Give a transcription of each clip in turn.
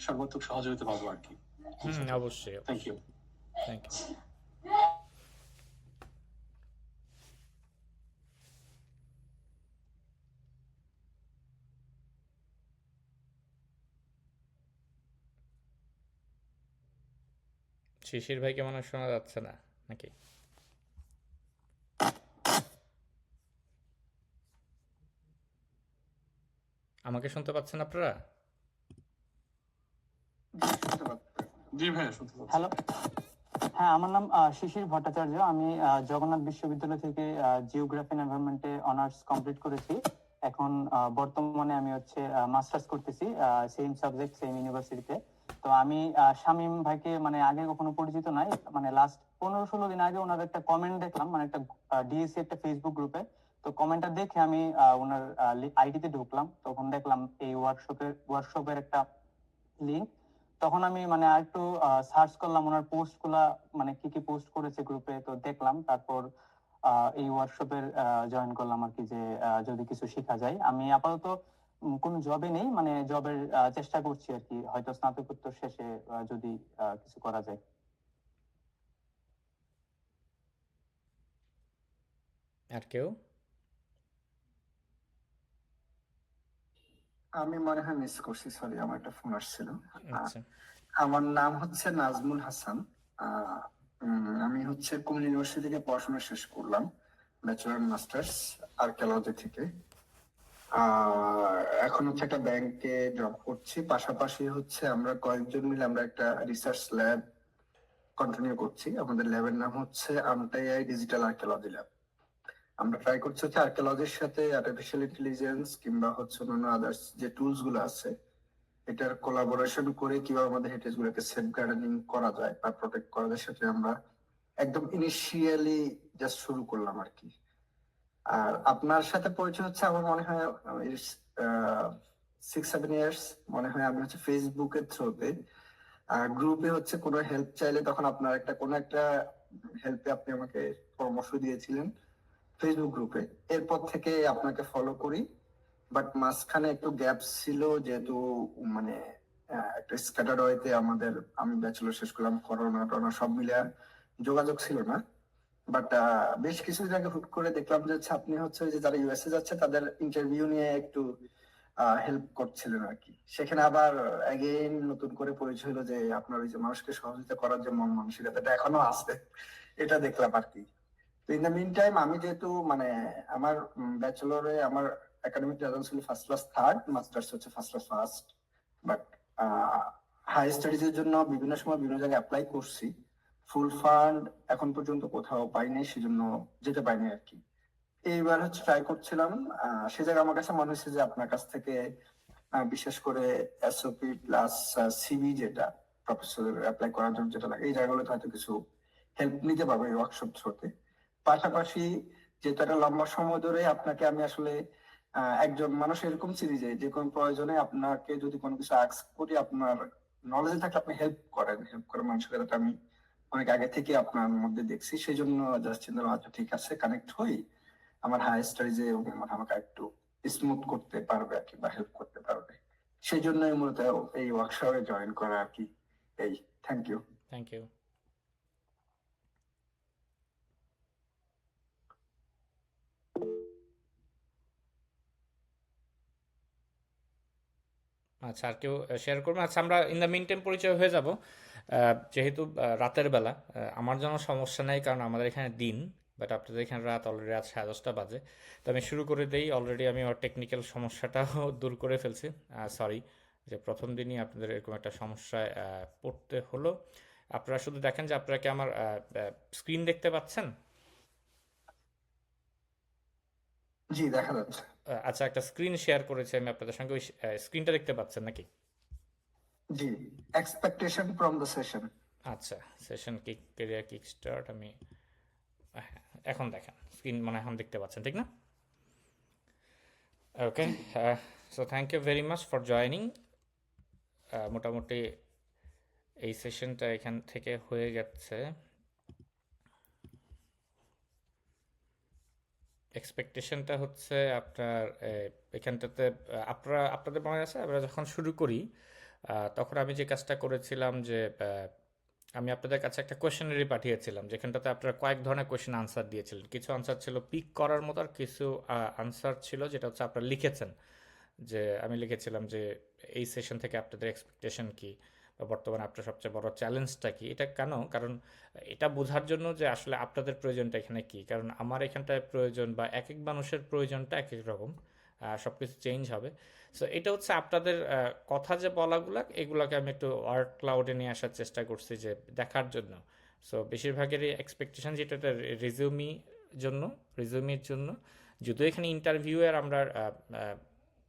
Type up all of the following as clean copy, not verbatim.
সর্বাত্মক সহযোগিতা পাবো আর কি। অবশ্যই thank you. Thank you. Shishir ভাইকে মনে হয় শোনা যাচ্ছে না নাকি? আমাকে শুনতে পাচ্ছেন আপনারা? জি ভাইয়া শুনতে পাচ্ছি। হ্যালো, হ্যাঁ, আমার নাম শিশির ভট্টাচার্য। আমি জগন্নাথ বিশ্ববিদ্যালয় থেকে জিওগ্রাফি এন্ড এনভায়রনমেন্টে অনার্স কমপ্লিট করেছি। এখন বর্তমানে আমি হচ্ছে মাস্টার্স করতেছি সেম সাবজেক্ট সেম ইউনিভার্সিটিতে। তো আমি শামীম ভাইকে মানে আগে কখনো পরিচিত নাই, মানে লাস্ট 15-16 দিন আগে ওনার একটা কমেন্ট দেখলাম, মানে একটা ডিএসসি একটা ফেসবুক গ্রুপে। তো কমেন্টটা দেখে আমি ওনার আইডিতে ঢুকলাম, তখন দেখলাম এই ওয়ার্কশপের একটা লিঙ্ক। তখন আমি মানে আর একটু সার্চ করলাম ওনার পোস্ট গুলা, মানে কি কি পোস্ট করেছে গ্রুপে, তো দেখলাম। তারপর এই ওয়ার্কশপের জয়েন করলাম আর কি, যে যদি কিছু শেখা যায়। আমি আপাতত কোনো জবে নেই, মানে জবের চেষ্টা করছি আর কি, হয়তো স্নাতকোত্তর শেষে যদি কিছু করা যায়। আর কেউ? আমি মনে হয় মিস করছি, সরি, আমার একটা ফোন আসছিল। আচ্ছা আমার নাম হচ্ছে নাজমুল হাসান। আহ, আমি হচ্ছে কুমিল্লা ইউনিভার্সিটি থেকে পড়াশোনা শেষ করলাম, ব্যাচেলর মাস্টার্স আর্কিওলজি থেকে। এখন হচ্ছে একটা ব্যাংকে জব করছি, পাশাপাশি হচ্ছে আমরা কয়েকজন মিলে আমরা একটা রিসার্চ ল্যাব কন্টিনিউ করছি। আমাদের ল্যাবের নাম হচ্ছে আমটাই ডিজিটাল আর্কিওলজি ল্যাব। আমরা ট্রাই করছি হচ্ছে আর্কিওলজির সাথে আর্টিফিশিয়াল ইন্টেলিজেন্স কিংবা হচ্ছে অন্যান্য আদার্স যে টুলস গুলো আছে, এটার কোলাবোরেশন করে কিভাবে আমাদের হেরিটেজ গুলোকে সেফ গার্ডেনিং করা যায় বা প্রোটেক্ট করা যায়, সেটা আমরা একদম ইনিশিয়ালি জাস্ট শুরু করলাম আর কি। আর আপনার সাথে পরিচয় হচ্ছে আমার মনে হয় 6-7 ইয়ার্স মনে হয়। আমি হচ্ছে ফেসবুকের থ্রুতে গ্রুপে হচ্ছে কোনো হেল্প চাইলে তখন আপনার একটা কোনো একটা হেল্পে আপনি আমাকে পরামর্শ দিয়েছিলেন ফেসবুক গ্রুপে। এরপর থেকে আপনাকে ফলো করি, বাট মাঝখানে একটু গ্যাপ ছিল, যেহেতু মানে একটা স্ক্যাটার ওয়েতে আমাদের, আমি ব্যাচেলর শেষ করলাম, করোনা টরোনা সব মিলে যোগাযোগ ছিল না। বাট বেশ কিছুদিন আগে হুট করে দেখলাম যে হচ্ছে আপনি হচ্ছে ওই যে যারা ইউএসএ যাচ্ছে তাদের ইন্টারভিউ নিয়ে একটু হেল্প করছিলেন আর কি। সেখানে আবার অ্যাগেইন নতুন করে পরিচয় হলো যে আপনার ওই যে মানুষকে সহযোগিতা করার যে মন মানসিকতাটা এখনো আছে, এটা দেখলাম আর কি। তো ইন দ্য মিন টাইম আমি যেহেতু মানে আমার ব্যাচেলরে আমার একাডেমিক রেজাল্ট ছিল ফার্স্ট ক্লাস থার্ড, মাস্টার্স হচ্ছে first class first. But high studies এর জন্য বিভিন্ন সময় বিভিন্ন জায়গায় অ্যাপ্লাই করছি, ফুল ফান্ড এখন পর্যন্ত কোথাও পাইনি, সেজন্য যেতে পারিনি আর কি। এইবার হচ্ছে ট্রাই করছিলাম, সে জায়গায় আমার কাছে মনে হচ্ছে যে আপনার কাছ থেকে বিশেষ করে এসওপি প্লাস সিভি, যেটা প্রফেসর অ্যাপ্লাই করার জন্য যেটা লাগে, এই জায়গাগুলোতে হয়তো কিছু হেল্প নিতে পারবো এই ওয়ার্কশপ থ্রুতে। পাশাপাশি যেহেতু একটা লম্বা সময় ধরে আপনাকে আমি আসলে একজন মানুষ এরকম চিনি যে কোনো প্রয়োজনে আপনাকে যদি কোনো কিছু আস্ক করি, আপনার নলেজে থাকলে আপনি হেল্প করেন, হেল্প করার মানসিকতাটা আমি অনেক আগে থেকে আপনার মধ্যে দেখছি। সেই জন্য জাস্ট চিন্তা করলাম, আচ্ছা ঠিক আছে, কানেক্ট হই, আমার হাই স্টাডিজে আমাকে একটু স্মুথ করতে পারবে আর কি, বা হেল্প করতে পারবে। সেই জন্যই মূলত এই ওয়ার্কশপে জয়েন করা আর কি। এই, থ্যাংক ইউ। Thank you. আচ্ছা আর কেউ শেয়ার করবেন? আচ্ছা আমরা ইন দ্য মিন টাইম পরিচয় হয়ে যাব। যেহেতু রাতের বেলা, আমার জন্য সমস্যা নেই কারণ আমাদের এখানে দিন, বাট আপনাদের এখানে রাত, অলরেডি রাত 10:30 বাজে। তো আমি শুরু করে দেই। অলরেডি আমি আমার টেকনিক্যাল সমস্যাটাও দূর করে ফেলছি। সরি যে প্রথম দিনই আপনাদের এরকম একটা সমস্যায় পড়তে হলো। আপনারা শুধু দেখেন যে আপনারা কি আমার স্ক্রিন দেখতে পাচ্ছেন? জি, দেখা যাচ্ছে। আচ্ছা একটা স্ক্রিন শেয়ার করেছি আমি আপনাদের সঙ্গে, ওই স্ক্রিনটা দেখতে পাচ্ছেন নাকি? জি, এক্সপেকটেশন ফ্রম দ্য সেশন। আচ্ছা, session kick, career kick start. আমি হ্যাঁ, এখন দেখেন স্ক্রিন, মানে এখন দেখতে পাচ্ছেন ঠিক না? Okay, so thank you very much for joining. মোটামুটি এই সেশনটা এখান থেকে হয়ে গেছে। এক্সপেকটেশনটা হচ্ছে আপনার এখানটাতে আপনারা, আপনাদের মনে আছে আমরা যখন শুরু করি তখন আমি যে কাজটা করেছিলাম যে আমি আপনাদের কাছে একটা কোয়েশ্চেনারি পাঠিয়েছিলাম যেখানটাতে আপনারা কয়েক ধরনের কোয়েশ্চেন আনসার দিয়েছিলেন। কিছু আনসার ছিল পিক করার মতো, আর কিছু আনসার ছিল যেটা হচ্ছে আপনারা লিখেছেন। যে আমি লিখেছিলাম যে এই সেশন থেকে আপনাদের এক্সপেকটেশন কি, বা বর্তমানে আপনার সবচেয়ে বড় চ্যালেঞ্জটা কি। এটা কেন? কারণ এটা বোঝার জন্য যে আসলে আপনাদের প্রয়োজনটা এখানে কি। কারণ আমার এখানটায় প্রয়োজন বা এক এক মানুষের প্রয়োজনটা এক এক রকম, সব কিছু চেঞ্জ হবে। সো এটা হচ্ছে আপনাদের কথা যে বলাগুলা, এগুলাকে আমি একটু ওয়ার্ড ক্লাউডে নিয়ে আসার চেষ্টা করছি যে দেখার জন্য। সো বেশিরভাগেরই এক্সপেকটেশন যেটা রিজিউমির জন্য, যদিও এখানে ইন্টারভিউয়ের আমরা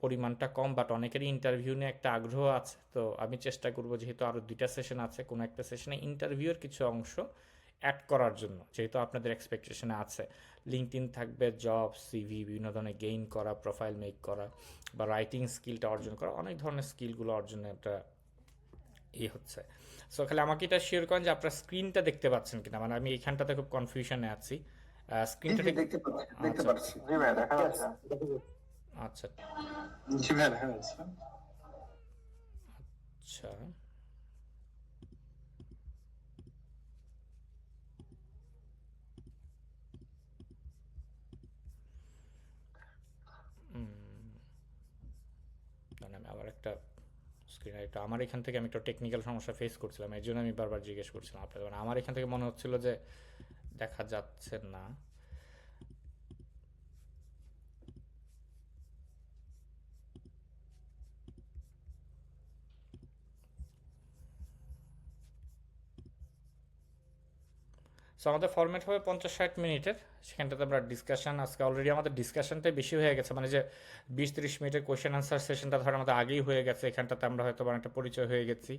পরিমাণটা কম, বাট অনেকেরই ইন্টারভিউ নিয়ে একটা আগ্রহ আছে। তো আমি চেষ্টা করব, যেহেতু আরও 2টা সেশন আছে, কোনো একটা সেশনে ইন্টারভিউয়ের কিছু অংশ অ্যাড করার জন্য, যেহেতু আপনাদের এক্সপেকটেশনে আছে। লিঙ্কডইন থাকবে, জব, সিভি, বিভিন্ন ধরনের গেইন করা, প্রোফাইল মেক করা, বা রাইটিং স্কিলটা অর্জন করা, অনেক ধরনের স্কিলগুলো অর্জনের একটা হচ্ছে। সো খালি আমাকে এটা শেয়ার করেন যে আপনার স্ক্রিনটা দেখতে পাচ্ছেন কিনা, মানে আমি এইখানটাতে খুব কনফিউশনে আছি। স্ক্রিনটা ঠিক দেখতে আচ্ছা পাচ্ছি। জি ভাইয়া দেখা যাচ্ছে। আচ্ছা জি ভাইয়া দেখা যাচ্ছে। আচ্ছা আমি আবার একটা স্ক্রিনে একটা, আমার এখান থেকে আমি একটা টেকনিক্যাল সমস্যা ফেস করছিলাম, এই জন্য আমি বারবার জিজ্ঞেস করছিলাম আপনাদের। মানে আমার এখান থেকে মনে হচ্ছিল যে দেখা যাচ্ছে না। সো আমাদের ফরম্যাট হবে 50-60 মিনিটের। সেখানটাতে আমরা ডিসকাশন, আজকে অলরেডি আমাদের ডিসকাশনটাই বেশি হয়ে গেছে, মানে যে 20-30 মিনিটের কোয়েশ্চেন আনসার সেশনটা ধর আমাদের আগেই হয়ে গেছে, এখানটাতে আমরা হয়তো একটা পরিচয় হয়ে গেছি।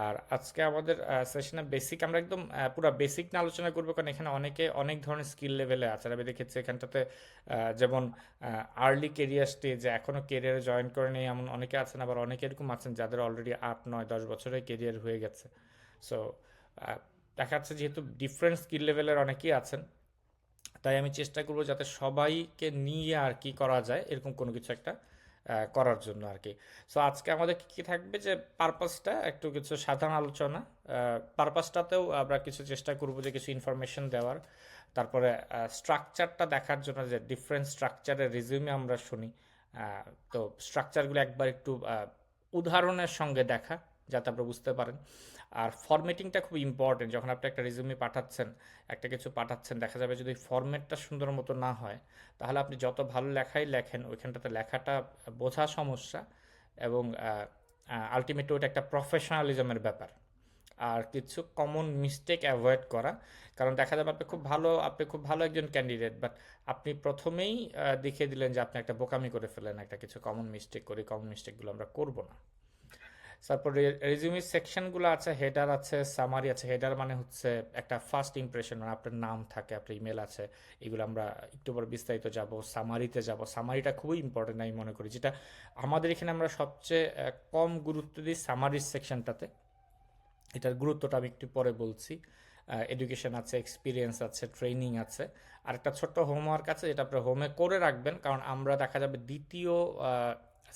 আর আজকে আমাদের সেশনে বেসিক, আমরা একদম পুরো বেসিক নিয়ে আলোচনা করবো, কারণ এখানে অনেকে অনেক ধরনের স্কিল লেভেলে আছে। আমি দেখেছি এখানটাতে যেমন আর্লি কেরিয়ার স্টেজে এখনও কেরিয়ারে জয়েন করে নেই এমন অনেকে আছেন, আবার অনেকে এরকম আছেন যাদের অলরেডি 8-9-10 বছরের কেরিয়ার হয়ে গেছে। সো দেখা যাচ্ছে যেহেতু ডিফারেন্ট স্কিল লেভেলের অনেকেই আছেন, তাই আমি চেষ্টা করবো যাতে সবাইকে নিয়ে আর কি করা যায় এরকম কোনো কিছু একটা করার জন্য আর কি। সো আজকে আমাদের কী কী থাকবে, যে পারপাসটা একটু কিছু সাধারণ আলোচনা, পারপাসটাতেও আমরা কিছু চেষ্টা করবো যে কিছু ইনফরমেশন দেওয়ার। তারপরে স্ট্রাকচারটা দেখার জন্য, যে ডিফারেন্ট স্ট্রাকচারের রিজিউমে আমরা শুনি, তো স্ট্রাকচারগুলো একবার একটু উদাহরণের সঙ্গে দেখা, যাতে আপনারা বুঝতে পারেন। আর ফরম্যাটিংটা খুব ইম্পর্টেন্ট। যখন আপনি একটা রিজিউমি পাঠাচ্ছেন, একটা কিছু পাঠাচ্ছেন, দেখা যাবে যদি ফরম্যাটটা সুন্দর মতো না হয়, তাহলে আপনি যত ভালো লেখাই লেখেন, ওইখানটাতে লেখাটা বোঝা সমস্যা, এবং আলটিমেটলি ওইটা একটা প্রফেশনালিজমের ব্যাপার। আর কিছু কমন মিস্টেক অ্যাভয়েড করা, কারণ দেখা যাবে আপনি খুব ভালো একজন ক্যান্ডিডেট, বাট আপনি প্রথমেই দেখিয়ে দিলেন যে আপনি একটা বোকামি করে ফেলেন, একটা কিছু কমন মিস্টেক করি, কমন মিস্টেকগুলো আমরা করব না। তারপরে রেজিউমি সেকশনগুলো আছে, হেডার আছে, সামারি আছে। হেডার মানে হচ্ছে একটা ফার্স্ট ইমপ্রেশন, মানে আপনার নাম থাকে, আপনার ইমেল আছে, এগুলো আমরা একটু পর বিস্তারিত যাব। সামারিতে যাব, সামারিটা খুবই ইম্পর্টেন্ট আমি মনে করি, যেটা আমাদের এখানে আমরা সবচেয়ে কম গুরুত্ব দিই সামারির সেকশনটাতে। এটার গুরুত্বটা আমি একটু পরে বলছি। এডুকেশন আছে, এক্সপিরিয়েন্স আছে, ট্রেনিং আছে, আর একটা ছোট্ট হোমওয়ার্ক আছে যেটা আপনার হোমে করে রাখবেন, কারণ আমরা দেখা যাবে দ্বিতীয়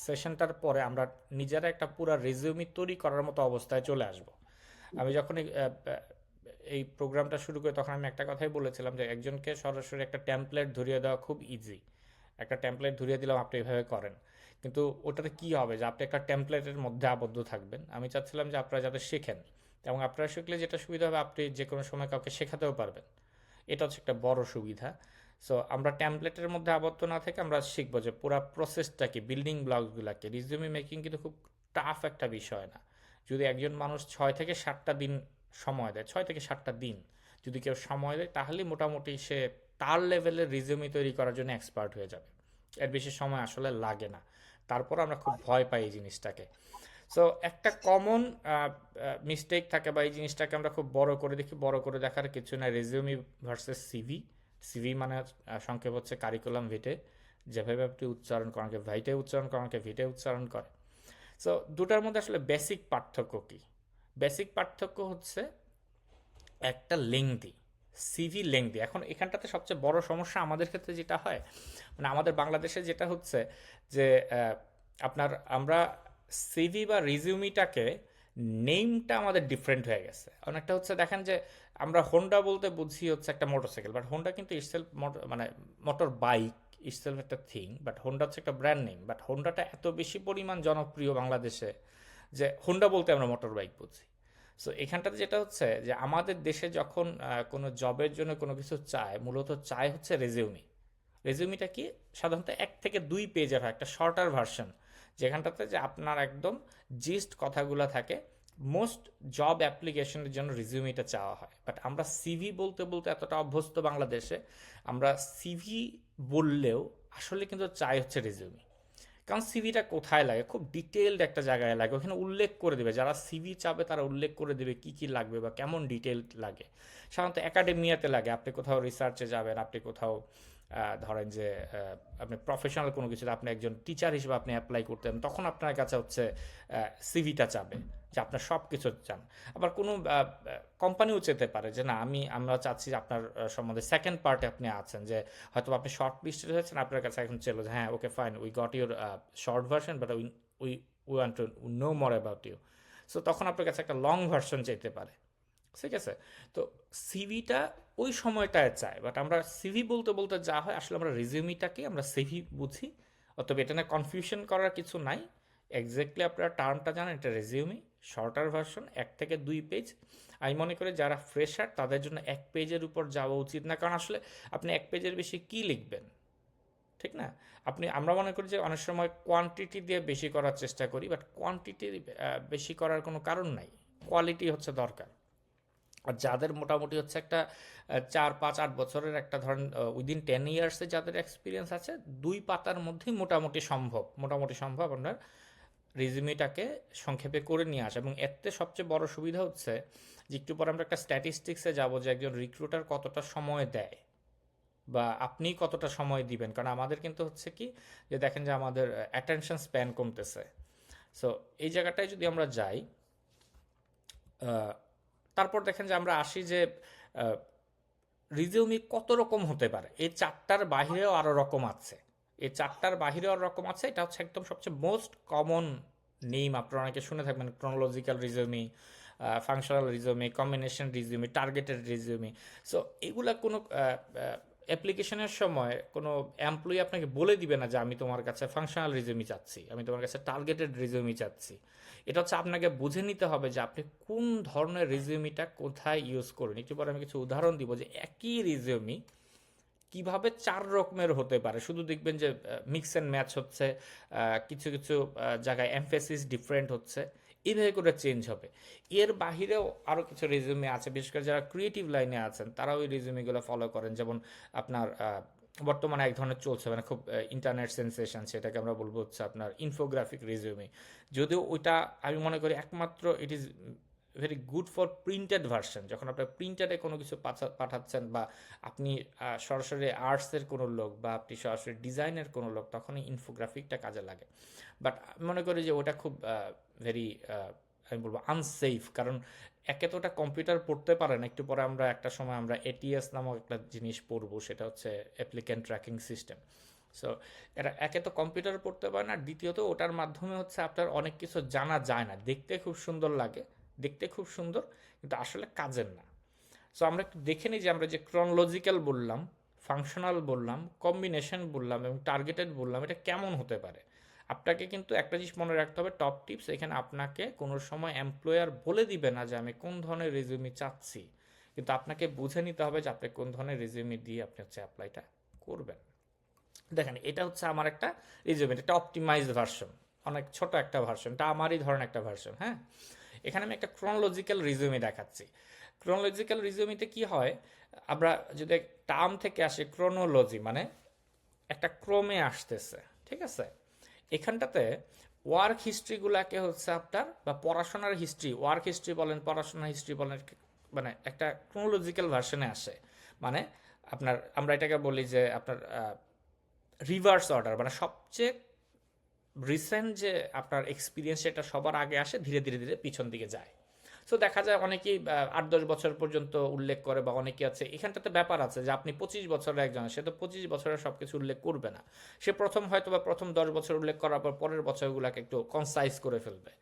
সেশনটার পরে আমরা নিজেরা একটা পুরো রেজিউমি তৈরি করার মতো অবস্থায় চলে আসব। আমি যখন এই প্রোগ্রামটা শুরু করি, তখন আমি একটা কথাই বলেছিলাম যে একজনকে সরাসরি একটা টেমপ্লেট ধরিয়ে দেওয়া খুব ইজি। একটা টেমপ্লেট ধরিয়ে দিলাম, আপনি এভাবে করেন, কিন্তু ওটাতে কি হবে যে আপনি একটা টেমপ্লেটের মধ্যে আবদ্ধ থাকবেন। আমি চাচ্ছিলাম যে আপনারা যাতে শেখেন, এবং আপনারা শিখলে যেটা সুবিধা হবে, আপনি যে কোনো সময় কাউকে শেখাতেও পারবেন। এটা হচ্ছে একটা বড় সুবিধা। সো আমরা টেমপ্লেটের মধ্যে আবদ্ধ না থেকে আমরা শিখবো যে পুরো প্রসেসটা কি, বিল্ডিং ব্লকগুলোকে। রিজিউমি মেকিং কিন্তু খুব টাফ একটা বিষয় না। যদি একজন মানুষ 6 থেকে 7টা দিন সময় দেয়, 6 থেকে 7টা দিন যদি কেউ সময় দেয়, তাহলে মোটামুটি সে তার লেভেলের রিজিউমি তৈরি করার জন্য এক্সপার্ট হয়ে যাবে। এর বেশি সময় আসলে লাগে না। তারপর আমরা খুব ভয় পাই এই জিনিসটাকে। সো একটা কমন মিস্টেক থাকে, বা এই জিনিসটাকে আমরা খুব বড় করে দেখি। বড় করে দেখার কিছু না, রেজিউমি ভার্সেস সিভি। সিভি মানে সংক্ষেপ হচ্ছে কারিকুলাম ভিটে, যেভাবে আপনি উচ্চারণ করেন, ভাইটে উচ্চারণ করেন, ভিটে উচ্চারণ করে। সো দুটার মধ্যে আসলে বেসিক পার্থক্য কী? বেসিক পার্থক্য হচ্ছে একটা লেংদি, সিভি লেংদি। এখন এখানটাতে সবচেয়ে বড় সমস্যা আমাদের ক্ষেত্রে যেটা হয়, মানে আমাদের বাংলাদেশে যেটা হচ্ছে যে আমরা সিভি বা রিজিউমিটাকে নেমটা আমাদের ডিফারেন্ট হয়ে গেছে। অনেকটা হচ্ছে দেখেন যে আমরা হোন্ডা বলতে বুঝি হচ্ছে একটা মোটরসাইকেল, বাট হোন্ডা কিন্তু ইটসেলফ মানে মোটর বাইক ইটসেলফ একটা থিং, বাট হোন্ডা হচ্ছে একটা ব্র্যান্ড নেম। বাট হোন্ডাটা এত বেশি পরিমাণ জনপ্রিয় বাংলাদেশে যে হোন্ডা বলতে আমরা মোটর বাইক বুঝি। সো এখানটাতে যেটা হচ্ছে যে আমাদের দেশে যখন কোনো জবের জন্য কোনো কিছু চায়, মূলত চায় হচ্ছে রেজিউমি। রেজিউমিটা কি সাধারণত 1 থেকে 2 পেজের হয়, একটা শর্টার ভার্সন, যেখানটাতে যে আপনার একদম জিস্ট কথাগুলো থাকে। মোস্ট জব অ্যাপ্লিকেশনের জন্য রেজিউমিটা চাওয়া হয়, বাট আমরা সিভি বলতে বলতে এতটা অভ্যস্ত বাংলাদেশে, আমরা সিভি বললেও আসলে কিন্তু চাই হচ্ছে রেজিউমি। কারণ সিভিটা কোথায় লাগে, খুব ডিটেলড একটা জায়গায় লাগে, ওখানে উল্লেখ করে দেবে, যারা সিভি চাবে তারা উল্লেখ করে দেবে কি কি লাগবে বা কেমন ডিটেল লাগে। সাধারণত একাডেমিয়াতে লাগে, আপনি কোথাও রিসার্চে যাবেন, আপনি কোথাও ধরেন যে আপনি প্রফেশনাল কোনো কিছু, আপনি একজন টিচার হিসেবে আপনি অ্যাপ্লাই করতেন, তখন আপনার কাছে হচ্ছে সিভিটা চাবে যে আপনার সব কিছু চান। আবার কোনো কোম্পানিও চেতে পারে যে না আমরা চাচ্ছি যে আপনার সম্বন্ধে সেকেন্ড পার্টে আপনি আছেন, যে হয়তো আপনি শর্ট লিস্টেড হয়েছেন, আপনার কাছে এখন ছিল যে হ্যাঁ okay fine, we got your short version, but we want to know more about you. So তখন আপনার কাছে একটা লং ভার্সন চাইতে পারে, ঠিক আছে? তো সিভিটা ওই সময়টায় চায়, বাট আমরা সিভি বলতে বলতে যা হয় আসলে আমরা রেজিউমিটাকে আমরা সিভি বুঝি। অতএব এটা না কনফিউশন করার কিছু নাই, এক্স্যাক্টলি আপনারা টার্মটা জানেন, এটা রেজিউমি শর্টার ভার্সন, 1 থেকে 2 পেজ। আমি মনে করি যারা ফ্রেশার তাদের জন্য 1 পেজের উপর যাওয়া উচিত না, কারণ আসলে আপনি 1 পেজের বেশি কি লিখবেন, ঠিক না? আমরা মনে করি যে অনেক সময় কোয়ান্টিটি দিয়ে বেশি করার চেষ্টা করি, বাট কোয়ান্টিটি বেশি করার কোনো কারণ নাই, কোয়ালিটি হচ্ছে দরকার। আর যাদের মোটামুটি হচ্ছে একটা 4, 5, 8 বছরের একটা ধরেন উইদিন 10 ইয়ার্সে যাদের এক্সপিরিয়েন্স আছে, 2 পাতার মধ্যেই মোটামুটি সম্ভব আপনার রেজিউমিটাকে সংক্ষেপে করে নিয়ে আসা। এবং এতে সবচেয়ে বড় সুবিধা হচ্ছে যে একটু পরে আমরা একটা স্ট্যাটিস্টিক্সে যাব যে একজন রিক্রুটার কতটা সময় দেয় বা আপনি কতটা সময় দিবেন, কারণ আমাদের কিন্তু হচ্ছে কি যে দেখেন যে আমাদের অ্যাটেনশন স্প্যান কমতেছে। সো এই জায়গাটায় যদি আমরা যাই, তারপর দেখেন যে আমরা আসি যে রিজিউমি কত রকম হতে পারে, এই 4টার বাহিরেও আরও রকম আছে, এটা হচ্ছে একদম সবচেয়ে মোস্ট কমন নেম। আপনারা অনেকে শুনে থাকবেন chronological resume, functional resume, combination resume, targeted resume. So এগুলা কোনো অ্যাপ্লিকেশনের সময় কোনো এমপ্লয়ি আপনাকে বলে দিবে না যে আমি তোমার কাছে ফাংশনাল রিজিউমি চাচ্ছি, আমি তোমার কাছে টার্গেটেড রিজিউমি চাচ্ছি। এটা হচ্ছে আপনাকে বুঝে নিতে হবে যে আপনি কোন ধরনের রিজিউমিটা কোথায় ইউজ করুন। একটু পরে আমি কিছু উদাহরণ দিব যে একই রিজিউমি কিভাবে 4 রকমের হতে পারে। শুধু দেখবেন যে মিক্স অ্যান্ড ম্যাচ হচ্ছে, কিছু কিছু জায়গায় এমফেসিস ডিফারেন্ট হচ্ছে, এইভাবে করে চেঞ্জ হবে। এর বাহিরেও আরও কিছু রেজিউমে আছে, বিশেষ করে যারা ক্রিয়েটিভ লাইনে আছেন তারা ওই রেজিউমিগুলো ফলো করেন। যেমন আপনার বর্তমানে এক ধরনের চলছে, মানে খুব ইন্টারনেট সেন্সেশন, সেটাকে আমরা বলবো হচ্ছে আপনার ইনফোগ্রাফিক রেজিউমি। যদিও ওইটা আমি মনে করি একমাত্র it is very good for printed version, যখন আপনার প্রিন্টারে কোনো কিছু পাঠাচ্ছেন বা আপনি সরাসরি আর্টসের কোনো লোক বা আপনি সরাসরি ডিজাইনের কোনো লোক, তখনই ইনফোগ্রাফিকটা কাজে লাগে। বাট আমি মনে করি যে ওটা খুব ভেরি আমি বলবো আনসেফ, কারণ একে তো ওটা কম্পিউটার পড়তে পারে না। একটু পরে আমরা একটা সময় আমরা এটিএস নামক একটা জিনিস পড়বো, সেটা হচ্ছে অ্যাপ্লিক্যান্ট ট্র্যাকিং সিস্টেম। সো এটা একে তো কম্পিউটার পড়তে পারে না, দ্বিতীয়ত ওটার মাধ্যমে হচ্ছে আপনার অনেক কিছু জানা যায় না। দেখতে খুব সুন্দর লাগে, কিন্তু আসলে কাজের না। সো আমরা একটু দেখে নিই যে আমরা যে ক্রনোলজিক্যাল বললাম, ফাংশনাল বললাম, কম্বিনেশন বললাম এবং টার্গেটেড বললাম, এটা কেমন হতে পারে। আপনাকে কিন্তু একটা জিনিস মনে রাখতে হবে, টপ টিপস, এখানে আপনাকে কোনো সময় এমপ্লয়ার বলে দিবে না যে আমি কোন ধরনের রেজিউমি চাচ্ছি, কিন্তু আপনাকে বুঝে নিতে হবে যে আপনি কোন ধরনের রেজিউমি দিয়ে আপনি হচ্ছে অ্যাপ্লাইটা করবেন। দেখেন এটা হচ্ছে আমার একটা রেজিউমি, এটা অপটিমাইজড ভার্সন, অনেক ছোট একটা ভার্সন, এটা আমারই ধরেন একটা ভার্সন। হ্যাঁ, এখানে আমি একটা ক্রনোলজিক্যাল রিজিউমি দেখাচ্ছি। ক্রনোলজিক্যাল রিজিউমিতে কি হয়, আমরা যদি টার্ম থেকে আসি, ক্রোনোলজি মানে একটা ক্রমে আসতেছে, ঠিক আছে? এখানটাতে ওয়ার্ক হিস্ট্রিগুলাকে হচ্ছে আপনার, বা পড়াশোনার হিস্ট্রি, ওয়ার্ক হিস্ট্রি বলেন, পড়াশোনার হিস্ট্রি বলেন, মানে একটা ক্রোনোলজিক্যাল ভার্সনে আসে। মানে আপনার আমরা এটাকে বলি যে আপনার রিভার্স অর্ডার, মানে সবচেয়ে রিসেন্ট যে আপনার এক্সপিরিয়েন্স সেটা সবার আগে আসে, ধীরে ধীরে ধীরে পিছন দিকে যায়। সো দেখা যায় অনেকেই 8-10 বছর পর্যন্ত উল্লেখ করে, বা অনেকে আছে এখানটাতে ব্যাপার আছে যে আপনি 25 বছরের একজন, সে তো 25 বছরের সব কিছু উল্লেখ করবে না। সে হয়তো বা প্রথম 10 বছর উল্লেখ করার পর পরের বছরগুলোকে একটু কনসাইজ করে ফেলবে।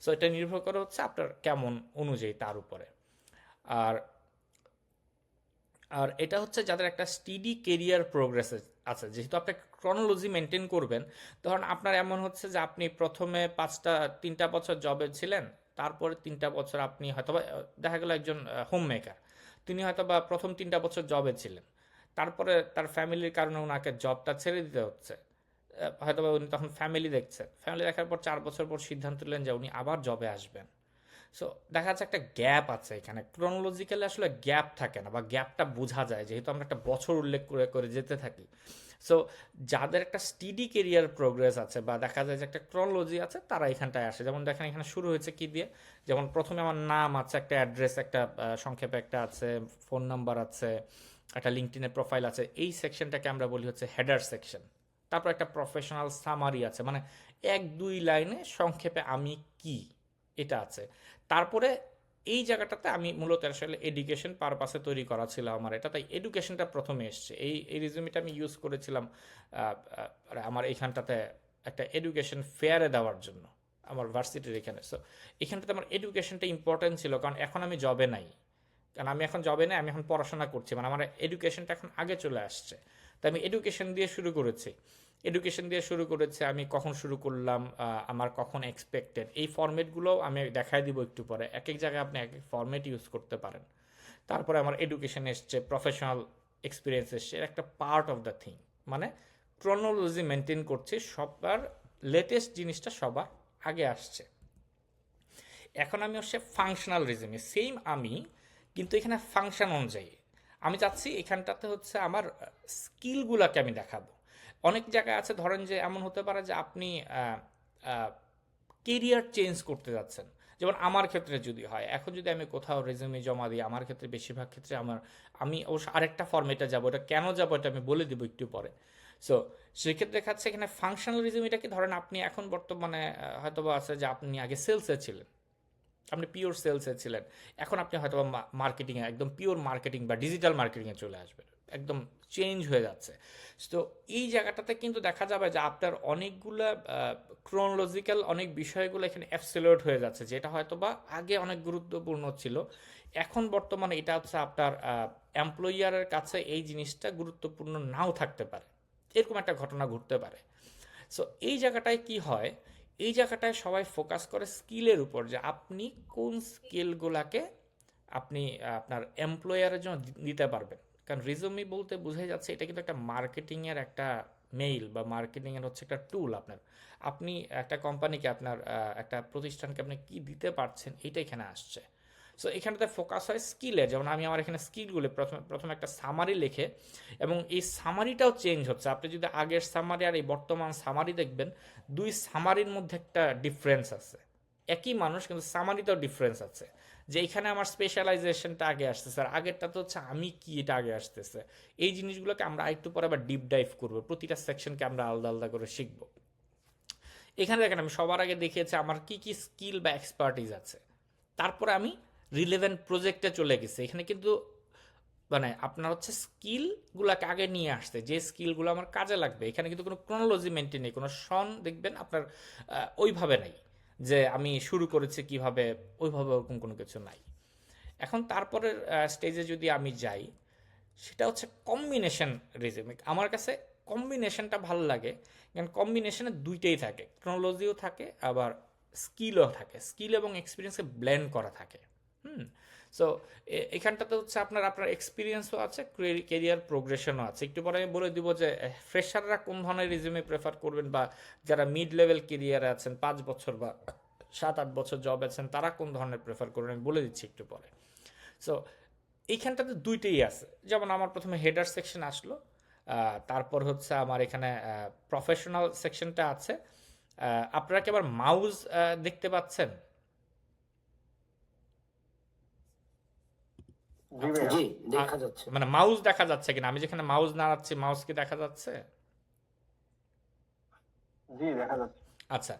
সো এটা নির্ভর করে হচ্ছে আপনার কেমন অনুযায়ী তার উপরে। আর আর এটা হচ্ছে যাদের একটা স্টিডি কেরিয়ার প্রোগ্রেস আছে, যেহেতু আপনি ক্রনোলজি মেনটেন করবেন, ধরুন আপনার এমন হচ্ছে যে আপনি প্রথমে 3টা বছর জবে ছিলেন, তারপরে 3টা বছর আপনি হয়তোবা দেখা গেল একজন হোম মেকার, তিনি হয়তোবা প্রথম 3টা বছর জবে ছিলেন, তারপরে তার ফ্যামিলির কারণে ওনাকে জবটা ছেড়ে দিতে হচ্ছে, হয়তোবা উনি তখন ফ্যামিলি দেখছেন, ফ্যামিলি দেখার পর 4 বছর পর সিদ্ধান্ত নিলেন যে উনি আবার জবে আসবেন। সো দেখা যাচ্ছে একটা গ্যাপ আছে এখানে, ক্রোনোলজিক্যালি আসলে গ্যাপ থাকে না, বা গ্যাপটা বোঝা যায় যেহেতু আমরা একটা বছর উল্লেখ করে করে যেতে থাকি। সো যাদের একটা স্টিডি কেরিয়ার প্রোগ্রেস আছে, বা দেখা যায় যে একটা ক্রোনোলজি আছে, তারা এখানটায় আসে। যেমন দেখেন এখানে শুরু হয়েছে কি দিয়ে, যেমন প্রথমে আমার নাম আছে, একটা অ্যাড্রেস, একটা সংক্ষেপে একটা আছে, ফোন নাম্বার আছে, একটা লিঙ্কডইনের প্রোফাইল আছে, এই সেকশনটাকে আমরা বলি হচ্ছে হেডার সেকশন। তারপর একটা প্রফেশনাল সামারি আছে, মানে 1-2 লাইনে সংক্ষেপে আমি কি, এটা আছে। তারপরে এই জায়গাটাতে আমি মূলত আসলে এডুকেশন পারপাসে তৈরি করা ছিল আমার এটা, তাই এডুকেশনটা প্রথমে এসছে। এই রিজুমিটা আমি ইউজ করেছিলাম আমার এইখানটাতে একটা এডুকেশন ফেয়ারে দেওয়ার জন্য আমার ভার্সিটির এখানে। সো এখানটাতে আমার এডুকেশনটা ইম্পর্টেন্ট ছিল, কারণ এখন আমি জবে নাই, কারণ আমি এখন জবে নাই, আমি এখন পড়াশোনা করছি, মানে আমার এডুকেশনটা এখন আগে চলে আসছে। তাই আমি এডুকেশন দিয়ে শুরু করেছি। আমি কখন শুরু করলাম, আমার কখন এক্সপেক্টেড, এই ফরম্যাটগুলো আমি দেখাই দিব একটু পরে। এক এক জায়গায় আপনি এক এক ফরম্যাট ইউজ করতে পারেন। তারপরে আমার এডুকেশন এসছে, প্রফেশনাল এক্সপিরিয়েন্স এসছে, এর একটা পার্ট অফ দ্য থিং, মানে ক্রোনোলজি মেনটেন করছে, সবার লেটেস্ট জিনিসটা সবার আগে আসছে। এখন আমি হচ্ছে ফাংশনাল রিজমে সেম আমি, কিন্তু এখানে ফাংশন অনুযায়ী আমি চাচ্ছি এখানটাতে হচ্ছে আমার স্কিলগুলোকে আমি দেখাবো। অনেক জায়গায় আছে, ধরেন যে এমন হতে পারে যে আপনি কেরিয়ার চেঞ্জ করতে যাচ্ছেন, যেমন আমার ক্ষেত্রে যদি হয়, এখন যদি আমি কোথাও রেজুমে জমা দিই, আমার ক্ষেত্রে বেশিরভাগ ক্ষেত্রে আমি অবশ্য আরেকটা ফর্মেটে যাবো, এটা কেন যাবো এটা আমি বলে দিব একটু পরে। সো সেক্ষেত্রে দেখাচ্ছে এখানে ফাংশনাল রিজুমিটা কি, ধরেন আপনি এখন বর্তমানে হয়তোবা আছে যে আপনি আগে সেলসে ছিলেন, আপনি পিওর সেলসে ছিলেন, এখন আপনি হয়তো মার্কেটিংয়ে, একদম পিওর মার্কেটিং বা ডিজিটাল মার্কেটিংয়ে চলে আসবেন, একদম চেঞ্জ হয়ে যাচ্ছে। তো এই জায়গাটাতে কিন্তু দেখা যাবে যে আপনার অনেকগুলা ক্রোনোলজিক্যাল অনেক বিষয়গুলো এখানে অ্যাবসলিউট হয়ে যাচ্ছে, যেটা হয়তো বা আগে অনেক গুরুত্বপূর্ণ ছিল, এখন বর্তমানে এটা হচ্ছে আপনার এমপ্লয়ারের কাছে এই জিনিসটা গুরুত্বপূর্ণ নাও থাকতে পারে, এরকম একটা ঘটনা ঘটতে পারে। সো এই জায়গাটায় কি হয়, এই জায়গাটায় সবাই ফোকাস করে স্কিলের উপর, যে আপনি কোন স্কিলগুলোকে আপনি আপনার এমপ্লয়ারের জন্য দিতে পারবেন। কারণ রিজুমি বলতে বোঝাই যাচ্ছে এটা কিন্তু একটা মার্কেটিংয়ের একটা মেইল, বা মার্কেটিংয়ের হচ্ছে একটা টুল। আপনি একটা কোম্পানিকে, আপনার একটা প্রতিষ্ঠানকে আপনি কি দিতে পারছেন, এইটা এখানে আসছে। সো এখানটাতে ফোকাস হয় স্কিলে, যেমন আমি আমার এখানে স্কিলগুলো প্রথমে একটা সামারি লিখে, এবং এই সামারিটাও চেঞ্জ হচ্ছে। আপনি যদি আগের সামারি আর এই বর্তমান সামারি দেখবেন, দুই সামারির মধ্যে একটা ডিফারেন্স আছে। একই মানুষ, কিন্তু সামারিতেও ডিফারেন্স আছে, যে এখানে আমার স্পেশালাইজেশনটা আগে আসতেছে, আর আগেরটা তো হচ্ছে আমি কি, এটা আগে আসতেছে। এই জিনিসগুলোকে আমরা আরেকটু পরে আবার ডিপ ডাইভ করবো, প্রতিটা সেকশনকে আমরা আলাদা আলাদা করে শিখবো। এখানে দেখেন আমি সবার আগে দেখিয়েছি আমার কি কি স্কিল বা এক্সপার্টিস আছে, তারপরে আমি রিলেভেন্ট প্রজেক্টে চলে গেছি। এখানে কিন্তু মানে আপনার হচ্ছে স্কিলগুলোকে আগে নিয়ে আসতে, যে স্কিলগুলো আমার কাজে লাগবে। এখানে কিন্তু কোনো ক্রোনোলজি মেনটেন নেই, কোনো সন দেখবেন আপনার ওইভাবে নাই, যে আমি শুরু করেছি কিভাবে, ওইভাবে ওরকম কোনো কিছু নাই। এখন তারপরের স্টেজে যদি আমি যাই, সেটা হচ্ছে কম্বিনেশন রিজুমে। আমার কাছে কম্বিনেশনটা ভালো লাগে, কারণ কম্বিনেশনে দুইটাই থাকে, ক্রোনোলজিও থাকে, আবার স্কিলও থাকে, স্কিল এবং এক্সপিরিয়েন্সকে ব্লেন্ড করা থাকে। সো এখানটাতে হচ্ছে আপনার এক্সপিরিয়েন্সও আছে, কেরিয়ার প্রোগ্রেশনও আছে। একটু পরে আমি বলে দিব যে ফ্রেশাররা কোন ধরনের রিজুমে প্রেফার করবেন, বা যারা মিড লেভেল কেরিয়ারে আছেন, 5 বছর বা 7-8 বছর জব আছেন, তারা কোন ধরনের প্রেফার করবেন আমি বলে দিচ্ছি একটু পরে। সো এইখানটাতে দুইটাই আছে, যেমন আমার প্রথমে হেডার সেকশন আসলো, তারপর হচ্ছে আমার এখানে প্রফেশনাল সেকশনটা আছে। আপনারা কি আবার মাউস দেখতে পাচ্ছেন? জি দেখা যাচ্ছে। মানে মাউস দেখা যাচ্ছে কিনা, আমি যেখানে মাউস নাড়াচ্ছি মাউস কি দেখা যাচ্ছে? জি দেখা যাচ্ছে। আচ্ছা,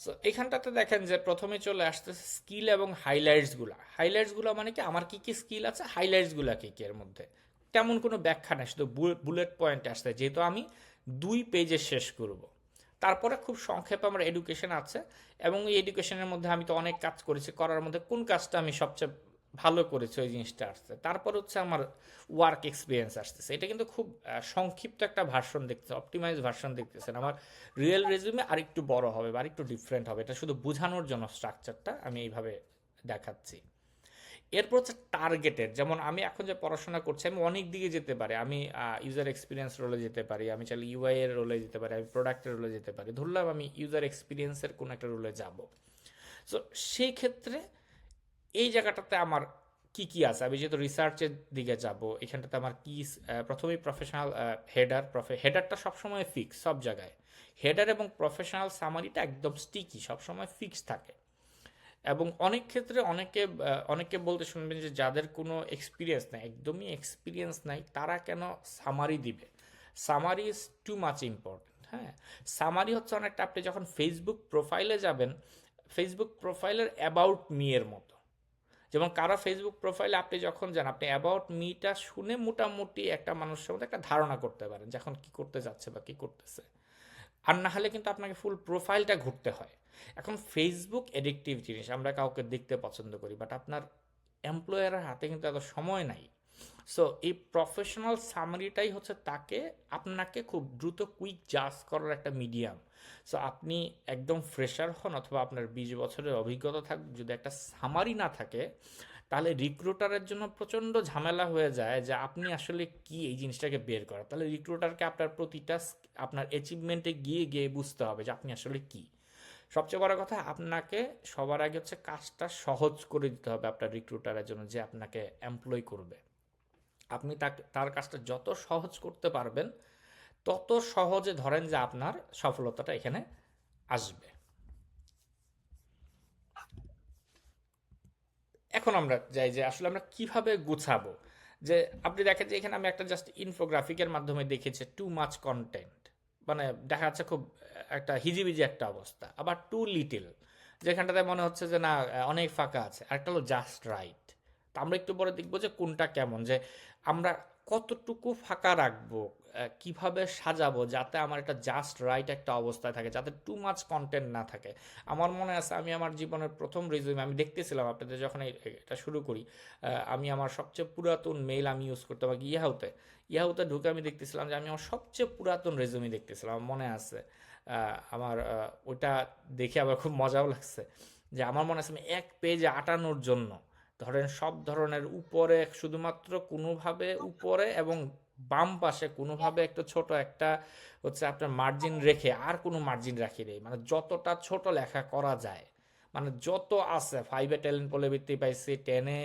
সো এখানটাতে দেখেন যে প্রথমে চলে আসতেছে স্কিল এবং হাইলাইটসগুলো মানে কি আমার কি কি স্কিল আছে, হাইলাইটসগুলো কি কি এর মধ্যে তেমন কোনো ব্যাখ্যা নেই, শুধু বুলেট পয়েন্ট আসছে, যেহেতু আমি 2 পেজে শেষ করব। তারপরে খুব সংক্ষেপে আমার এডুকেশন আছে, এবং এই এডুকেশনের মধ্যে আমি তো অনেক কাজ করেছি, করার মধ্যে কোন কাজটা আমি সবচেয়ে ভালো করেছি ওই জিনিসটা আসছে। তারপর হচ্ছে আমার ওয়ার্ক এক্সপিরিয়েন্স আসতেছে। এটা কিন্তু খুব সংক্ষিপ্ত একটা ভার্সন দেখতেছে, অপটিমাইজ ভার্সন দেখতেছেন। আমার রিয়েল রেজিউমে আরেকটু বড় হবে বা আরেকটু ডিফারেন্ট হবে, এটা শুধু বোঝানোর জন্য স্ট্রাকচারটা আমি এইভাবে দেখাচ্ছি। এরপর হচ্ছে টার্গেটেড, যেমন আমি এখন যে পড়াশোনা করছি আমি অনেক দিকে যেতে পারি, আমি ইউজার এক্সপিরিয়েন্স রোলে যেতে পারি, আমি চাইলে ইউআই এর রোলে যেতে পারি, আমি প্রোডাক্টের রোলে যেতে পারি, ধরলাম আমি ইউজার এক্সপিরিয়েন্সের কোনো একটা রোলে যাব। সো সেই ক্ষেত্রে এই জায়গাটাতে আমার কি কি আছে, আমি যেহেতু রিসার্চের দিকে যাব, এখানটাতে আমার কি প্রথমেই প্রফেশনাল হেডারটা সবসময় ফিক্স সব জায়গায়, হেডার এবং প্রফেশনাল সামারিটা একদম স্টিকি, সবসময় ফিক্স থাকে। এবং অনেক ক্ষেত্রে অনেকে বলতে শুনবেন যে যাদের কোনো এক্সপিরিয়েন্স নাই, একদমই এক্সপিরিয়েন্স নাই, তারা কেন সামারি দিবে? Summary is too much important. হ্যাঁ, সামারি হচ্ছে অনেকটা, আপনি যখন ফেসবুক প্রোফাইলে যাবেন, ফেসবুক প্রোফাইলের অ্যাবাউট মি এর মতো। যেমন কারো ফেসবুক প্রোফাইলে আপনি যখন যান, আপনি অ্যাবাউট মিটা শুনে মোটামুটি একটা মানুষের মধ্যে একটা ধারণা করতে পারেন যখন কি করতে যাচ্ছে বা কি করতেছে। আর না হলে কিন্তু আপনাকে ফুল প্রোফাইলটা ঘুরতে হয়। এখন ফেসবুক এডিকটিভ জিনিস, আমরা কাউকে দেখতে পছন্দ করি, বাট আপনার এমপ্লয়ারের হাতে কিন্তু এত সময় নাই। সো এই প্রফেশনাল সামারিটাই হচ্ছে আপনাকে খুব দ্রুত কুইক জাজ করার একটা মিডিয়াম। সো আপনি একদম ফ্রেশার হন অথবা আপনার 20 বছরের অভিজ্ঞতা থাকুক, যদি একটা সামারি না থাকে, তাহলে রিক্রুটারের জন্য প্রচণ্ড ঝামেলা হয়ে যায় যে আপনি আসলে কি এই জিনিসটাকে বের করা। তাহলে রিক্রুটারকে আপনার প্রতিটা আপনার অ্যাচিভমেন্টে গিয়ে গিয়ে বুঝতে হবে যে আপনি আসলে কি। সবচেয়ে বড় কথা, আপনাকে সবার আগে হচ্ছে কাজটা সহজ করে দিতে হবে আপনার রিক্রুটারের জন্য, যে আপনাকে এমপ্লয় করবে। আপনি তার কাজটা যত সহজ করতে পারবেন, তত সহজে ধরেন যে আপনার সফলতাটা এখানে আসবে। এখন আমরা যাই যে আসলে আমরা কিভাবে গুছাবো। যে আপনি দেখেন যে এখানে আমি একটা জাস্ট ইনফোগ্রাফিকের মাধ্যমে দেখেছি টু মাচ কন্টেন্ট, মানে দেখা যাচ্ছে খুব একটা হিজিবিজি একটা অবস্থা, আবার টু লিটিল, যেখানটাতে মনে হচ্ছে যে না অনেক ফাঁকা আছে, আরেকটা হলো জাস্ট রাইট। তো আমরা একটু পরে দেখবো যে কোনটা কেমন, যে আমরা কতটুকু ফাঁকা রাখবো, কিভাবে সাজাবো যাতে আমার একটা জাস্ট রাইট একটা অবস্থায় থাকে, যাতে টু মাচ কন্টেন্ট না থাকে। আমার মনে আছে আমি আমার জীবনের প্রথম রিজিউমে আমি দেখতেছিলাম আপনাদের যখন এটা শুরু করি, আমি আমার সবচেয়ে পুরাতন মেইল আমি ইউজ করতাম আগে ইয়াহুতে ঢুকে আমি দেখতেছিলাম যে আমি আমার সবচেয়ে পুরাতন রেজুমি দেখতেছিলাম। আমার মনে আছে আমার ওইটা দেখে আবার খুব মজাও লাগছে, যে আমার মনে আছে আমি 1 পেজে আটানোর জন্য ধরেন সব ধরনের উপরে শুধুমাত্র কোনোভাবে উপরে এবং বাম পাশে কোনোভাবে একটা ছোট একটা হচ্ছে আপনার মার্জিন রেখে আর কোনো মার্জিন রাখি নেই, মানে যতটা ছোট লেখা করা যায়, মানে যত আছে 5-এ ট্যালেন্ট পোলে বৃত্তি পাইছি, 10-এ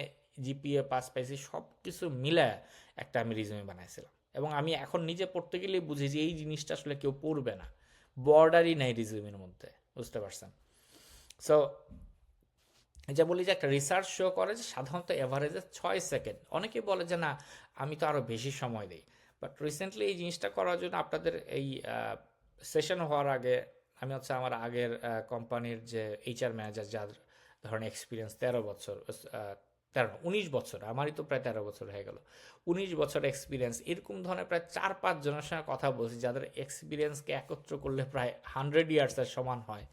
জিপিএ পাস পাইছি, সব কিছু মিলে একটা আমি রিজুমে বানাইছিলাম। এবং আমি এখন নিজে পড়তে গেলে বুঝি যে এই জিনিসটা আসলে কেউ পড়বে না, বর্ডারই নাই রিজুমের মধ্যে, বুঝতে পারছেন? সো এটা বলি যে একটা রিসার্চ শো করে যে সাধারণত এভারেজে 6 সেকেন্ড, অনেকে বলে যে না আমি তো আরও বেশি সময় দিই, বাট রিসেন্টলি এই জিনিসটা করার জন্য আপনাদের এই সেশন হওয়ার আগে আমি হচ্ছে আমার আগের কোম্পানির যে এইচআর ম্যানেজার, যার ধরনের এক্সপিরিয়েন্স 13 বছর, 19 বছর, আমারই তো প্রায় 13 বছর হয়ে গেল, 19 বছর এক্সপিরিয়েন্স, এরকম ধরনের প্রায় 4-5 জনের সঙ্গে কথা বলছি যাদের এক্সপিরিয়েন্সকে একত্র করলে প্রায় 100 ইয়ার্সের সমান হয়।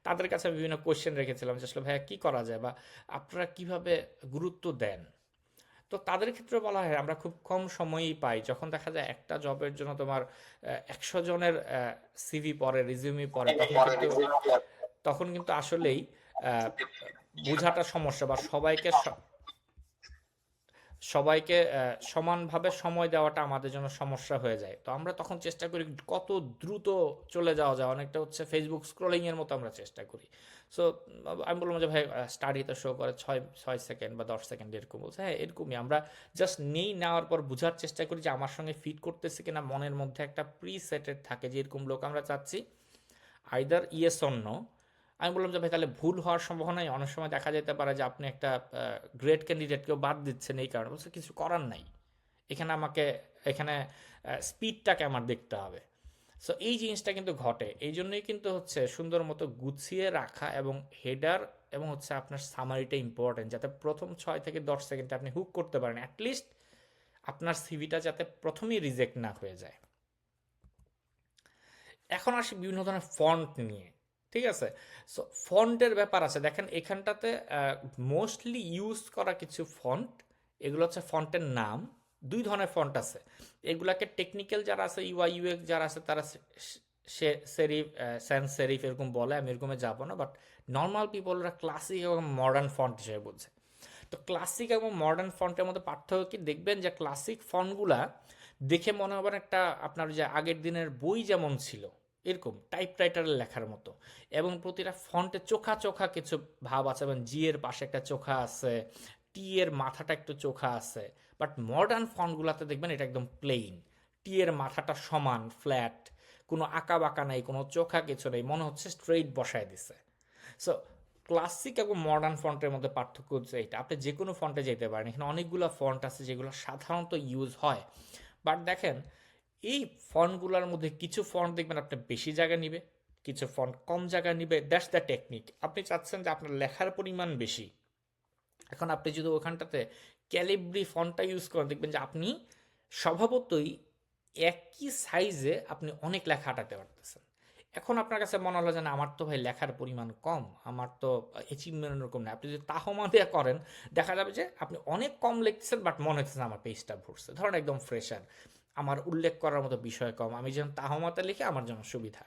তাদের কাছে বিভিন্ন কোয়েশ্চেন রেখেছিলাম যে আসলে ভাইয়া কী করা যায় বা আপনারা কিভাবে গুরুত্ব দেন। তো তাদের ক্ষেত্রে বলা হয় আমরা খুব কম সময়ই পাই, যখন দেখা যায় একটা জবের জন্য তোমার 100 জনের সিভি পড়ে, রিজিউমি পড়ে, তখন কিন্তু আসলেই বোঝাটা সমস্যা, বা সবাইকে সমানভাবে সময় দেওয়াটা আমাদের জন্য সমস্যা হয়ে যায়। তো আমরা তখন চেষ্টা করি কত দ্রুত চলে যাওয়া যায়, অনেকটা হচ্ছে ফেসবুক স্ক্রলিংয়ের মতো আমরা চেষ্টা করি। সো আমি বললাম যে ভাই স্টাডিতে শো করে 6 সেকেন্ড বা 10 সেকেন্ড এরকম, বলছে হ্যাঁ এরকমই। আমরা জাস্ট নেওয়ার পর বোঝার চেষ্টা করি যে আমার সঙ্গে ফিট করতেছে কিনা, মনের মধ্যে একটা প্রি সেটেড থাকে যে এরকম লোক আমরা চাচ্ছি, আইদার ইয়েস অর নো। আমি বললাম যে ভাই তাহলে ভুল হওয়ার সম্ভাবনাই, অনেক সময় দেখা যেতে পারে যে আপনি একটা গ্রেট ক্যান্ডিডেটকেও বাদ দিচ্ছেন এই কারণে, বলছে কিছু করার নাই, এখানে স্পিডটাকে আমার দেখতে হবে। সো এই জিনিসটা কিন্তু ঘটে, এই জন্যই কিন্তু হচ্ছে সুন্দর মতো গুছিয়ে রাখা এবং হেডার এবং হচ্ছে আপনার সামারিটা ইম্পর্টেন্ট, যাতে প্রথম 6 থেকে 10 সেকেন্ডে আপনি হুক করতে পারেন, অ্যাটলিস্ট আপনার সিভিটা যাতে প্রথমেই রিজেক্ট না হয়ে যায়। এখন আসি বিভিন্ন ধরনের ফন্ট নিয়ে, ঠিক আছে? সো ফন্টের ব্যাপার আছে, দেখেন এখানটাতে মোস্টলি ইউজ করা কিছু ফন্ট, এগুলো হচ্ছে ফন্টের নাম। 2 ধরনের ফন্ট আছে, এগুলাকে টেকনিক্যাল যারা আছে, ইউআই ইউএক্স যারা আছে, তারা সেরিফ স্যান্স সেরিফ এরকম বলে, আমি এরকমে যাবো না, বাট নর্মাল পিপলরা ক্লাসিক এবং মডার্ন ফন্ট হিসেবে বলছে। তো ক্লাসিক এবং মডার্ন ফন্টের মধ্যে পার্থক্য কি, দেখবেন যে ক্লাসিক ফন্টগুলা দেখে মনে হবে একটা আপনার যে আগের দিনের বই যেমন ছিল এরকম টাইপরাইটারের লেখার মতো, এবং প্রতিটা ফন্টে চোখা চোখা কিছু ভাব আছে, এবং জি এর পাশে একটা চোখা আছে, টি এর মাথাটা একটু চোখা আছে। বাট মডার্ন ফন্টগুলোতে দেখবেন এটা একদম প্লেইন, টি এর মাথাটা সমান ফ্ল্যাট, কোনো আঁকা বাঁকা নেই, কোনো চোখা কিছু নেই, মনে হচ্ছে স্ট্রেইট বসায় দিছে। সো ক্লাসিক এবং মডার্ন ফন্টের মধ্যে পার্থক্য হচ্ছে এটা, আপনি যে কোনো ফন্টে যেতে পারেন, এখানে অনেকগুলো ফন্ট আছে যেগুলো সাধারণত ইউজ হয়। বাট দেখেন এই ফন্টগুলোর মধ্যে কিছু ফন্ট দেখবেন আপনি বেশি জায়গা নিবে, কিছু ফন্ট কম জায়গা নিবে, দ্যাটস দ্য টেকনিক। আপনি চাচ্ছেন যে আপনার লেখার পরিমাণ বেশি, এখন আপনি যদি ওখানটাতে ক্যালিব্রি ফন্টটা ইউজ করেন, দেখবেন যে আপনি স্বভাবতই একই সাইজে আপনি অনেক লেখা আটাতে পারতেছেন। এখন আপনার কাছে মনে হলো যে না, আমার তো ভাই লেখার পরিমাণ কম, আমার তো অ্যাচিভমেন্ট এরকম না, আপনি যদি তাহমা দিয়ে করেন, দেখা যাবে যে আপনি অনেক কম লিখতেছেন, বাট মনে হচ্ছে আমার পেজটা ভরছে। ধরেন একদম ফ্রেশার, আমার উল্লেখ করার মতো বিষয় কম, আমি যখন তাহমাতে লিখে আমার জন্য সুবিধা।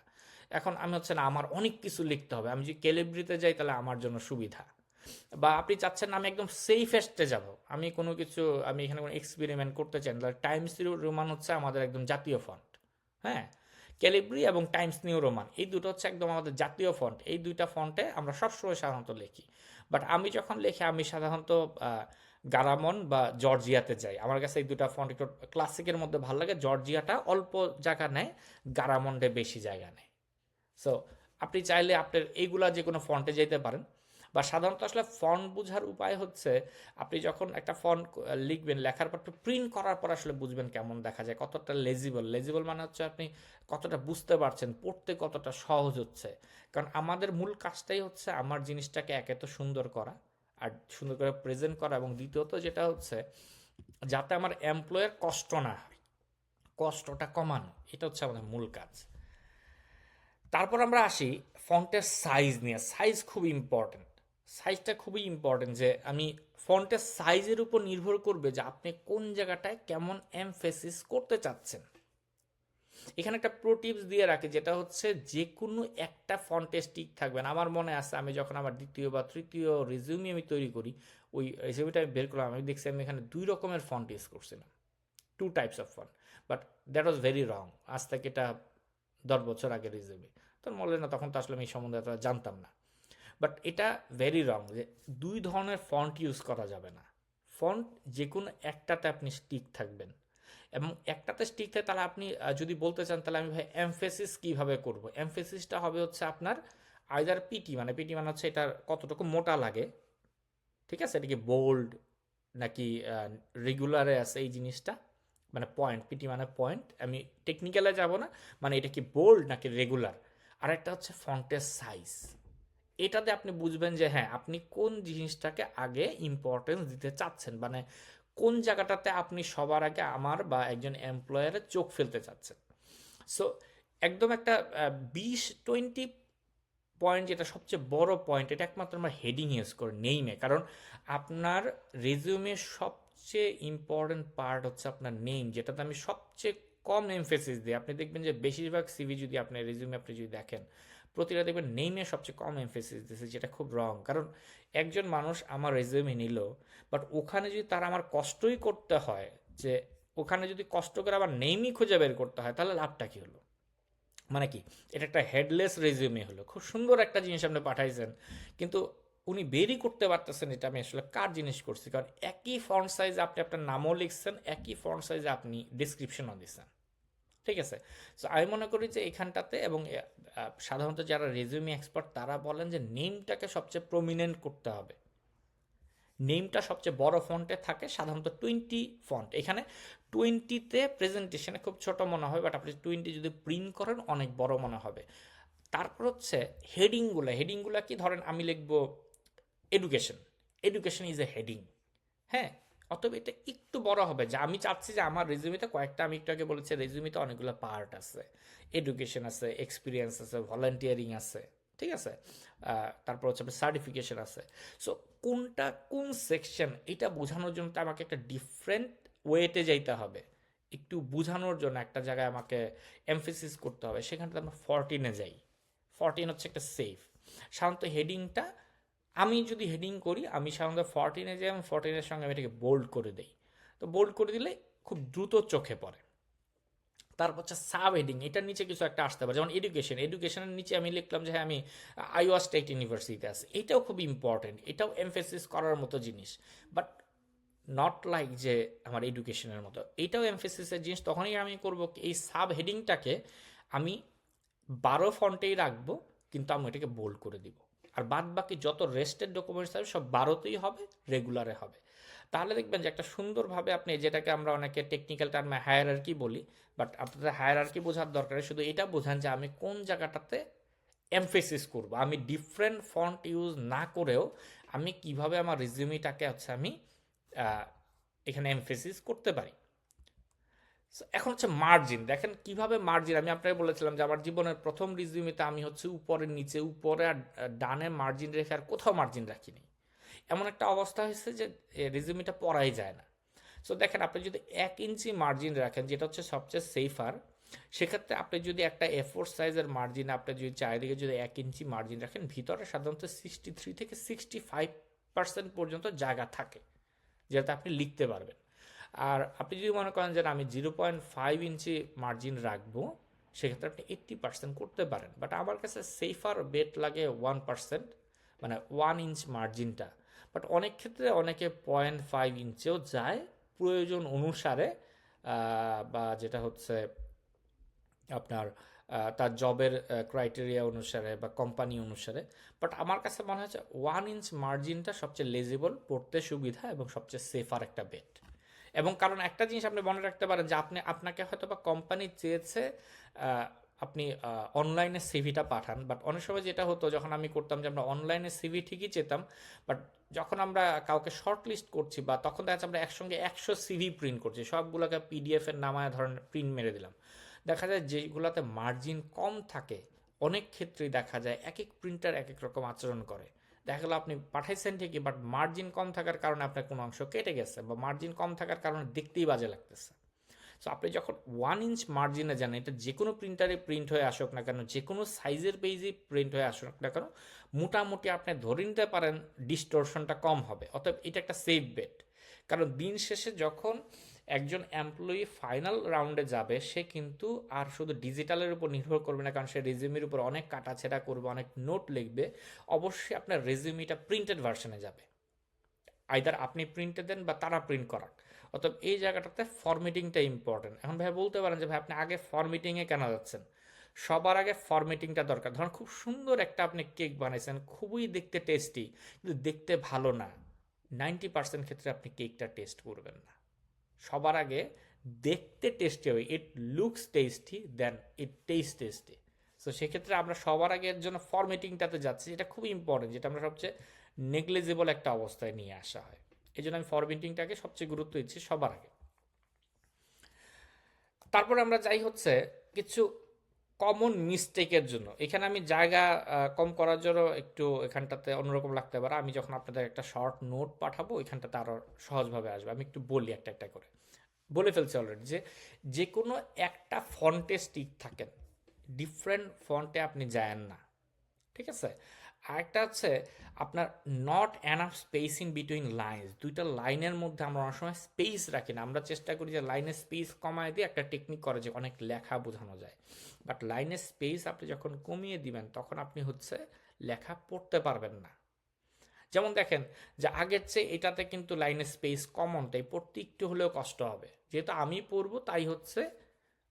এখন আমি হচ্ছে না আমার অনেক কিছু লিখতে হবে, আমি যদি ক্যালিব্রিতে যাই তাহলে আমার জন্য সুবিধা। বা আপনি চাচ্ছেন আমি একদম সেফেস্টে যাব, আমি কোনো কিছু, আমি এখানে কোনো এক্সপেরিমেন্ট করতে চাই, তাহলে টাইমস নিউ রোমান হচ্ছে আমাদের একদম জাতীয় ফন্ট। হ্যাঁ, ক্যালিব্রি এবং টাইমস নিউ রোমান এই দুটো হচ্ছে একদম আমাদের জাতীয় ফন্ট, এই দুইটা ফন্টে আমরা সবসময় সাধারণত লিখি। বাট আমি যখন লিখি আমি সাধারণত গারামন বা জর্জিয়াতে যাই, আমার কাছে এই দুটা ফন্ট একটু ক্লাসিকের মধ্যে ভালো লাগে, জর্জিয়াটা অল্প জায়গা নেয়, গারামন্ডে বেশি জায়গা নেয়। সো আপনি চাইলে আপনার এইগুলা যে কোনো ফন্টে যেতে পারেন। বা সাধারণত আসলে ফন্ট বোঝার উপায় হচ্ছে, আপনি যখন একটা ফন্ট লিখবেন, লেখার পর প্রিন্ট করার পর আসলে বুঝবেন কেমন দেখা যায়, কতটা লেজিবল। লেজিবল মানে হচ্ছে আপনি কতটা বুঝতে পারছেন, পড়তে কতটা সহজ হচ্ছে। কারণ আমাদের মূল কাজটাই হচ্ছে আমার জিনিসটাকে একে তো সুন্দর করা, আর সুন্দর করে প্রেজেন্ট করা, এবং দ্বিতীয়ত যেটা হচ্ছে যাতে আমার এমপ্লয়ের কষ্ট না হয়, কষ্টটা কমানো, এটা হচ্ছে আমাদের মূল কাজ। তারপর আমরা আসি ফন্টের সাইজ নিয়ে। সাইজ খুব ইম্পর্টেন্ট, সাইজটা খুবই ইম্পর্টেন্ট, যে আমি ফন্টের সাইজের উপর নির্ভর করবে যে আপনি কোন জায়গাটায় কেমন এমফেসিস করতে চাচ্ছেন। এখানে একটা প্রো টিপস দিয়ে রাখি, যেটা হচ্ছে যে কোনো একটা ফন্টে স্টিক থাকবেন। আমার মনে আছে আমি যখন আমার দ্বিতীয় বা তৃতীয় রেজিউমি আমি তৈরি করি, ওই রেজিউমিটা আমি বের করলাম, আমি দেখছি আমি এখানে 2 রকমের ফন্ট ইউজ করছিলাম, 2 types of font. But that was very wrong. আজ থেকে এটা 10 বছর আগে রেজিউমি, তোর মনে না, তখন তো আসলে আমি এই সম্বন্ধে এতটা জানতাম না। বাট এটা ভেরি রং যে 2 ধরনের ফন্ট ইউজ করা যাবে না। ফন্ট যে কোনো একটাতে আপনি স্টিক থাকবেন, এবং একটাতে স্টিক থাকে তাহলে আপনি যদি বলতে চান তাহলে আমি ভাই এমফেসিস কীভাবে করব, এমফেসিসটা হবে হচ্ছে আপনার আইদার পিটি মানে হচ্ছে এটা কতটুকু মোটা লাগে, ঠিক আছে, এটা কি বোল্ড নাকি রেগুলারে আছে এই জিনিসটা, মানে পয়েন্ট, পিটি মানে পয়েন্ট, আমি টেকনিক্যালে যাব না, মানে এটা কি বোল্ড নাকি রেগুলার। আর একটা হচ্ছে ফন্টের সাইজ, এটাতে আপনি বুঝবেন যে হ্যাঁ আপনি কোন জিনিসটাকে আগে ইম্পর্টেন্স দিতে চাচ্ছেন, মানে কোন জায়গাটাতে আপনি সবার আগে আমার বা একজন এমপ্লয়ারের চোখ ফেলতে চাচ্ছেন। সো একদম একটা 20-20 পয়েন্ট, যেটা সবচেয়ে বড় পয়েন্ট, এটা একমাত্র আমরা হেডিং ইউজ করি, নেইমে। কারণ আপনার রেজিউমের সবচেয়ে ইম্পর্টেন্ট পার্ট হচ্ছে আপনার নেম, যেটাতে আমি সবচেয়ে কম এমফেসিস দিই। আপনি দেখবেন যে বেশিরভাগ সিভি যদি আপনার রেজিউমে আপনি যদি দেখেন, প্রতিটা দেখবেন নেইমে সবচেয়ে কম এমফেসিস দিয়েছে, যেটা খুব রং। কারণ একজন মানুষ আমার রেজিউমে নিল, বাট ওখানে যদি তার আমার কষ্টই করতে হয়, যে ওখানে যদি কষ্ট করে আবার নেইমই খুঁজে বের করতে হয়, তাহলে লাভটা কী হলো? মানে কি, এটা একটা হেডলেস রেজিউমে হলো, খুব সুন্দর একটা জিনিস আপনি পাঠাইছেন, কিন্তু উনি বেরই করতে পারতেছেন এটা আমি আসলে কার জিনিস করছি। কারণ একই ফন্ট সাইজে আপনি আপনার নামও লিখছেন, একই ফন্ট সাইজে আপনি ডিসক্রিপশনও দিচ্ছেন, ঠিক আছে। সো আমি মনে করি যে এখানটাতে, এবং সাধারণত যারা রেজিউমি এক্সপার্ট তারা বলেন যে নেমটাকে সবচেয়ে প্রমিনেন্ট করতে হবে। নেমটা সবচেয়ে বড় ফন্টে থাকে, সাধারণত 20 ফন্ট। এখানে 20তে প্রেজেন্টেশনে খুব ছোট মনে হয়, বাট আপনি 20 যদি প্রিন্ট করেন অনেক বড় মনে হবে। তারপর হচ্ছে হেডিংগুলো কি, ধরেন আমি লিখবো education, education is a heading, হ্যাঁ, অতএব এটা একটু বড় হবে। যা আমি চাচ্ছি যে আমার রেজিউমিতে কয়েকটা, আমি একটু আগে বলেছি রেজিউমিতে অনেকগুলো পার্ট আছে, এডুকেশন আছে, এক্সপিরিয়েন্স আছে, ভলান্টিয়ারিং আছে, ঠিক আছে, তারপর হচ্ছে সার্টিফিকেশন আছে। সো কোনটা কোন সেকশন এটা বোঝানোর জন্য তো আমাকে একটা ডিফারেন্ট ওয়েতে যাইতে হবে, একটু বোঝানোর জন্য একটা জায়গায় আমাকে এমফেসিস করতে হবে, সেখানটাতে আমরা 14-এ যাই। 14 হচ্ছে একটা সেফ। সাধারণত হেডিংটা, আমি যদি হেডিং করি আমি সাধারণত 14-এ যাই এবং 14-এর সঙ্গে আমি এটাকে বোল্ড করে দিই। তো বোল্ড করে দিলে খুব দ্রুত চোখে পড়ে। তারপর হচ্ছে সাব হেডিং, এটার নিচে কিছু একটা আসতে পারে, যেমন এডুকেশনের নিচে আমি লিখলাম যে হ্যাঁ আমি আইওয়া স্টেট ইউনিভার্সিটিতে আছি, এটাও খুব ইম্পর্টেন্ট, এটাও এমফেসিস করার মতো জিনিস, বাট নট লাইক যে আমার এডুকেশনের মতো। এটাও এমফেসিসের জিনিস, তখনই আমি করব এই সাব হেডিংটাকে আমি 12 ফন্টেই রাখবো, কিন্তু আমি এটাকে বোল্ড করে দিব। আর বাদ বাকি যত রেস্টেড ডকুমেন্টস হবে সব 12তেই হবে, রেগুলারে হবে। তাহলে দেখবেন যে একটা সুন্দরভাবে আপনি, যেটাকে আমরা অনেকে টেকনিক্যাল টার্মে হায়ারার্কি বলি, বাট আপনাদের হায়ারার্কি বোঝার দরকার, শুধু এটা বোঝান যে আমি কোন জায়গাটাতে এমফেসিস করব। আমি ডিফারেন্ট ফন্ট ইউজ না করেও আমি কিভাবে আমার রিজিউমিটাকে হচ্ছে আমি এখানে এমফেসিস করতে পারি। এখন হচ্ছে মার্জিন, দেখেন কিভাবে মার্জিন, আমি আপনাকে বলেছিলাম যে আমার জীবনের প্রথম রিজিউমিতে আমি হচ্ছে উপরে নিচে, উপরে আর ডানে মার্জিন রেখে আর কোথাও মার্জিন রাখিনি। এমন একটা অবস্থা হয়েছে যে রিজিউমিটা পড়াই যায় না। সো দেখেন, আপনি যদি 1 ইঞ্চি মার্জিন রাখেন, যেটা হচ্ছে সবচেয়ে সেফার, সেক্ষেত্রে আপনি যদি একটা A4 সাইজের মার্জিন, আপনি যদি চারিদিকে যদি 1 ইঞ্চি মার্জিন রাখেন, ভিতরে সাধারণত 63 থেকে 65% পর্যন্ত জায়গা থাকে, যেটা আপনি লিখতে পারবেন। আর আপনি যদি মনে করেন যে আমি 0.5 ইঞ্চি মার্জিন রাখবো, সেক্ষেত্রে আপনি 80% করতে পারেন। বাট আমার কাছে সেফার বেট লাগে 1%, মানে 1 ইঞ্চ মার্জিনটা। বাট অনেক ক্ষেত্রে অনেকে 0.5 ইঞ্চেও যায় প্রয়োজন অনুসারে, বা যেটা হচ্ছে আপনার তার জবের ক্রাইটেরিয়া অনুসারে বা কোম্পানি অনুসারে। বাট আমার কাছে মনে হচ্ছে 1 ইঞ্চ মার্জিনটা সবচেয়ে লেজিবল, পড়তে সুবিধা এবং সবচেয়ে সেফার একটা বেট। এবং কারণ একটা জিনিস আপনি মনে রাখতে পারেন যে আপনাকে হয়তো বা কোম্পানি চেয়েছে আপনি অনলাইনে সিভিটা পাঠান, বাট অনেক সময় যেটা হতো, যখন আমি করতাম যে আমরা অনলাইনে সিভি ঠিকই চেতাম, বাট যখন আমরা কাউকে শর্ট লিস্ট করছি, বা তখন দেখা যাচ্ছে আমরা একসঙ্গে 100 সিভি প্রিন্ট করছি, সবগুলোকে পিডিএফ এর নামায় ধরেন প্রিন্ট মেরে দিলাম। দেখা যায় যেগুলোতে মার্জিন কম থাকে, অনেক ক্ষেত্রেই দেখা যায় এক এক প্রিন্টার এক এক রকম আচরণ করে। দেখা গেলো আপনি পাঠাইছেন ঠিকই, বাট মার্জিন কম থাকার কারণে আপনার কোনো অংশ কেটে গেছে, বা মার্জিন কম থাকার কারণে দেখতেই বাজে লাগতেছে। সো আপনি যখন 1 ইঞ্চ মার্জিনে যান, এটা যে কোনো প্রিন্টারে প্রিন্ট হয়ে আসুক না কেন, যে কোনো সাইজের পেজে প্রিন্ট হয়ে আসুক না কেন, মোটামুটি আপনি ধরে নিতে পারেন ডিস্টরশনটা কম হবে। অতএব এটা একটা সেফ বেট। কারণ দিন শেষে যখন একজন এমপ্লয়ি ফাইনাল রাউন্ডে যাবে, সে কিন্তু আর শুধু ডিজিটালের উপর নির্ভর করবে না, কারণ সে রেজিউমির উপর অনেক কাটাছেড়া করবে, অনেক নোট লিখবে। অবশ্যই আপনার রেজিউমিটা প্রিন্টেড ভার্সনে যাবে, আইদার আপনি প্রিন্টে দেন বা তারা প্রিন্ট করাক। অতএব এই জায়গাটাতে ফরম্যাটিংটা ইম্পর্টেন্ট। এখন ভাই বলতে পারেন যে ভাই আপনি আগে ফরম্যাটিংয়ে কেন যাচ্ছেন? সবার আগে ফরম্যাটিংটা দরকার। ধরুন খুব সুন্দর একটা আপনি কেক বানাইছেন, খুবই দেখতে টেস্টি, কিন্তু দেখতে ভালো না, 90% ক্ষেত্রে আপনি কেকটা টেস্ট করবেন না। সবার আগে দেখতে টেস্টি হবে, it looks tasty then it taste tasty. So সেক্ষেত্রে আমরা সবার আগে এর জন্য ফরম্যাটিংটাতে যাচ্ছি, যেটা খুব ইম্পর্টেন্ট, যেটা আমরা সবচেয়ে নেগলিজেবল একটা অবস্থায় নিয়ে আসা হয়। এই জন্য আমি ফরম্যাটিংটাকে সবচেয়ে গুরুত্ব দিচ্ছি সবার আগে। তারপর আমরা যাই হচ্ছে কিছু কমন মিস্টেকের জন্য। এখানে আমি জায়গা কম করার জন্য একটু এখানটাতে অন্যরকম লাগতে পারে। আমি যখন আপনাদের একটা শর্ট নোট পাঠাবো, এখানটাতে আরও সহজভাবে আসবে। আমি একটু বলি একটা একটা করে, বলে ফেলছি অলরেডি, যে কোনো একটা ফন্টে স্টিক থাকেন, ডিফারেন্ট ফন্টে আপনি যায়েন না, ঠিক আছে? আরেকটা হচ্ছে আপনার not enough space in between lines. দুইটা লাইনের মধ্যে আমরা অনেক সময় স্পেস রাখি না, আমরা চেষ্টা করি যে লাইনের স্পেস কমায় দিয়ে একটা টেকনিক করে যে অনেক লেখা বোঝানো যায়, বাট লাইনের স্পেস আপনি যখন কমিয়ে দিবেন তখন আপনি হচ্ছে লেখা পড়তে পারবেন না। যেমন দেখেন যে আগের চেয়ে এটাতে কিন্তু লাইনের স্পেস কমন, তাই পড়তে একটু হলেও কষ্ট হবে। যেহেতু আমি পড়বো তাই হচ্ছে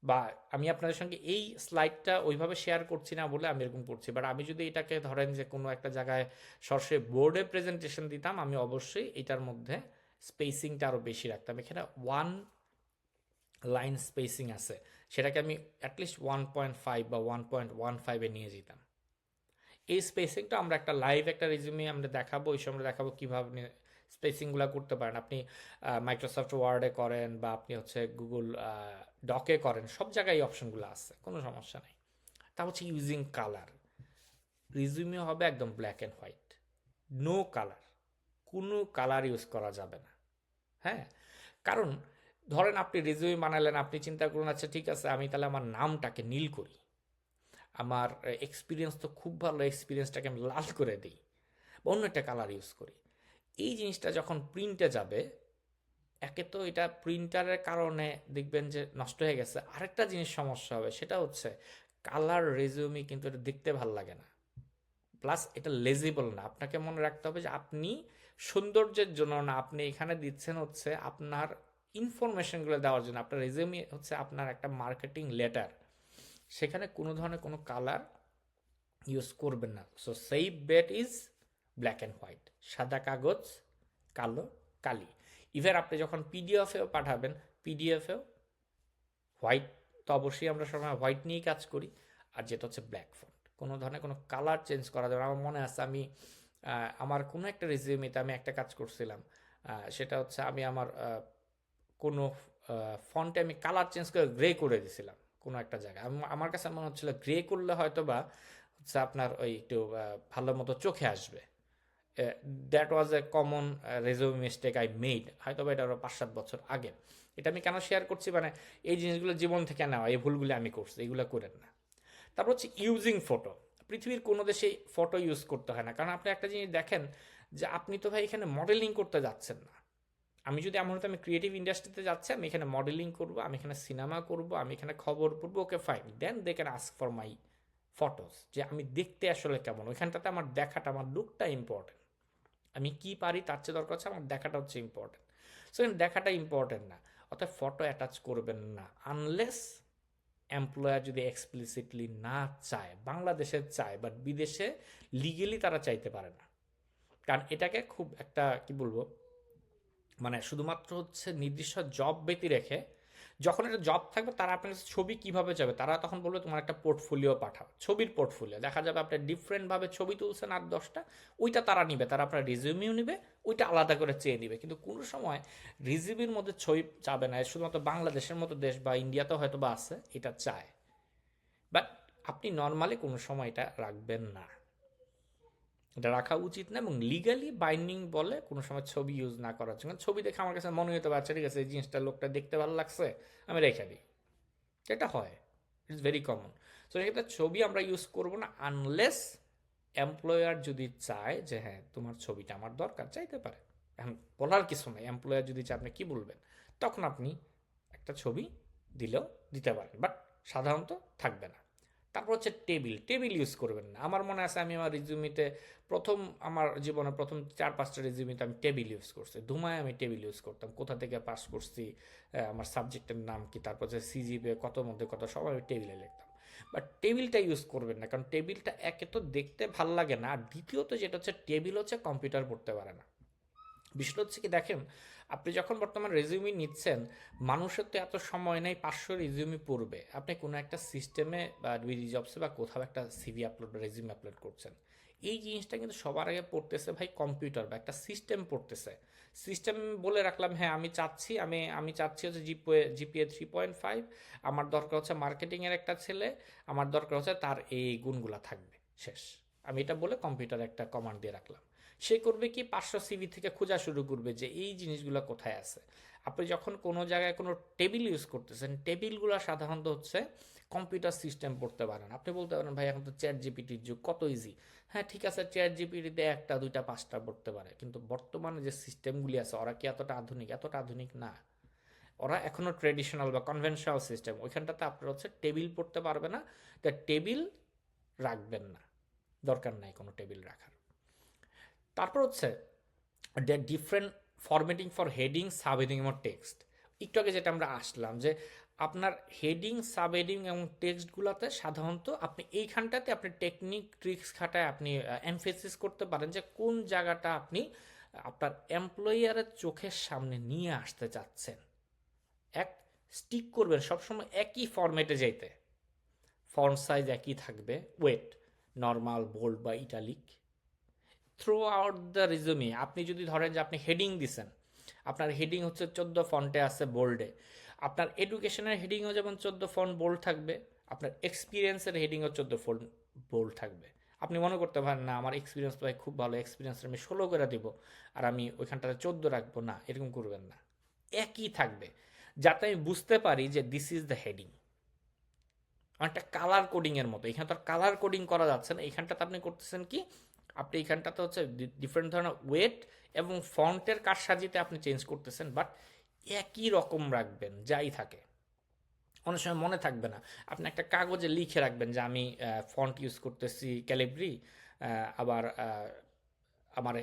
বা আমি আপনাদের সঙ্গে এই স্লাইডটা ওইভাবে শেয়ার করছি না বলে আমি এরকম করছি, বাট আমি যদি এটাকে ধরেন যে কোনো একটা জায়গায় সরাসরি বোর্ডে প্রেজেন্টেশন দিতাম, আমি অবশ্যই এটার মধ্যে স্পেসিংটা আরও বেশি রাখতাম। এখানে 1 লাইন স্পেসিং আছে, সেটাকে আমি অ্যাটলিস্ট 1.5 বা 1.15-এ নিয়ে যেতাম। এই স্পেসিংটা আমরা একটা লাইভ একটা রেজিউমে আমরা দেখাবো, ওই সময় দেখাবো কীভাবে স্পেসিংগুলো করতে পারেন। আপনি মাইক্রোসফট ওয়ার্ডে করেন বা আপনি হচ্ছে গুগল ডকে করেন, সব জায়গায় এই অপশনগুলো আছে, কোনো সমস্যা নেই। তা হচ্ছে ইউজিং কালার, রেজিউমে হবে একদম black and white, no colour, কোনো কালার ইউজ করা যাবে না। হ্যাঁ, কারণ ধরেন আপনি রেজিউমে বানালেন, আপনি চিন্তা করুন আচ্ছা ঠিক আছে আমি তাহলে আমার নামটাকে নীল করি, আমার এক্সপিরিয়েন্স তো খুব ভালো, এক্সপিরিয়েন্সটাকে আমি লাল করে দিই বা অন্য একটা কালার ইউজ করি। এই জিনিসটা যখন প্রিন্টে যাবে, একে তো এটা প্রিন্টারের কারণে দেখবেন যে নষ্ট হয়ে গেছে, আরেকটা জিনিস সমস্যা হবে, সেটা হচ্ছে কালার রেজিউমে কিন্তু এটা দেখতে ভাল লাগে না, প্লাস এটা লেজিবল না। আপনাকে মনে রাখতে হবে যে আপনি সৌন্দর্যের জন্য না, আপনি এখানে দিচ্ছেন হচ্ছে আপনার ইনফরমেশনগুলো দেওয়ার জন্য। আপনার রেজিউমে হচ্ছে আপনার একটা মার্কেটিং লেটার, সেখানে কোনো ধরনের কোনো কালার ইউজ করবেন না। So safe bet is black and white, সাদা কাগজ কালো কালি। ইভেন আপনি যখন পিডিএফেও পাঠাবেন, পিডিএফেও হোয়াইট, তো অবশ্যই আমরা সবসময় হোয়াইট নিয়েই কাজ করি, আর যেটা হচ্ছে ব্ল্যাক ফন্ট, কোনো ধরনের কোনো কালার চেঞ্জ করা যাবে না। আমার মনে আছে আমি আমার কোনো একটা রেজিউমেতে আমি একটা কাজ করছিলাম, সেটা হচ্ছে আমি আমার কোনো ফন্টে আমি কালার চেঞ্জ করে গ্রে করে দিয়েছিলাম কোনো একটা জায়গায়। আমার কাছে মনে হচ্ছিল গ্রে করলে হয়তো বা হচ্ছে আপনার ওই একটু ভালো মতো চোখে আসবে। That was a common resume mistake I made, হয়তো বা এটা আরও 5-7 বছর আগে। এটা আমি কেন শেয়ার করছি, মানে এই জিনিসগুলো জীবন থেকে নেওয়া, এই ভুলগুলো আমি করছি, এগুলো করেন না। তারপর হচ্ছে ইউজিং ফটো, পৃথিবীর কোনো দেশেই ফটো ইউজ করতে হয় না, কারণ আপনি একটা জিনিস দেখেন যে আপনি তো ভাই এখানে মডেলিং করতে যাচ্ছেন না। আমি যদি এমন হতো আমি ক্রিয়েটিভ ইন্ডাস্ট্রিতে যাচ্ছি, আমি এখানে মডেলিং করবো, আমি এখানে সিনেমা করব, আমি এখানে খবর পড়বো, okay fine, then they can ask for my photos, যে আমি দেখতে আসলে কেমন, ওইখানটাতে আমার দেখাটা, আমার লুকটা ইম্পর্টেন্ট। আমি কি পারি তার চেয়ে দরকার হচ্ছে আমার দেখাটা হচ্ছে ইম্পর্টেন্ট। সো দেখাটা ইম্পর্টেন্ট না, অর্থাৎ ফটো অ্যাটাচ করবেন না আনলেস এমপ্লয়ার যদি এক্সপ্লিসিটলি না চায়। বাংলাদেশে চায়, বাট বিদেশে লিগেলি তারা চাইতে পারে না, কারণ এটাকে খুব একটা কি বলবো, মানে শুধুমাত্র হচ্ছে নির্দিষ্ট জব ব্যতি রেখে, যখন একটা জব থাকবে তারা আপনার কাছে ছবি কিভাবে যাবে, তারা তখন বলবে তোমার একটা পোর্টফোলিও পাঠাও, ছবির পোর্টফোলিও দেখা যাবে আপনি ডিফারেন্টভাবে ছবি তুলছেন 8-10টা, ওইটা তারা নিবে, তারা আপনার রিজিউমিও নিবে, ওইটা আলাদা করে চেয়ে নিবে। কিন্তু কোনো সময় রিজিউমির মধ্যে ছবি চাবে না, শুধুমাত্র বাংলাদেশের মতো দেশ বা ইন্ডিয়াতেও হয়তো বা আছে, এটা চায়, বাট আপনি নর্মালি কোনো সময় এটা রাখবেন না, এটা রাখা উচিত না, এবং লিগালি বাইন্ডিং বলে কোনো সময় ছবি ইউজ না করার জন্য। ছবি দেখে আমার কাছে মনে হতে পারছে ঠিক আছে এই জিনিসটা লোকটা দেখতে ভালো লাগছে, আমি রেখে দিই, এটা হয়, ইটস ভেরি কমন। সো সেক্ষেত্রে ছবি আমরা ইউজ করবো না আনলেস এমপ্লয়ার যদি চায় যে হ্যাঁ তোমার ছবিটা আমার দরকার, চাইতে পারে, এখন বলার কিছু নেই। এমপ্লয়ার যদি চায় আপনি কী বলবেন, তখন আপনি একটা ছবি দিলেও দিতে পারেন, বাট সাধারণত থাকবে না। তারপর হচ্ছে টেবিল ইউজ করবেন না। আমার মনে আছে আমি আমার রিজিউমিতে আমার জীবনে প্রথম 4-5টা রিজিউমিতে আমি টেবিল ইউজ করছি, ধুমায় আমি টেবিল ইউজ করতাম, কোথা থেকে পাস করছি, আমার সাবজেক্টের নাম কি, তারপর হচ্ছে সিজিপিএ কত মধ্যে কত, সব আমি টেবিলে লিখতাম। বাট টেবিলটা ইউজ করবেন না, কারণ টেবিলটা একে তো দেখতে ভাল লাগে না, আর দ্বিতীয়ত যেটা হচ্ছে টেবিল হচ্ছে কম্পিউটার পড়তে পারে না। বিষয়টা হচ্ছে কি দেখেন, আপনি যখন বর্তমান রেজিউমি নিচ্ছেন, মানুষের তো এত সময় নেই 500 রেজিউমি পড়বে। আপনি কোনো একটা সিস্টেমে বা বিডি জবসে বা কোথাও একটা সিভি আপলোড বা রেজিউমি আপলোড করছেন, এই জিনিসটা কিন্তু সবার আগে পড়তেছে ভাই কম্পিউটার বা একটা সিস্টেম পড়তেছে। সিস্টেম বলে রাখলাম হ্যাঁ আমি চাচ্ছি হচ্ছে জিপিএ 3.5, আমার দরকার হচ্ছে মার্কেটিংয়ের একটা ছেলে, আমার দরকার হচ্ছে তার এই গুণগুলা থাকবে, শেষ। আমি এটা বলে কম্পিউটারে একটা কমান্ড দিয়ে রাখলাম, সে করবে কি 500 সিভি থেকে খোঁজা শুরু করবে যে এই জিনিসগুলো কোথায় আছে। আপনি যখন কোনো জায়গায় কোনো টেবিল ইউজ করতেছেন, টেবিলগুলো সাধারণত হচ্ছে কম্পিউটার সিস্টেম পড়তে পারেন। আপনি বলতে পারেন ভাই এখন তো চ্যাট জিপিটির যুগ, কত ইজি। হ্যাঁ ঠিক আছে, চ্যাট জিপিটিতে 1টা 2টা 5টা পড়তে পারে, কিন্তু বর্তমানে যে সিস্টেমগুলি আছে ওরা কি এতটা আধুনিক না। ওরা এখনও ট্রেডিশনাল বা কনভেনশনাল সিস্টেম, ওইখানটাতে আপনার হচ্ছে টেবিল পড়তে পারবে না, তা টেবিল রাখবেন না, দরকার নাই কোনো টেবিল রাখার। তারপর হচ্ছে different formatting for heading, subheading এবং টেক্সট। একটু আগে যেটা আমরা আসলাম যে আপনার হেডিং, সাব হেডিং এবং টেক্সটগুলোতে সাধারণত আপনি এইখানটাতে আপনি টেকনিক ট্রিক্স খাটায় আপনি এমফেসিস করতে পারেন যে কোন জায়গাটা আপনি আপনার এমপ্লয়ারের চোখের সামনে নিয়ে আসতে চাচ্ছেন। এক, স্টিক করবেন সবসময় একই ফরম্যাটে যেতে, ফন্ট সাইজ একই থাকবে, ওয়েট নর্মাল, বোল্ড বা italic. Through out the resume আপনি যদি ধরেন যে আপনি হেডিং দিছেন, আপনার হেডিং হচ্ছে 14 ফন্টে আছে বোল্ডে, আপনার এডুকেশনের হেডিংও যেমন 14 ফন্ট বোল্ড থাকবে, আপনার এক্সপিরিয়েন্সের হেডিংও 14 ফন্ট বোল্ড থাকবে। আপনি মনে করতে পারেন না আমার এক্সপিরিয়েন্স ভাই খুব ভালো, এক্সপিরিয়েন্স আমি 16 করে দিব আর আমি ওইখানটাতে 14 রাখবো, না, এরকম করবেন না, একই থাকবে, যাতে আমি বুঝতে পারি যে দিস ইজ দ্য হেডিং। অনেকটা কালার কোডিং এর মতো, এখানে তো কালার কোডিং করা যাচ্ছে না, এখানটাতে আপনি করতেছেন কি, আপনি এখানটাতে হচ্ছে ডিফারেন্ট ধরনের ওয়েট এবং ফন্টের কারসাজিতে আপনি চেঞ্জ করতেছেন, বাট একই রকম রাখবেন যাই থাকে। অনেক সময় মনে থাকবে না, আপনি একটা কাগজে লিখে রাখবেন যে আমি ফন্ট ইউজ করতেছি ক্যালিব্রি, আবার আমার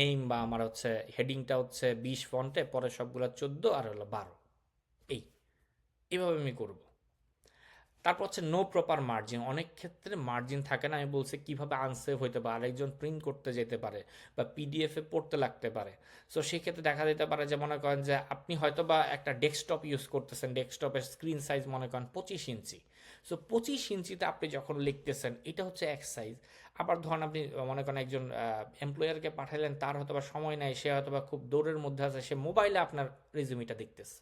নেম বা আমার হচ্ছে হেডিংটা হচ্ছে 20 ফন্টে, পরে সবগুলো 14 আর হলো 12, এইভাবে আমি করব। তারপর হচ্ছে নো প্রপার মার্জিন, অনেক ক্ষেত্রে মার্জিন থাকে না, আমি বলছি কিভাবে আনসেভ হইতে পারে, আরেকজন প্রিন্ট করতে যেতে পারে বা পিডিএফে পড়তে লাগতে পারে। সো সেক্ষেত্রে দেখা যেতে পারে যে মনে করেন যে আপনি হয়তো বা একটা ডেস্কটপ ইউজ করতেছেন, ডেস্কটপের স্ক্রিন সাইজ মনে করেন 25 ইঞ্চি। সো 25 ইঞ্চিতে আপনি যখন লিখতেছেন এটা হচ্ছে এক সাইজ, আবার ধরেন আপনি মনে করেন একজন এমপ্লয়ারকে পাঠালেন, তার হয়তো বা সময় নাই, সে হয়তো বা খুব দৌড়ের মধ্যে আছে, সে মোবাইলে আপনার রেজিউমিটা দেখতেছে,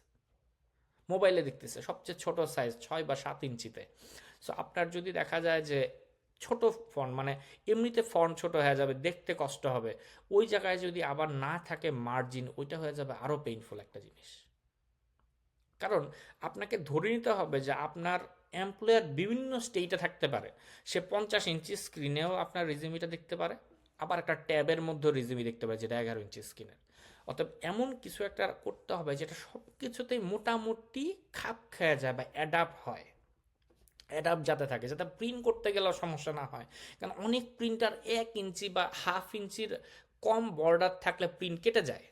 মোবাইলে দেখতেছে সবচেয়ে ছোট সাইজ 6 বা 7 ইঞ্চিতে। সো আপনার যদি দেখা যায় যে ছোট ফন্ট, মানে এমনিতে ফন্ট ছোট হয়ে যাবে, দেখতে কষ্ট হবে, ওই জায়গায় যদি আবার না থাকে মার্জিন, ওইটা হয়ে যাবে আরও পেইনফুল একটা জিনিস। কারণ আপনাকে ধরে নিতে হবে যে আপনার এমপ্লয়ার বিভিন্ন স্টেটে থাকতে পারে, সে 50 ইঞ্চি স্ক্রিনেও আপনার রেজিউমিটা দেখতে পারে, আবার একটা ট্যাবের মধ্যে রেজিউমি দেখতে পারে যেটা 11 ইঞ্চি স্ক্রিনের। অতএব এমন কিছু একটা করতে হবে যেটা সব কিছুতেই মোটামুটি খাপ খেয়ে যায় বা অ্যাডাপ্ট হয়, অ্যাডাপ্ট যাতে থাকে, যাতে প্রিন্ট করতে গেলেও সমস্যা না হয়। কারণ অনেক প্রিন্টার 1 ইঞ্চি বা হাফ ইঞ্চির কম বর্ডার থাকলে প্রিন্ট কেটে যায়,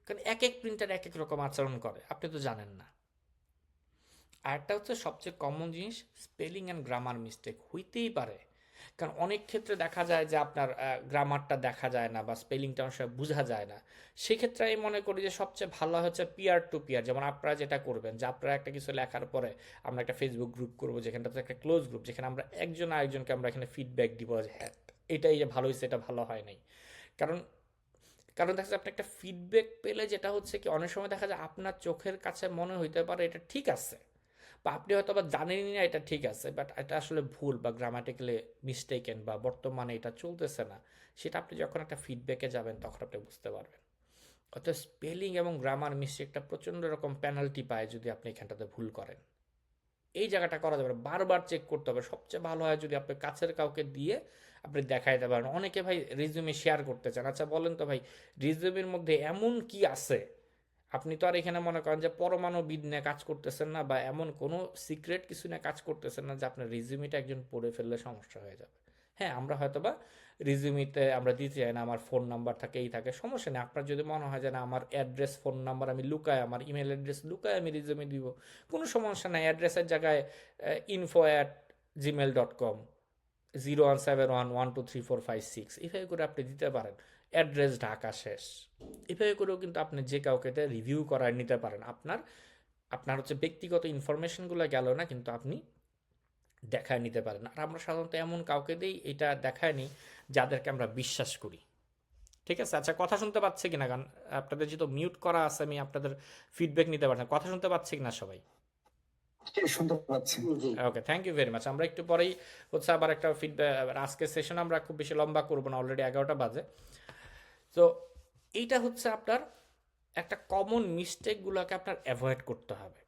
কারণ এক এক প্রিন্টার এক এক রকম আচরণ করে, আপনি তো জানেন না। আরেকটা হচ্ছে সবচেয়ে কমন জিনিস, স্পেলিং অ্যান্ড গ্রামার মিস্টেক হইতেই পারে। কারণ অনেক ক্ষেত্রে দেখা যায় যে আপনার গ্রামারটা দেখা যায় না বা স্পেলিংটা অনেক সময় বোঝা যায় না। সেক্ষেত্রে আমি মনে করি যে সবচেয়ে ভালো হচ্ছে পিয়ার টু পিয়ার। যেমন আপনারা যেটা করবেন যে আপনারা একটা কিছু লেখার পরে আমরা একটা ফেসবুক গ্রুপ করবো, যেখানটাতে একটা ক্লোজ গ্রুপ, যেখানে আমরা একজন আরেকজনকে আমরা এখানে ফিডব্যাক দিব যে হ্যাঁ এটাই যে ভালো হয়েছে, এটা ভালো হয় নাই। কারণ কারণ দেখা যাচ্ছে আপনি একটা ফিডব্যাক পেলে যেটা হচ্ছে কি, অনেক সময় দেখা যায় আপনার চোখের কাছে মনে হইতে পারে এটা ঠিক আছে, বা আপনি হয়তো বা জানেনই না এটা ঠিক আছে, বাট এটা আসলে ভুল বা গ্রামাটিক্যালি মিস্টেকেন বা বর্তমানে এটা চলতেছে না, সেটা আপনি যখন একটা ফিডব্যাকে যাবেন তখন আপনি বুঝতে পারবেন। অর্থাৎ স্পেলিং এবং গ্রামার মিস্টেকটা প্রচণ্ড রকম পেনাল্টি পায় যদি আপনি এখানটাতে ভুল করেন। এই জায়গাটা করা যাবে না, বারবার চেক করতে হবে। সবচেয়ে ভালো হয় যদি আপনি কাছের কাউকে দিয়ে আপনি দেখাইতে পারেন। অনেকে ভাই রিজুমে শেয়ার করতে চান, আচ্ছা বলেন তো ভাই রিজুমের মধ্যে এমন কি আছে, আপনি তো আর এখানে মনে করেন যে পরমাণুবিদ নিয়ে কাজ করতেছেন না বা এমন কোনো সিক্রেট কিছু নিয়ে কাজ করতেছেন না যে আপনার রিজিউমিটা একজন পড়ে ফেললে সমস্যা হয়ে যাবে। হ্যাঁ, আমরা হয়তো বা রিজিউমিতে আমরা দিতে চাই না আমার ফোন নাম্বার থাকে, এই থাকে, সমস্যা নেই। আপনার যদি মনে হয় যে না আমার অ্যাড্রেস ফোন নাম্বার আমি লুকায়, আমার ইমেল অ্যাড্রেস লুকায় আমি রিজিউমে দিব, কোনো সমস্যা নাই। অ্যাড্রেসের জায়গায় info@gmail.com 017112345 এইভাবে করে আপনি দিতে পারেন, অ্যাড্রেস ঢাকা শেষ। এভাবে করেও কিন্তু আপনি যে কাউকে এটা রিভিউ করায় নিতে পারেন। আপনার আপনার হচ্ছে ব্যক্তিগত ইনফরমেশনগুলো গেল না, কিন্তু আপনি দেখায় নিতে পারেন। আর আমরা সাধারণত এমন কাউকে দিই এটা দেখায় নিই যাদেরকে আমরা বিশ্বাস করি। ঠিক আছে, আচ্ছা কথা শুনতে পাচ্ছে কিনা? কারণ আপনাদের যেহেতু মিউট করা আছে, আমি আপনাদের ফিডব্যাক নিতে পারছি না। কথা শুনতে পাচ্ছে কিনা সবাই? শুনতে পাচ্ছি। জি ওকে, থ্যাংক ইউ ভেরি মাচ। আমরা একটু পরেই হচ্ছে আবার একটা ফিডব্যাক, আজকের সেশন আমরা খুব বেশি লম্বা করবো না, অলরেডি 11টা বাজে। তো এইটা হচ্ছে আপনার একটা কমন মিস্টেকগুলোকে আপনার অ্যাভয়েড করতে হবে।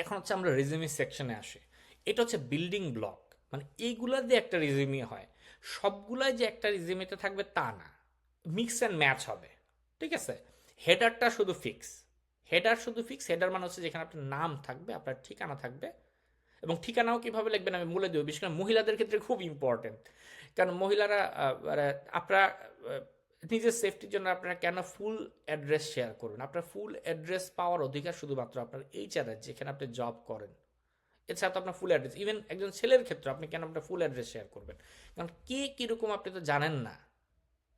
এখন হচ্ছে আমরা রেজিউমি সেকশনে আসি। এটা হচ্ছে বিল্ডিং ব্লক, মানে এইগুলা দিয়ে একটা রেজিউমি হয়। সবগুলাই যে একটা রেজিউমিতে থাকবে তা না, মিক্স অ্যান্ড ম্যাচ হবে। ঠিক আছে, হেডারটা শুধু ফিক্স, হেডার শুধু ফিক্স। হেডার মানে হচ্ছে যেখানে আপনার নাম থাকবে, আপনার ঠিকানা থাকবে, এবং ঠিকানাও কীভাবে লিখবেন আমি বলে দেবো। বিশেষ করে মহিলাদের ক্ষেত্রে খুব ইম্পর্টেন্ট, কারণ মহিলারা আপনারা নিজের সেফটির জন্য আপনারা কেন ফুল অ্যাড্রেস শেয়ার করবেন? আপনার ফুল অ্যাড্রেস পাওয়ার অধিকার শুধুমাত্র আপনার এইচআর যেখানে আপনি জব করেন। এছাড়া তো আপনার ফুল অ্যাড্রেস, ইভেন একজন ছেলের ক্ষেত্রে আপনি কেন আপনার ফুল অ্যাড্রেস শেয়ার করবেন? কারণ কে কীরকম আপনি তো জানেন না।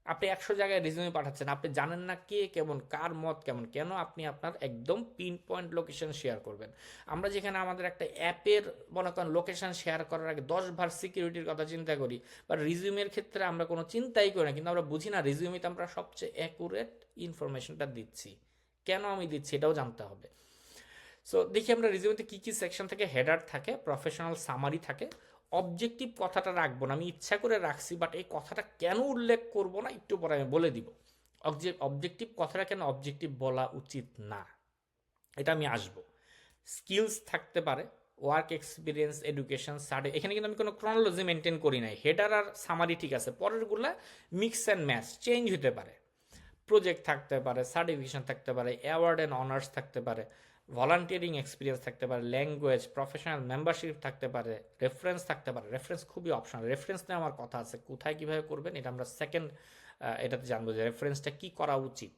আপনি 100 জায়গায় রিজিউমে পাঠাচ্ছেন, আপনি জানেন না কে কেমন, কার মত কেমন, কেন আপনি আপনার একদম পিন পয়েন্ট লোকেশন শেয়ার করবেন? আমরা যেখানে আমাদের একটা অ্যাপের মনে করেন লোকেশন শেয়ার করার আগে 10 বার সিকিউরিটির কথা চিন্তা করি, বা রিজিউমের ক্ষেত্রে আমরা কোনো চিন্তাই করি না, কিন্তু আমরা বুঝি না রিজিউমেতে আমরা সবচেয়ে অ্যাকুরেট ইনফরমেশনটা দিচ্ছি। কেন আমি দিচ্ছি এটাও জানতে হবে। সো দেখি আমরা রিজিউমেতে কী কী সেকশন থাকে। হেডার থাকে, প্রফেশনাল সামারি থাকে, অবজেক্টিভ কথাটা রাখবো না, আমি ইচ্ছা করে রাখছি, বাট এই কথাটা কেন উল্লেখ করব না একটু পরে আমি বলে দিব। অবজেক্টিভ কথাটা কেন অবজেক্টিভ বলা উচিত না, এটা আমি আসবো। স্কিলস থাকতে পারে, ওয়ার্ক এক্সপিরিয়েন্স, এডুকেশন, সার্টিফিকেট। এখানে কিন্তু আমি কোনো ক্রনোলজি মেনটেন করি নাই। হেডার আর সামারি ঠিক আছে, পরেরগুলা মিক্স অ্যান্ড ম্যাচ, চেঞ্জ হতে পারে। প্রজেক্ট থাকতে পারে, সার্টিফিকেশন থাকতে পারে, অ্যাওয়ার্ড অ্যান্ড অনার্স থাকতে পারে, ভলান্টিয়ারিং এক্সপিরিয়েন্স থাকতে পারে, ল্যাঙ্গুয়েজ, প্রফেশনাল মেম্বারশিপ থাকতে পারে, রেফারেন্স থাকতে পারে। রেফারেন্স খুবই অপশনাল, রেফারেন্স নিয়ে আমার কথা আছে, কোথায় কীভাবে করবেন এটা আমরা সেকেন্ড এটাতে জানবো যে রেফারেন্সটা কী করা উচিত।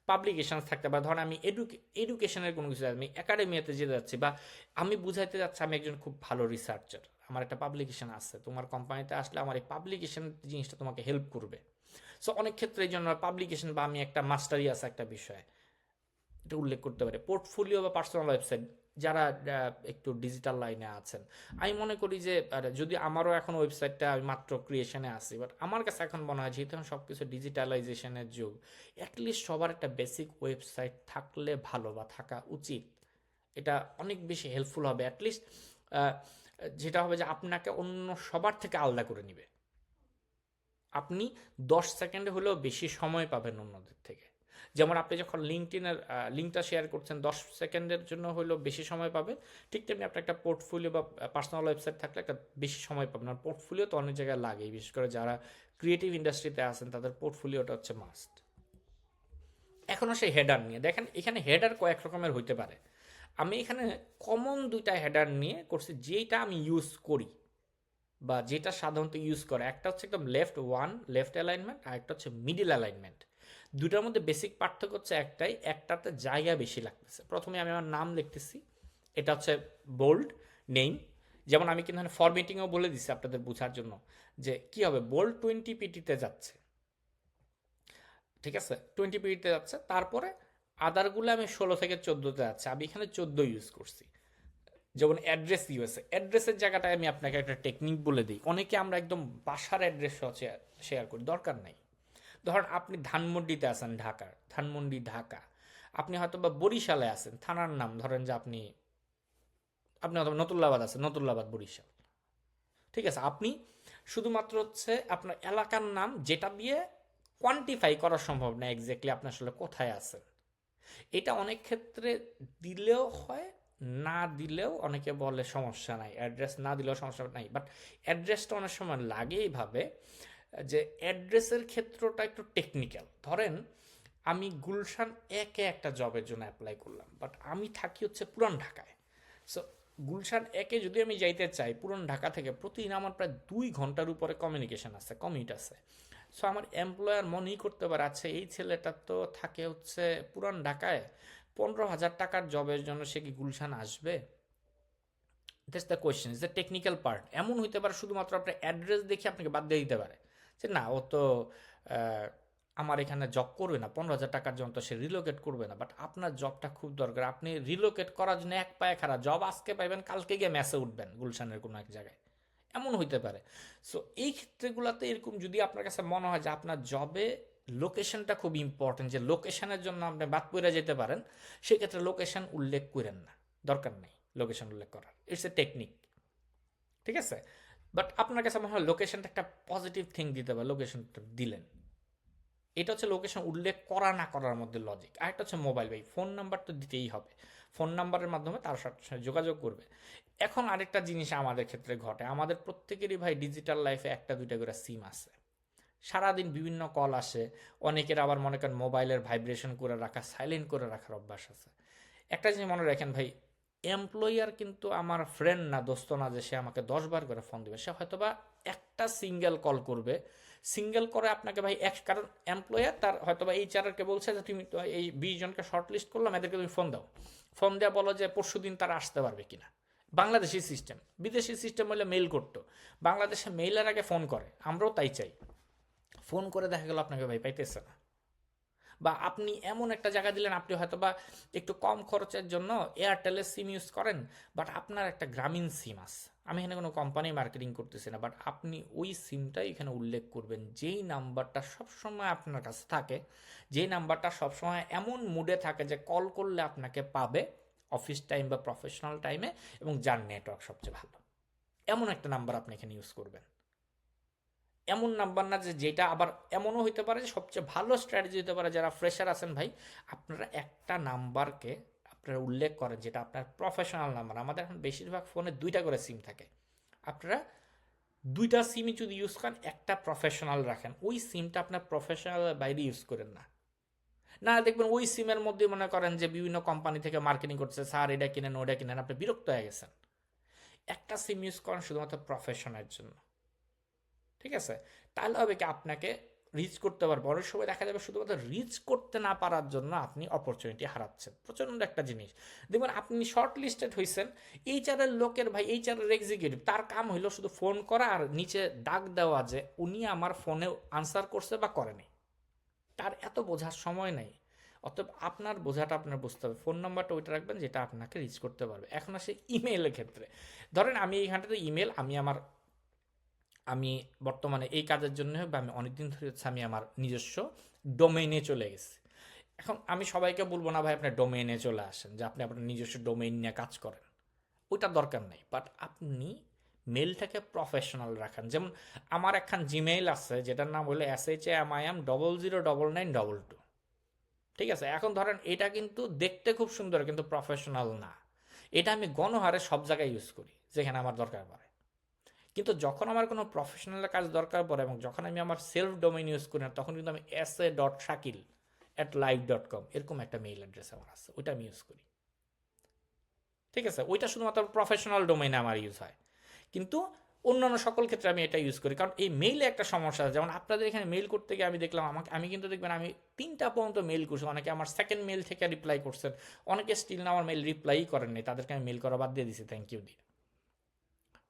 পাবলিকেশন থাকতে পারে, ধরেন আমি এডুকেশনের কোনো কিছু, আমি একাডেমিয়াতে যেতে যাচ্ছি, বা আমি বুঝাইতে যাচ্ছি আমি একজন খুব ভালো রিসার্চার, আমার একটা পাবলিকেশন আছে, তোমার কোম্পানিতে আসলে আমার এই পাবলিকেশন জিনিসটা তোমাকে হেল্প করবে। সো অনেক ক্ষেত্রে এই জন্য পাবলিকেশন বা আমি একটা মাস্টারি আছে একটা বিষয়, এটা উল্লেখ করতে পারে। পোর্টফোলিও বা পার্সোনাল ওয়েবসাইট, যারা একটু ডিজিটাল লাইনে আছেন, আমি মনে করি যে যদি আমারও এখন ওয়েবসাইটটা আমি মাত্র ক্রিয়েশনে আছি, বাট আমার কাছে এখন মনে হয় যেহেতু এখন সব কিছু ডিজিটালাইজেশনের যুগ, অ্যাটলিস্ট সবার একটা বেসিক ওয়েবসাইট থাকলে ভালো বা থাকা উচিত। এটা অনেক বেশি হেল্পফুল হবে। অ্যাটলিস্ট যেটা হবে যে আপনাকে অন্য সবার থেকে আলাদা করে নিবে। আপনি 10 সেকেন্ডে হলেও বেশি সময় পাবেন অন্যদের থেকে। যেমন আপনি যখন লিঙ্কডইনের লিঙ্কটা শেয়ার করছেন 10 সেকেন্ডের জন্য হলেও বেশি সময় পাবেন, ঠিক তেমনি আপনার একটা পোর্টফোলিও বা পার্সোনাল ওয়েবসাইট থাকলে একটা বেশি সময় পাবেন। আর পোর্টফোলিও তো অনেক জায়গায় লাগে, বিশেষ করে যারা ক্রিয়েটিভ ইন্ডাস্ট্রিতে আছেন তাদের পোর্টফোলিওটা হচ্ছে মাস্ট। এখনও সেই হেডার নিয়ে দেখেন, এখানে হেডার কয়েক রকমের হইতে পারে। আমি এখানে কমন দুইটা হেডার নিয়ে করছি, যেটা আমি ইউজ করি বা যেটা সাধারণত ইউজ করে। একটা হচ্ছে একদম লেফট অ্যালাইনমেন্ট, আর একটা হচ্ছে মিডিল অ্যালাইনমেন্ট। দুটার মধ্যে বেসিক পার্থক্য হচ্ছে একটাই, একটাতে জায়গা বেশি লাগতেছে। প্রথমে আমি আমার নাম লিখতেছি, এটা হচ্ছে বোল্ড নেম। যেমন আমি কিন্তু ফরম্যাটিংও বলে দিচ্ছি আপনাদের বোঝার জন্য যে কি হবে। বোল্ড 20 পিটিতে যাচ্ছে, ঠিক আছে, 20 পিটিতে যাচ্ছে। তারপরে আদারগুলো আমি 16 থেকে 14তে যাচ্ছে, আমি এখানে 14 ইউজ করছি। যেমন অ্যাড্রেস ইউএসএ, অ্যাড্রেসের জায়গাটায় আমি আপনাকে একটা টেকনিক বলে দিই। অনেকে আমরা একদম বাসার অ্যাড্রেস শেয়ার করি, দরকার নাই। ধরেন আপনি ধানমন্ডিতে আছেন, ধানমন্ডি ঢাকা। আপনি হয়তো বা বরিশালে আছেন, থানার নাম ধরেন যে আপনি হয়তো নতুল্লাবাদ আছেন, নতুল্লাবাদ বরিশাল, ঠিক আছে। আপনি শুধুমাত্র হচ্ছে আপনার এলাকার নাম, যেটা দিয়ে কোয়ান্টিফাই করা সম্ভব না এক্স্যাক্টলি আপনি আসলে কোথায় আছেন। এটা অনেক ক্ষেত্রে দিলেও হয়, না দিলেও অনেকে বলে সমস্যা নাই, অ্যাড্রেস না দিলেও সমস্যা নাই। বাট অ্যাড্রেসটা অনেক সময় লাগে এইভাবে যে অ্যাড্রেসের ক্ষেত্রটা একটু টেকনিক্যাল। ধরেন আমি গুলশান একে একটা জবের জন্য অ্যাপ্লাই করলাম, বাট আমি থাকি হচ্ছে পুরান ঢাকায়। সো গুলশান একে যদি আমি যাইতে চাই পুরান ঢাকা থেকে, প্রতিদিন আমার প্রায় 2 ঘন্টার উপরে কমিউনিকেশন আছে, কমিট আছে। সো আমার এমপ্লয়ার মনেই করতে পারে আচ্ছা এই ছেলেটা তো থাকে হচ্ছে পুরান ঢাকায়, 15,000 টাকার জবের জন্য সে কি গুলশান আসবে? That's the question, is the technical part. এমন হইতে পারে শুধুমাত্র আপনার অ্যাড্রেস দেখে আপনাকে বাদ দিয়ে দিতে পারে যে না, ও তো আমার এখানে জব করবে না, 15,000 টাকার জন্য তো সে রিলোকেট করবে না। বাট আপনার জবটা খুব দরকার, আপনি রিলোকেট করার জন্য এক পায়ে খাড়া, জব আজকে পাইবেন, কালকে গিয়ে ম্যাচে উঠবেন গুলশানের কোনো এক জায়গায়, এমন হইতে পারে। সো এই ক্ষেত্রগুলোতে এরকম যদি আপনার কাছে মনে হয় যে আপনার জবে লোকেশনটা খুব ইম্পর্টেন্ট, যে লোকেশনের জন্য আপনি বাদ পড়ে যেতে পারেন, সেক্ষেত্রে লোকেশন উল্লেখ করেন না, দরকার নেই লোকেশন উল্লেখ করার, ইটস এ টেকনিক, ঠিক আছে। বাট আপনার কাছে মনে হয় লোকেশনটা একটা পজিটিভ থিং দিতে পারে, লোকেশনটা দিলেন। এটা হচ্ছে লোকেশন উল্লেখ করা না করার মধ্যে লজিক। আরেকটা হচ্ছে মোবাইল, ভাই ফোন নাম্বার তো দিতেই হবে, ফোন নাম্বারের মাধ্যমে তার সাথে যোগাযোগ করবে। এখন আরেকটা জিনিস আমাদের ক্ষেত্রে ঘটে, আমাদের প্রত্যেকেরই ভাই ডিজিটাল লাইফে একটা দুইটা করে সিম আছে, সারাদিন বিভিন্ন কল আসে। অনেকের আবার মনে করেন মোবাইলের ভাইব্রেশন করে রাখা, সাইলেন্ট করে রাখার অভ্যাস আছে। একটা জিনিস মনে রাখেন ভাই, এমপ্লয়ার কিন্তু আমার ফ্রেন্ড না, দোস্ত না যে সে আমাকে 10 বার করে ফোন দেবে। সে হয়তো বা একটা সিঙ্গেল কল করবে, সিঙ্গেল করে আপনাকে ভাই কারণ এমপ্লয়ার তার হয়তো বা এইচআরকে বলছে যে তুমি তো এই 20 জনকে শর্ট লিস্ট করলাম, এদেরকে তুমি ফোন দেওয়া বলো যে পরশু দিন তারা আসতে পারবে কিনা। বাংলাদেশি সিস্টেম, বিদেশি সিস্টেম হলে মেইল করতো, বাংলাদেশে মেইলের আগে ফোন করে, আমরাও তাই চাই। ফোন করে দেখা গেল আপনাকে ভাই পাইতেছে না, বা আপনি এমন একটা জায়গা দিলেন, আপনি হয়তো বা একটু কম খরচের জন্য এয়ারটেলের সিম ইউজ করেন, বাট আপনার একটা গ্রামীণ সিম আছে, আমি এখানে কোনো কোম্পানি মার্কেটিং করতেছি না, বাট আপনি ওই সিমটাই এখানে উল্লেখ করবেন যেই নাম্বারটা সবসময় আপনার কাছে থাকে, যেই নাম্বারটা সবসময় এমন মুডে থাকে যে কল করলে আপনাকে পাবে অফিস টাইম বা প্রফেশনাল টাইমে, এবং যার নেটওয়ার্ক সবচেয়ে ভালো, এমন একটা নাম্বার আপনি এখানে ইউজ করবেন। এমন নাম্বার না যে যেটা আবার এমনও হইতে পারে যে সবচেয়ে ভালো স্ট্র্যাটেজি হতে পারে, যারা ফ্রেশার আছেন ভাই আপনারা একটা নাম্বারকে আপনারা উল্লেখ করেন যেটা আপনার প্রফেশনাল নাম্বার। আমাদের এখন বেশিরভাগ ফোনে 2টা করে সিম থাকে, আপনারা 2টা সিমই যদি ইউজ করেন, একটা প্রফেশনাল রাখেন, ওই সিমটা আপনার প্রফেশনালের বাইরে ইউজ করেন না। না দেখবেন ওই সিমের মধ্যে মনে করেন যে বিভিন্ন কোম্পানি থেকে মার্কেটিং করছে, স্যার এটা কিনেন ওটা কিনেন, আপনি বিরক্ত হয়ে গেছেন। একটা সিম ইউজ করেন শুধুমাত্র প্রফেশনের জন্য, ঠিক আছে? তাহলে হবে কি আপনাকে রিচ করতে পারবো। অনেক সময় দেখা যাবে শুধুমাত্র রিচ করতে না পারার জন্য আপনি অপরচুনিটি হারাচ্ছেন, প্রচণ্ড একটা জিনিস। দেখবেন আপনি শর্ট লিস্টেড হয়েছেন, এইচআরের লোকের ভাই, এইচআরের এক্সিকিউটিভ, তার কাম হইলো শুধু ফোন করা আর নিচে ডাক দেওয়া যে উনি আমার ফোনে আনসার করছে বা করেনি, তার এত বোঝার সময় নেই। অতএব আপনার বোঝাটা আপনার বুঝতে হবে, ফোন নাম্বারটা ওইটা রাখবেন যেটা আপনাকে রিচ করতে পারবে। এখন আসে ইমেইলের ক্ষেত্রে, ধরেন আমি এইখানটাতে ইমেল, আমি বর্তমানে এই কাজের জন্য বা আমি অনেকদিন ধরে হচ্ছে আমি আমার নিজস্ব ডোমেইনে চলে গেছি। এখন আমি সবাইকে বলবো না ভাই আপনার ডোমেইনে চলে আসেন, যে আপনি আপনার নিজস্ব ডোমেইন নিয়ে কাজ করেন, ওইটা দরকার নেই, বাট আপনি মেলটাকে প্রফেশনাল রাখেন। যেমন আমার একখান জিমেইল আছে যেটার নাম হলো SHAMIM009922, ঠিক আছে? এখন ধরেন এটা কিন্তু দেখতে খুব সুন্দর কিন্তু প্রফেশনাল না, এটা আমি গণহারে সব জায়গায় ইউজ করি যেখানে আমার দরকার পড়ে। কিন্তু যখন আমার কোনো প্রফেশনাল কাজ দরকার পড়ে এবং যখন আমি আমার সেলফ ডোমেইন ইউজ করি না, তখন কিন্তু আমি sa.shakil@live.com এরকম একটা মেইল অ্যাড্রেস আমার আছে, ওইটা আমি ইউজ করি, ঠিক আছে? ওইটা শুধুমাত্র প্রফেশনাল ডোমেইনে আমার ইউজ হয়, কিন্তু অন্যান্য সকল ক্ষেত্রে আমি এটা ইউজ করি। কারণ এই মেইলে একটা সমস্যা আছে, যেমন আপনাদের এখানে মেইল করতে গিয়ে আমি দেখলাম আমি কিন্তু দেখবেন আমি 3টা পর্যন্ত মেইল করছি, অনেকে আমার সেকেন্ড মেইল থেকে রিপ্লাই করছেন, অনেকে স্টিল না আমার মেইল রিপ্লাই করেননি, তাদেরকে আমি মেইল করা বাদ দিয়ে দিছি থ্যাংক ইউ দিয়ে।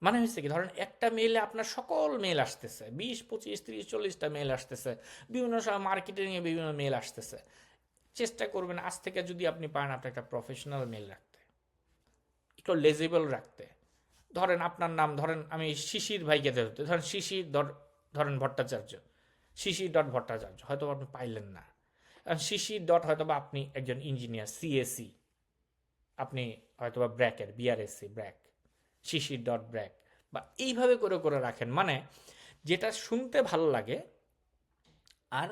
মানে হচ্ছে কি, ধরেন একটা মেইলে আপনার সকল মেইল আসতেছে, 20, 25, 30, 40টা মেইল আসতেছে, বিভিন্ন সময় মার্কেটিংয়ে বিভিন্ন মেইল আসতেছে। চেষ্টা করবেন আজ থেকে যদি আপনি পারেন আপনার একটা প্রফেশনাল মেইল রাখতে, একটু লেজিবল রাখতে। ধরেন আপনার নাম, ধরেন আমি শিশির ভাইকে ধরতে, ধরেন ধরেন ভট্টাচার্য, শিশির.ভট্টাচার্য, হয়তো আপনি পাইলেন না, শিশির ডট হয়তো বা আপনি একজন ইঞ্জিনিয়ার সিএসি, আপনি হয়তো বা ব্র্যাকের বিআরএসসি ব্র্যাক, শিশির.ব্র্যাক, বা এইভাবে করে করে রাখেন, মানে যেটা শুনতে ভালো লাগে আর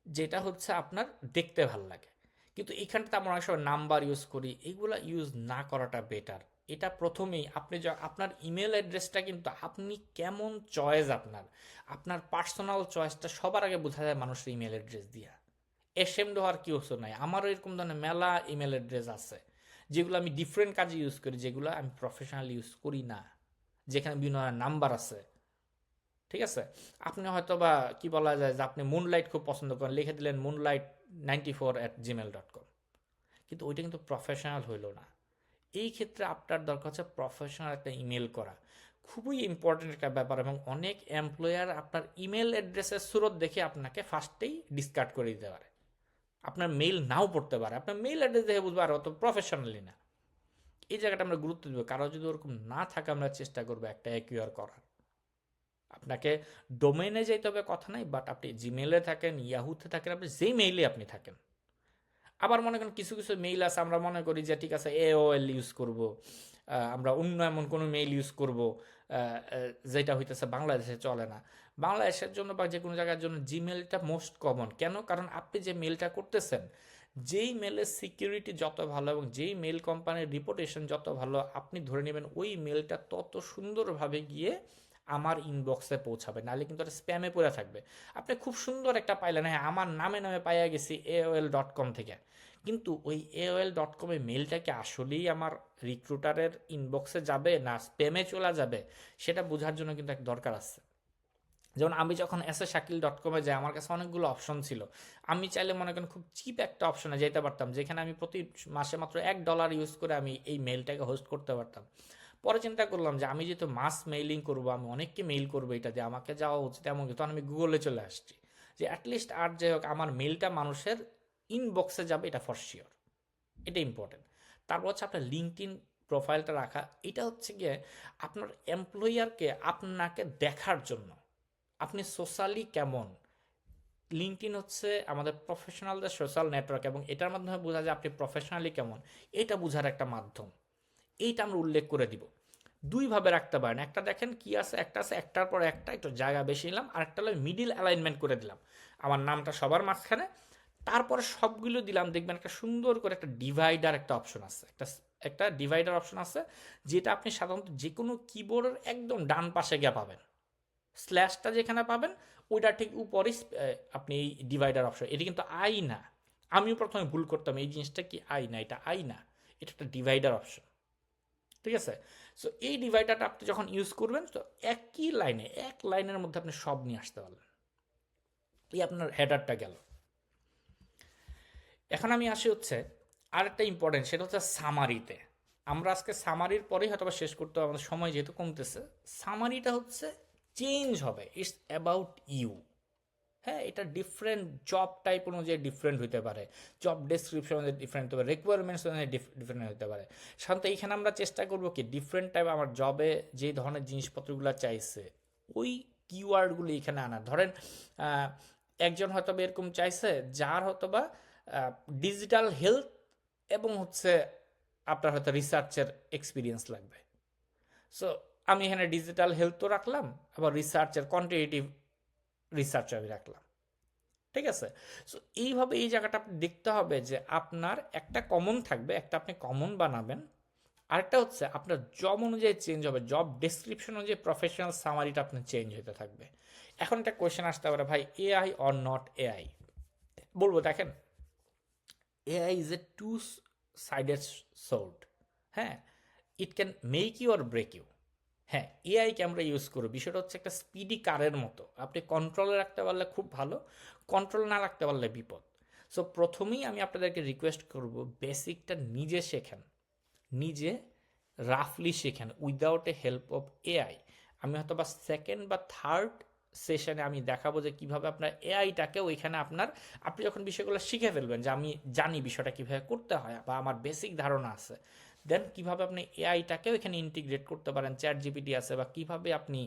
যেটা হচ্ছে আপনার দেখতে ভালো লাগে। কিন্তু এইখানটাতে আমরা অনেক সময় নাম্বার ইউজ করি, এইগুলা ইউজ না করাটা বেটার। এটা প্রথমেই আপনি আপনার ইমেল অ্যাড্রেসটা কিন্তু আপনি কেমন চয়েস, আপনার পার্সোনাল চয়েসটা সবার আগে বোঝা যায় মানুষের ইমেল অ্যাড্রেস দিয়া। এসএমড হওয়ার কি হচ্ছে নাই, আমারও এরকম ধরনের মেলা ইমেল অ্যাড্রেস আছে যেগুলো আমি ডিফারেন্ট কাজে ইউজ করি, যেগুলো আমি প্রফেশনাল ইউজ করি না, যেখানে বিভিন্ন নাম্বার আছে, ঠিক আছে? আপনি হয়তো বা কি বলা যায় যে আপনি মুনলাইট খুব পছন্দ করেন, লিখে দিলেন moonlight94@gmail.com, কিন্তু ওইটা কিন্তু প্রফেশনাল হইল না। এই ক্ষেত্রে আপনার দরকার হচ্ছে প্রফেশনাল একটা ইমেল করা, খুবই ইম্পর্টেন্ট একটা ব্যাপার। এবং অনেক এমপ্লয়ার আপনার ইমেল অ্যাড্রেসের স্রোত দেখে আপনাকে ফার্স্টেই ডিসকার্ড করে দিতে পারে, আপনার মেইল নাও পড়তে পারে, আপনার মেইল অ্যাড্রেস দেখে বুঝবে আর অত প্রফেশনালি না। এই জায়গাটা আমরা গুরুত্ব দেবো, কারো যদি ওরকম না থাকে আমরা চেষ্টা করবো একটা অ্যাকিউর করার। আপনাকে ডোমেইনে যেতে হবে কথা নাই, বাট আপনি জিমেইলে থাকেন, ইয়াহুতে থাকেন, আপনি যেই মেইলে আপনি থাকেন। আবার মনে করেন কিছু কিছু মেইল আছে আমরা মনে করি যে ঠিক আছে AOL ইউজ করব, আমরা অন্য এমন কোনো মেইল ইউজ করব যেটা হইতেছে বাংলাদেশে চলে না। বাংলাদেশের জন্য বা যে কোনো জায়গার জন্য জিমেইলটা মোস্ট কমন। কেন? কারণ আপনি যে মেইলটা করতেছেন, যেই মেলের সিকিউরিটি যত ভালো এবং যেই মেল কোম্পানির রিপুটেশন যত ভালো, আপনি ধরে নেবেন ওই মেলটা তত সুন্দরভাবে গিয়ে আমার ইনবক্সে পৌঁছাবে, নাহলে কিন্তু এটা স্প্যামে পড়ে থাকবে। আপনি খুব সুন্দর একটা পাইলেন, হ্যাঁ আমার নামে পাইয়া গেছি AOL.com থেকে, কিন্তু ওই AOL.com মেলটা কি আসলেই আমার রিক্রুটারের ইনবক্সে যাবে না স্প্যামে চলে যাবে, সেটা বোঝার জন্য কিন্তু এক দরকার আছে। যেমন আমি যখন shakil.com-এ যাই আমার কাছে অনেকগুলো অপশন ছিল, আমি চাইলে মনে করেন খুব চিপ একটা অপশনে যেতে পারতাম যেখানে আমি প্রতি মাসে মাত্র $1 ইউজ করে আমি এই মেইলটাকে হোস্ট করতে পারতাম। পরে চিন্তা করলাম যে আমি যেহেতু মাস মেইলিং করব, আমি অনেককে মেইল করবো, এটা দিয়ে আমাকে যাওয়া উচিত এমন কিছু, তখন আমি গুগলে চলে আসছি যে অ্যাটলিস্ট আর যাই হোক আমার মেইলটা মানুষের ইনবক্সে যাবে, এটা ফর শিওর, এটা ইম্পর্টেন্ট। তারপর হচ্ছে আপনার লিঙ্কডইন প্রোফাইলটা রাখা, এটা হচ্ছে গিয়ে আপনার এমপ্লয়ারকে আপনাকে দেখার জন্য আপনি সোশ্যালি কেমন। লিঙ্কডইন হচ্ছে আমাদের প্রফেশনালদের সোশ্যাল নেটওয়ার্ক এবং এটার মাধ্যমে বোঝা যায় আপনি প্রফেশনালি কেমন, এটা বোঝার একটা মাধ্যম। এইটা আমরা উল্লেখ করে দিব। দুইভাবে রাখতে পারেন, একটা দেখেন কি আছে, একটা আছে একটার পর একটা একটু জায়গা বেশি নিলাম, আর একটা হলো মিডিল অ্যালাইনমেন্ট করে দিলাম, আমার নামটা সবার মাঝখানে, তারপরে সবগুলো দিলাম। দেখবেন একটা সুন্দর করে একটা ডিভাইডার একটা অপশন আছে, একটা ডিভাইডার অপশন আছে, যেটা আপনি সাধারণত যে কোনো কিবোর্ডের একদম ডান পাশে গিয়ে পাবেন। স্ল্যাশটা যেখানে পাবেন ওইটা ঠিক উপরেই আপনি এই ডিভাইডার অপশন, এটা কিন্তু আই না। আমিও প্রথমে ভুল করতাম, এই জিনিসটা কি আই না, এটা আই না, এটা একটা ডিভাইডার অপশন। ঠিক আছে? সো এই ডিভাইডারটা আপনি যখন ইউজ করবেন তো একই লাইনে, এক লাইনের মধ্যে আপনি সব নিয়ে আসতে পারবেন। এই আপনার হেডারটা গেল। এখন আমি আসি হচ্ছে আরেকটা ইম্পর্টেন্ট, সেটা হচ্ছে সামারিতে। আমরা আজকে সামারির পরেই হয়তো শেষ করতে হবে, আমাদের সময় যেহেতু কমতেছে। সামারিটা হচ্ছে চেঞ্জ হবে, ইটস অ্যাবাউট ইউ। হ্যাঁ, এটা ডিফারেন্ট জব টাইপ অনুযায়ী ডিফারেন্ট হতে পারে, জব ডেসক্রিপশন অনুযায়ী ডিফারেন্ট হতে পারে, রিকোয়ারমেন্টস অনুযায়ী ডিফারেন্ট হতে পারে। সাধারণত এইখানে আমরা চেষ্টা করবো কি ডিফারেন্ট টাইপ আমার জবে যে ধরনের জিনিসপত্রগুলো চাইছে ওই কিওয়ার্ডগুলো এখানে আনা। ধরেন একজন হয়তো বা এরকম চাইছে যার হয়তো বা ডিজিটাল হেলথ এবং হচ্ছে আপনার হয়তো রিসার্চের এক্সপিরিয়েন্স লাগবে। সো আমি এখানে ডিজিটাল হেলথ তো রাখলাম, আবার রিসার্চের কোয়ান্টিটেটিভ রিসার্চ আমি রাখলাম। ঠিক আছে? সো এইভাবে এই জায়গাটা আপনি দেখতে হবে যে আপনার একটা কমন থাকবে, একটা আপনি কমন বানাবেন, আরেকটা হচ্ছে আপনার জব অনুযায়ী চেঞ্জ হবে, জব ডেসক্রিপশন অনুযায়ী প্রফেশনাল সামারিটা আপনার চেঞ্জ হতে থাকবে। এখন একটা কোয়েশ্চেন আসতে পারে, ভাই এআই অর নট এআই? বলবো দেখেন, AI is a two sided sword. হ্যাঁ, it can make you or break you. হ্যাঁ, এআইকে আমরা ইউজ করব, বিষয়টা হচ্ছে একটা স্পিডি কারের মতো, আপনি কন্ট্রোলে রাখতে পারলে খুব ভালো, কন্ট্রোল না রাখতে পারলে বিপদ। সো প্রথমেই আমি আপনাদেরকে রিকোয়েস্ট করব বেসিকটা নিজে শেখেন, নিজে রাফলি শেখেন without a help of AI. আমি হয়তো বা সেকেন্ড বা থার্ড সেশনে আমি দেখাবো যে কীভাবে আপনার এআইটাকে ওইখানে আপনি যখন বিষয়গুলো শিখে ফেলবেন যে আমি জানি বিষয়টা কীভাবে করতে হয় বা আমার বেসিক ধারণা আছে, দেন কীভাবে আপনি এআইটাকেও এখানে ইন্টিগ্রেট করতে পারেন, চ্যাট জিপিটি আছে, বা কীভাবে আপনি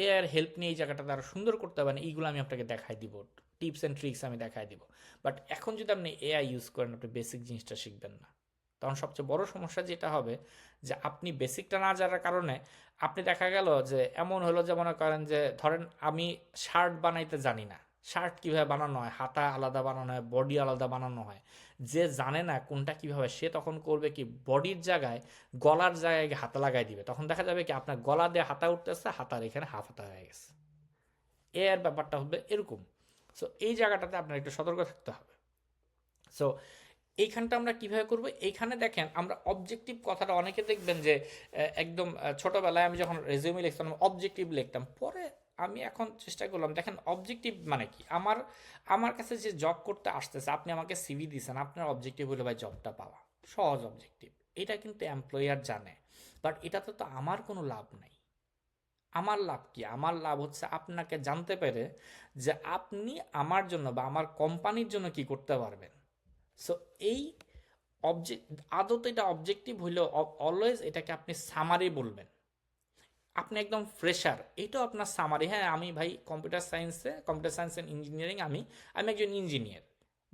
এআইয়ের হেল্প নিয়ে এই জায়গাটাতে আরও সুন্দর করতে পারেন, এইগুলো আমি আপনাকে দেখাই দিব, টিপস অ্যান্ড ট্রিক্স আমি দেখাই দিব। বাট এখন যদি আপনি এআই ইউজ করেন আপনি বেসিক জিনিসটা শিখবেন না, তখন সবচেয়ে বড় সমস্যা যেটা হবে যে আপনি বেসিকটা না জানার কারণে আপনি দেখা গেল যে এমন হলো যে মনে করেন যে ধরেন আমি শার্ট বানাইতে জানি না, শার্ট কীভাবে বানানো হয়, হাতা আলাদা বানানো হয়, বডি আলাদা বানানো হয়, যে জানে না কোনটা কীভাবে, সে তখন করবে কি বডির জায়গায় গলার জায়গায় হাতা লাগাই দিবে, তখন দেখা যাবে কি আপনার গলা দিয়ে হাতা উঠতেছে, হাতার এখানে হাফ হাতা হয়ে গেছে। এর ব্যাপারটা হবে এরকম। সো এই জায়গাটাতে আপনার একটু সতর্ক থাকতে হবে। সো এইখানটা আমরা কিভাবে করব, এইখানে দেখেন আমরা অবজেক্টিভ কথাটা অনেকে দেখবেন যে একদম ছোটবেলায় আমি যখন রেজিউমে লিখতাম অবজেক্টিভ লিখতাম, পরে আমি এখন চেষ্টা করলাম দেখেন অবজেক্টিভ মানে কি। আমার কাছে যে জব করতে আসতেছে, আপনি আমাকে সিভি দিয়েছেন, আপনার অবজেক্টিভ হলো ভাই জবটা পাওয়া, সহজ অবজেক্টিভ। এটা কিন্তু এমপ্লয়ার জানে, বাট এটাতে তো আমার কোনো লাভ নাই। আমার লাভ কি? আমার লাভ হচ্ছে আপনাকে জানতে পেরে যে আপনি আমার জন্য বা আমার কোম্পানির জন্য কি করতে পারবেন। সো এই আদতে এটা অবজেক্টিভ হইলেও অলওয়েজ এটাকে আপনি সামারি বলবেন। আপনি একদম ফ্রেশার, এটাও আপনার সামারি। হ্যাঁ, আমি ভাই কম্পিউটার সায়েন্স অ্যান্ড ইঞ্জিনিয়ারিং, আমি একজন ইঞ্জিনিয়ার,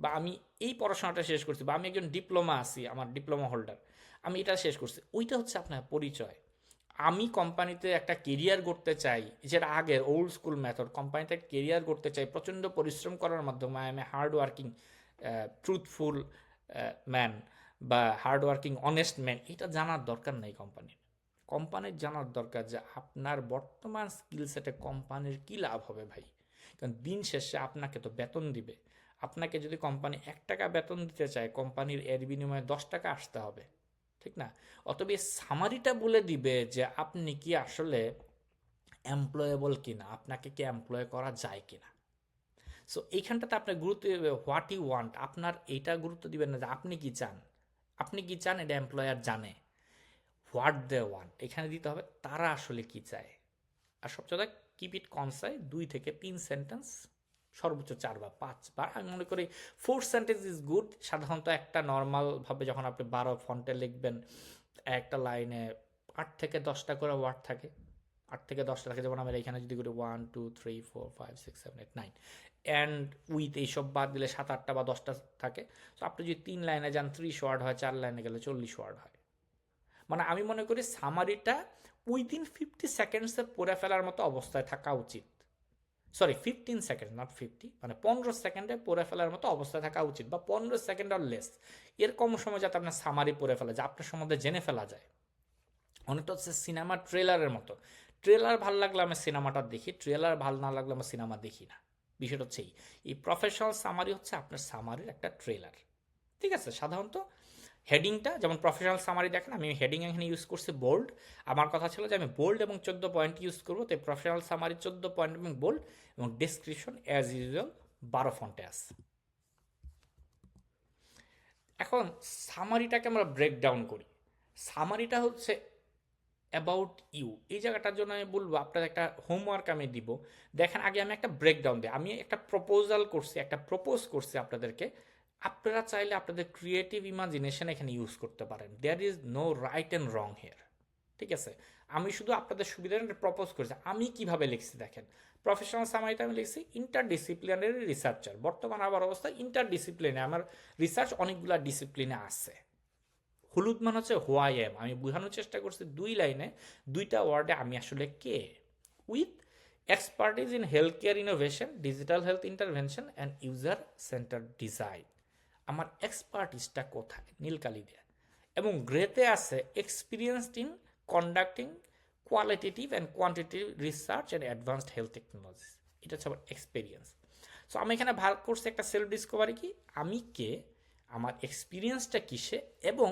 বা আমি এই পড়াশোনাটা শেষ করছি, বা আমি একজন ডিপ্লোমা আছি, আমার ডিপ্লোমা হোল্ডার, আমি এটা শেষ করছি। ওইটা হচ্ছে আপনার পরিচয়। আমি কোম্পানিতে একটা কেরিয়ার গড়তে চাই, যেটা আগের ওল্ড স্কুল মেথড, কোম্পানিতে কেরিয়ার গড়তে চাই প্রচণ্ড পরিশ্রম করার মাধ্যমে, I M A hard working truthful man বা হার্ড ওয়ার্কিং অনেস্ট ম্যান, এটা জানার দরকার নেই কোম্পানির জানার দরকার যে আপনার বর্তমান স্কিল সেটে কোম্পানির কী লাভ হবে ভাই। কারণ দিন শেষে আপনাকে তো বেতন দিবে, আপনাকে যদি কোম্পানি 1 টাকা বেতন দিতে চায়, কোম্পানির এর বিনিময়ে 10 টাকা আসতে হবে, ঠিক না? অতএব এই সামারিটা বলে দিবে যে আপনি কি আসলে এমপ্লয়েবল কিনা, আপনাকে কি এমপ্লয় করা যায় কিনা। সো এইখানটাতে আপনার গুরুত্ব দেবে হোয়াট ইউ ওয়ান্ট, আপনার এইটা গুরুত্ব দিবেন না যে আপনি কি চান, আপনি কি চান এটা এমপ্লয়ার জানে। হোয়াট দে ওয়ান্ট এখানে দিতে হবে তারা আসলে কি চায়। আর সবচেয়ে কিপ ইট কনসাইজ, 2 থেকে 3 সেন্টেন্স, সর্বোচ্চ 4 বা 5 বার। আমি মনে করি 4 সেন্টেন্স ইজ গুড। সাধারণত একটা নর্মালভাবে যখন আপনি 12 ফন্টে লিখবেন, একটা লাইনে 8 থেকে 10টা করে ওয়ার্ড থাকে, 8 থেকে 10টা থাকে। যেমন আমরা এখানে যদি করি 1 2 3 4 5 6 7 8 9 অ্যান্ড উইথ এইসব বাদ দিলে 7 8টা বা 10টা থাকে। তো আপনি যদি 3 লাইনে যান 30 ওয়ার্ড হয়, 4 লাইনে গেলে 40 ওয়ার্ড হয়। মানে আমি মনে করি সামারিটা উইদিন 50 সেকেন্ডসে পড়ে ফেলার মতো অবস্থায় থাকা উচিত। সরি 15 সেকেন্ড, নট 50, মানে 15 সেকেন্ডে পড়ে ফেলার মতো অবস্থায় থাকা উচিত, বা 15 সেকেন্ড আর লেস। এর কম সময় যাতে আপনার সামারি পড়ে ফেলা যায়, আপনার সম্বন্ধে জেনে ফেলা যায়। অনেকটা হচ্ছে সিনেমার ট্রেলারের মতো। ট্রেলার ভালো লাগলে আমি সিনেমাটা দেখি, ট্রেলার ভালো না লাগলে আমি সিনেমা দেখি না। বিষয়টা হচ্ছে এই প্রফেশনাল সামারি হচ্ছে আপনার সামারির একটা ট্রেলার। ঠিক আছে, সাধারণত হেডিংটা যেমন প্রফেশনাল সামারি দেখেন, আমি হেডিং এখানে ইউজ করছি বোল্ড। আমার কথা ছিল যে আমি বোল্ড এবং 14 পয়েন্ট ইউজ করবো, তাই প্রফেশনাল সামারি 14 পয়েন্ট এবং বোল্ড, এবং ডেসক্রিপশন অ্যাজ ইউজুয়াল 12 ফন্টে আছে। এখন সামারিটাকে আমরা ব্রেকডাউন করি। সামারিটা হচ্ছে অ্যাবাউট ইউ। এই জায়গাটার জন্য আমি বলবো আপনার একটা হোমওয়ার্ক আমি দিব। দেখেন আগে আমি একটা ব্রেকডাউন দিই, আমি একটা প্রপোজাল করছি, একটা প্রপোজ করছি আপনাদেরকে। আপনারা চাইলে আপনাদের ক্রিয়েটিভ ইমাজিনেশন এখানে ইউজ করতে পারেন। There is no right and wrong here. ঠিক আছে, আমি শুধু আপনাদের সুবিধার একটা প্রপোজ করেছি। আমি কিভাবে লিখছি দেখেন, প্রফেশনাল সামারিতে আমি লিখছি ইন্টারডিসিপ্লিনারি রিসার্চার। বর্তমান আমার অবস্থা ইন্টারডিসিপ্লিনে, আমার রিসার্চ অনেকগুলো ডিসিপ্লিনে আছে। হলুদ মান হচ্ছে হোয়াই এম, আমি বোঝানোর চেষ্টা করছি 2 লাইনে 2টা ওয়ার্ডে আমি আসলে কে। With expertise in health care innovation, digital health intervention and user centre design. আমার এক্সপার্টিসটা কোথায়, নীলকালি দেয়া। এবং গ্রেতে আছে experienced in conducting qualitative and quantitative research and advanced health technologies. এটা হচ্ছে আমার এক্সপিরিয়েন্স। সো আমি এখানে ভাগ করছি একটা সেলফ ডিসকভারি, কি আমি কে, আমার এক্সপিরিয়েন্সটা কিসে, এবং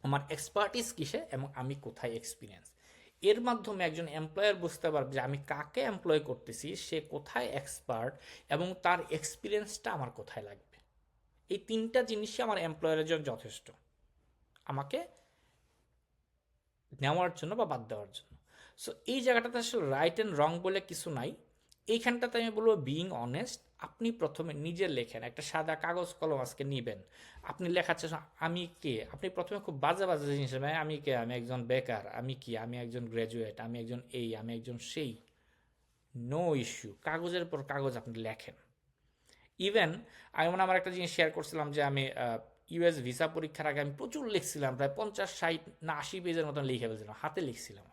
আমার এক্সপার্টিস কিসে, এবং আমি কোথায় এক্সপিরিয়েন্স। এর মাধ্যমে একজন এমপ্লয়ার বুঝতে পারবে যে আমি কাকে এমপ্লয় করতেছি, সে কোথায় এক্সপার্ট, এবং তার এক্সপিরিয়েন্সটা আমার কোথায় লাগবে। এই 3টা জিনিসই আমার এমপ্লয়ারের জন্য যথেষ্ট, আমাকে নেওয়ার জন্য বা বাদ দেওয়ার জন্য। সো এই জায়গাটাতে আসলে রাইট অ্যান্ড রং বলে কিছু নাই। এইখানটাতে আমি বলবো বিইং অনেস্ট। আপনি প্রথমে নিজে লেখেন, একটা সাদা কাগজ কলম আজকে নিবেন, আপনি লেখাচ্ছেন আমি কে। আপনি প্রথমে খুব বাজে বাজে জিনিস, আমি কে, আমি একজন বেকার, আমি কি, আমি একজন গ্র্যাজুয়েট, আমি একজন এই, আমি একজন সেই। নো ইস্যু, কাগজের পর কাগজ আপনি লেখেন। ইভেন আমি মনে আমার একটা জিনিস শেয়ার করছিলাম যে আমি ইউএস ভিসা পরীক্ষার আগে আমি প্রচুর লিখছিলাম, প্রায় 50 60 না 80 পেজের মতন লিখে ফেলছিলাম, হাতে লিখছিলাম।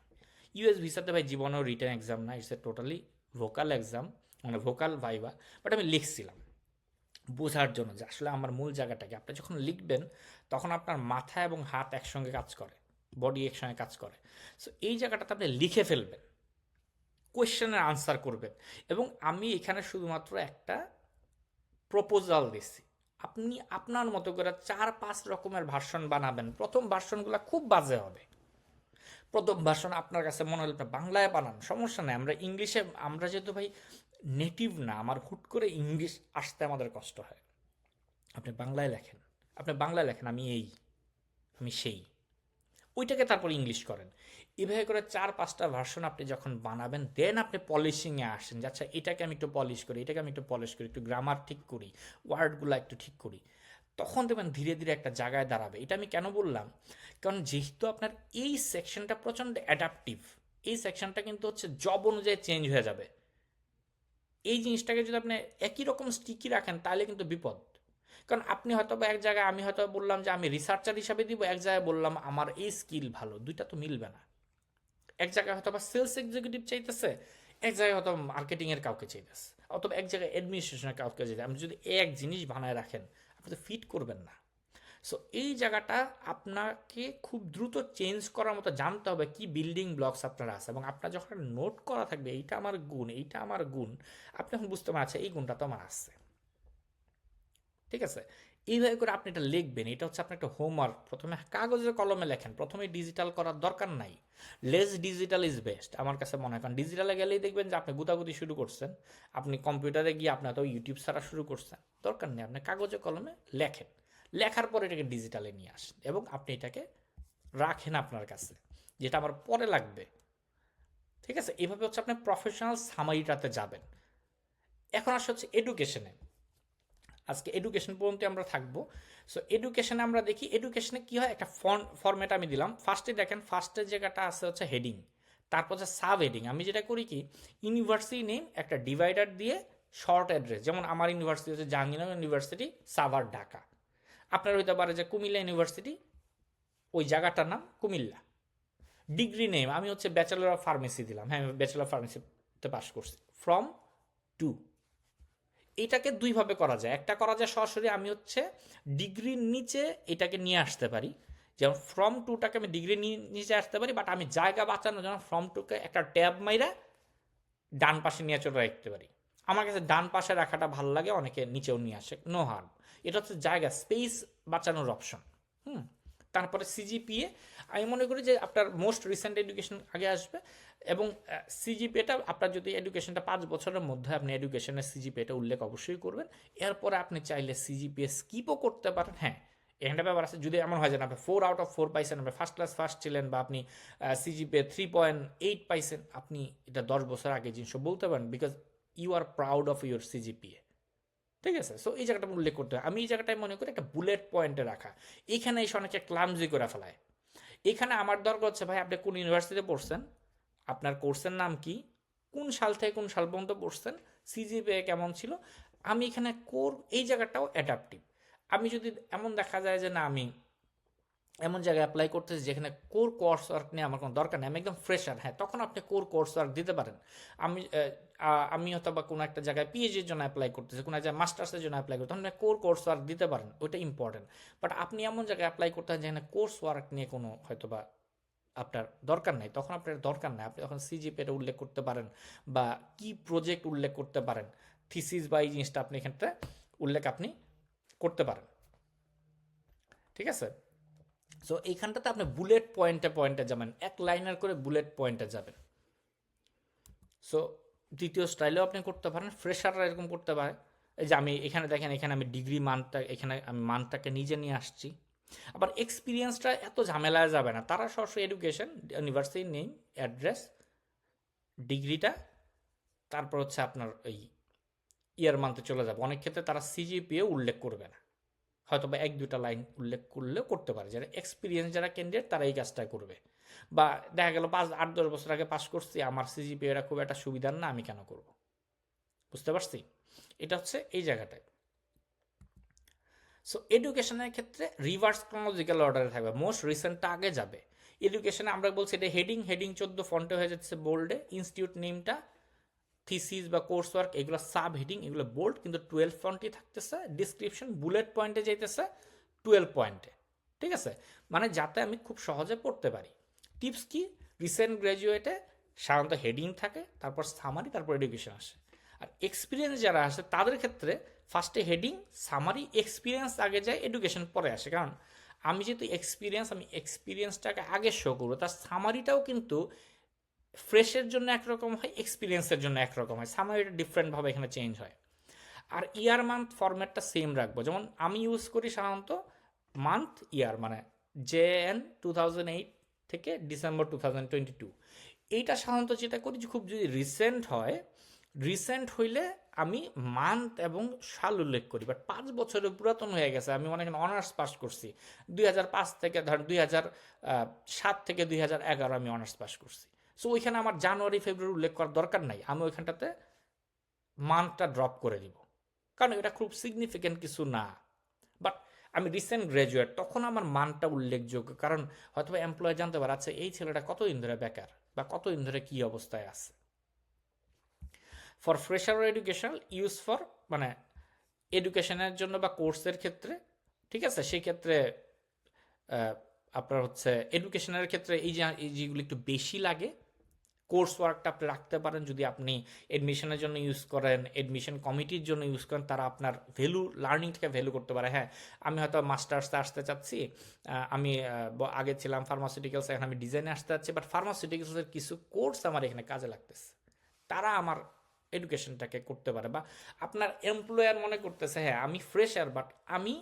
ইউএস ভিসাতে ভাই জীবনেও রিটার্ন এক্সাম না, it's a totally vocal exam, মানে ভোকাল ভাইবা। বাট আমি লিখছিলাম বোঝার জন্য যে আসলে আমার মূল জায়গাটাকে। আপনি যখন লিখবেন তখন আপনার মাথা এবং হাত একসঙ্গে কাজ করে, বডি একসঙ্গে কাজ করে। সো এই জায়গাটাতে আপনি লিখে ফেলবেন, কোয়েশ্চেনের আনসার করবেন। এবং আমি এখানে শুধুমাত্র একটা প্রপোজাল দিচ্ছি, আপনি আপনার মতো করে 4-5 রকমের ভার্সন বানাবেন। প্রথম ভার্সনগুলো খুব বাজে হবে। প্রথম ভার্সন আপনার কাছে মনে হলো বাংলায় বানান, সমস্যা নেই, আমরা ইংলিশে, আমরা যেহেতু ভাই নেটিভ না, আমার হুট করে ইংলিশ আসতে আমাদের কষ্ট হয়। আপনি বাংলায় লেখেন, আপনি বাংলায় লেখেন আমি এই, আমি সেই, ওইটাকে তারপর ইংলিশ করেন। এভাবে করে 4-5টা ভার্সন আপনি যখন বানাবেন, দেন আপনি পলিশিংয়ে আসেন যে আচ্ছা এটাকে আমি একটু পলিশ করি, এটাকে আমি একটু পলিশ করি, একটু গ্রামার ঠিক করি, ওয়ার্ডগুলো একটু ঠিক করি। তখন দেখবেন ধীরে ধীরে একটা জায়গায় দাঁড়াবে। এটা আমি কেন বললাম, কারণ যেহেতু আপনার এই সেকশনটা প্রচণ্ড অ্যাডাপটিভ, এই সেকশনটা কিন্তু হচ্ছে জব অনুযায়ী চেঞ্জ হয়ে যাবে। এই জিনিসটাকে যদি আপনি একই রকম স্টিকি রাখেন তাহলে কিন্তু বিপদ। কারণ আপনি হয়তো বা এক জায়গায়, আমি হয়তো বললাম যে আমি রিসার্চার হিসাবে দিব, এক জায়গায় বললাম আমার এই স্কিল ভালো, দুইটা তো মিলবে না। এক জায়গায় হয়তো বা সেলস এক্সিকিউটিভ চাইতেছে, এক জায়গায় হয়তো মার্কেটিংয়ের কাউকে চাইতেছে, অথবা এক জায়গায় অ্যাডমিনিস্ট্রেশনের কাউকে চাইতে। আপনি যদি এক জিনিস বানায় রাখেন আপনি তো ফিট করবেন না। সো এই জায়গাটা আপনাকে খুব দ্রুত চেঞ্জ করার মতো জানতে হবে কি বিল্ডিং ব্লকস আপনার আছে, এবং আপনার যখন নোট করা থাকবে এইটা আমার গুণ, এইটা আমার গুণ, আপনি এখন বুঝতে পারছেন এই গুণটা তো আমার আছে। ঠিক আছে, এইভাবে করে আপনি এটা লিখবেন, এটা হচ্ছে আপনার একটা হোমওয়ার্ক। প্রথমে কাগজে কলমে লেখেন, প্রথমে ডিজিটাল করার দরকার নাই। লেস ডিজিটাল ইজ বেস্ট আমার কাছে মনে হয়, কারণ ডিজিটালে গেলেই দেখবেন যে আপনি গুতাগুতি শুরু করছেন, আপনি কম্পিউটারে গিয়ে আপনার তো ইউটিউব ছাড়া শুরু করছেন, দরকার নেই। আপনি কাগজে কলমে লেখেন, লেখার পরে এটাকে ডিজিটালে নিয়ে আসেন এবং আপনি এটাকে রাখেন আপনার কাছে, যেটা আমার পরে লাগবে। ঠিক আছে, এইভাবে হচ্ছে আপনি প্রফেশনাল সামারিটাতে যাবেন। এখন আসা হচ্ছে এডুকেশনে। আজকে এডুকেশন পর্যন্ত আমরা থাকবো। সো এডুকেশনে আমরা দেখি এডুকেশনে কি হয়, একটা ফরম্যাট আমি দিলাম। ফার্স্টে দেখেন, ফার্স্টের জায়গাটা আছে হচ্ছে হেডিং, তারপর হচ্ছে সাব হেডিং। আমি যেটা করি কি, ইউনিভার্সিটি নেম একটা ডিভাইডার দিয়ে শর্ট অ্যাড্রেস, যেমন আমার ইউনিভার্সিটি হচ্ছে জাহাঙ্গীরনগর ইউনিভার্সিটি, সাভার, ঢাকা। আপনার হইতে পারে যে কুমিল্লা ইউনিভার্সিটি, ওই জায়গাটার নাম কুমিল্লা। ডিগ্রি নেম আমি হচ্ছে ব্যাচেলর অফ ফার্মেসি দিলাম, হ্যাঁ আমি ব্যাচেলর অফ ফার্মেসিতে পাস করছি, ফ্রম টু। এটাকে দুইভাবে করা যায়, একটা করা যায় সরাসরি আমি হচ্ছে ডিগ্রির নিচে এটাকে নিয়ে আসতে পারি, যেমন ফ্রম টুটাকে আমি ডিগ্রি নিচে আসতে পারি, বাট আমি জায়গা বাঁচানোর জন্য ফ্রম টুকে একটা ট্যাব মাইরা ডান পাশে নিয়ে চলে রাখতে পারি। আমার কাছে ডান পাশে রাখাটা ভালো লাগে, অনেকে নিচেও নিয়ে আসে, নো হার্ম। এটা হচ্ছে জায়গা স্পেস বাঁচানোর অপশন। তারপরে সিজিপিএ, আমি মনে করি যে আপনার মোস্ট রিসেন্ট এডুকেশন আগে আসবে, এবং সিজিপিএটা আপনার যদি এডুকেশনটা 5 বছরের মধ্যে আপনি এডুকেশনের সিজিপিএটা উল্লেখ অবশ্যই করবেন। এরপরে আপনি চাইলে সিজিপিএ স্কিপও করতে পারেন। হ্যাঁ, এখানটা ব্যাপার আছে, যদি এমন হয় যে আপনি 4 আউট অফ 4 পাইছেন, আপনি ফার্স্ট ক্লাস ফার্স্ট ছিলেন, বা আপনি সিজিপিএ 3.8 পাইছেন, আপনি এটা 10 বছর আগে জিনিস বলতে পারেন, because you are proud of your CGPA. ঠিক আছে, সো এই জায়গাটা উল্লেখ করতে হয়। আমি এই জায়গাটায় মনে করি একটা বুলেট পয়েন্টে রাখা। এখানে এসে অনেকে ক্লামজি করে ফেলায়। এখানে আমার দরকার হচ্ছে, ভাই আপনি কোন ইউনিভার্সিটিতে পড়ছেন, আপনার কোর্সের নাম কি, কোন সাল থেকে কোন সাল পর্যন্ত পড়ছেন, সিজিপিএ কেমন ছিল। আমি এখানে কোর, এই জায়গাটাও অ্যাডাপটিভ। আমি যদি এমন দেখা যায় যে না, আমি এমন জায়গায় অ্যাপ্লাই করতেছি যেখানে কোর কোর্স ওয়ার্ক নিয়ে আমার কোনো দরকার নেই, আমি একদম ফ্রেশার, হ্যাঁ তখন আপনি কোর কোর্স ওয়ার্ক দিতে পারেন। আমি হয়তো বা কোনো একটা জায়গায় পিএইচডির জন্য অ্যাপ্লাই করতেছি, কোনো জায়গায় মাস্টার্সের জন্য অ্যাপ্লাই করতে, তখন কোর কোর্স ওয়ার্ক দিতে পারেন, ওইটা ইম্পর্টেন্ট। বাট আপনি এমন জায়গায় অ্যাপ্লাই করতে হয় যেখানে কোর্স ওয়ার্ক নিয়ে কোনো হয়তো বা আপনার দরকার নাই, তখন আপনার দরকার নাই। আপনি তখন সিজিপিএটা উল্লেখ করতে পারেন, বা কি প্রজেক্ট উল্লেখ করতে পারেন, থিসিস বা এই জিনিসটা আপনি এখানটা উল্লেখ আপনি করতে পারেন। ঠিক আছে, সো এইখানটাতে আপনি বুলেট পয়েন্টে পয়েন্টে যাবেন, এক লাইনার করে বুলেট পয়েন্টে যাবেন। সো দ্বিতীয় স্টাইলেও আপনি করতে পারেন, ফ্রেশাররা এরকম করতে পারে। এই যে আমি এখানে দেখেন, এখানে আমি ডিগ্রি মানটা, এখানে আমি মানটাকে নিজে নিয়ে আসছি। আবার এক্সপিরিয়েন্সটা এত ঝামেলায় যাবে না, তারা সরাসরি এডুকেশন, ইউনিভার্সিটি নেম, অ্যাড্রেস, ডিগ্রিটা, তারপর হচ্ছে আপনার এই ইয়ার মান্থে চলে যাবে। অনেক ক্ষেত্রে তারা সিজিপিএ উল্লেখ করবে না, হয়তো বা 1-2টা লাইন উল্লেখ করলেও করতে পারে। যারা এক্সপিরিয়েন্স, যারা ক্যান্ডিডেট, তারা এই কাজটা করবে। বা দেখা গেল 5-8-10 বছর আগে পাস করছি, আমার সিজিপিএটা খুব একটা সুবিধার না, আমি কেন করব। বুঝতে পারছি, এটা হচ্ছে এই জায়গাটায়। সো এডুকেশনের ক্ষেত্রে রিভার্স ক্রোনোলজিক্যাল অর্ডারে থাকবে, মোস্ট রিসেন্টটা আগে যাবে। এডুকেশনে আমরা বলছি এটা হেডিং, হেডিং 14 ফন্টে হয়ে যাচ্ছে বোল্ডে, ইনস্টিটিউট নেমটা, থিসিস বা কোর্স ওয়ার্ক এগুলো সাব হেডিং, এগুলো বোল্ড কিন্তু 12 ফন্টই থাকতেছে। ডিসক্রিপশন বুলেট পয়েন্টে যাইতেছে 12 পয়েন্টে। ঠিক আছে, মানে যাতে আমি খুব সহজে পড়তে পারি। টিপস কি, রিসেন্ট গ্র্যাজুয়েটে সাধারণত হেডিং থাকে, তারপর সামারি, তারপর এডুকেশন আসে। আর এক্সপিরিয়েন্স যারা আসে তাদের ক্ষেত্রে ফার্স্টে হেডিং, সামারি, এক্সপিরিয়েন্স আগে যায়, এডুকেশন পরে আসে। কারণ আমি যেহেতু এক্সপিরিয়েন্স, আমি এক্সপিরিয়েন্সটাকে আগে শো করবো, তার সামারিটাও কিন্তু ফ্রেশের জন্য একরকম হয়, এক্সপিরিয়েন্সের জন্য একরকম হয়, সামারিটা ডিফারেন্টভাবে এখানে চেঞ্জ হয়। আর ইয়ার মান্থ ফরম্যাটটা সেম রাখবো, যেমন আমি ইউজ করি সাধারণত মান্থ ইয়ার, মানে JN 2008 থেকে ডিসেম্বর 2022। এইটা সাধারণত যেটা করি যে খুব যদি রিসেন্ট হয়, রিসেন্ট হইলে আমি মান্থ এবং সাল উল্লেখ করি। বাট 5 বছরের পুরাতন হয়ে গেছে, আমি মনে করেন অনার্স পাস করছি 2005 থেকে, ধরেন 2007 থেকে 2011 আমি অনার্স পাস করছি। সো ওইখানে আমার জানুয়ারি ফেব্রুয়ারি উল্লেখ করার দরকার নাই, আমি ওইখানটাতে মান্থটা ড্রপ করে দিব, কারণ এটা খুব সিগনিফিক্যান্ট কিছু না। বাট আমি রিসেন্ট গ্র্যাজুয়েট, তখন আমার মানটা উল্লেখযোগ্য, কারণ হয়তো এমপ্লয় জানতে পারে আচ্ছা এই ছেলেটা কতদিন ধরে বেকার, বা কতদিন ধরে কী অবস্থায় আছে। For fresher educational use for, মানে এডুকেশনের জন্য বা কোর্সের ক্ষেত্রে। ঠিক আছে, সেই ক্ষেত্রে আপনার হচ্ছে এডুকেশনের ক্ষেত্রে এই যেগুলো একটু বেশি লাগে, কোর্স ওয়ার্কটা আপনি রাখতে পারেন যদি আপনি এডমিশনের জন্য ইউজ করেন, এডমিশন কমিটির জন্য ইউজ করেন, তারা আপনার লার্নিংটাকে ভ্যালু করতে পারে। হ্যাঁ, আমি হয়তো মাস্টার্সে আসতে চাচ্ছি, আমি আগে ছিলাম ফার্মাসিউটিক্যালস, এখন আমি ডিজাইনে আসতে চাচ্ছি, বাট ফার্মাসিউটিক্যালসের কিছু কোর্স আমার এখানে কাজে লাগতেছে, তারা আমার এডুকেশনটাকে করতে পারে। বা আপনার এমপ্লয়ার মনে করতেছে হ্যাঁ আমি ফ্রেশার, বাট আমি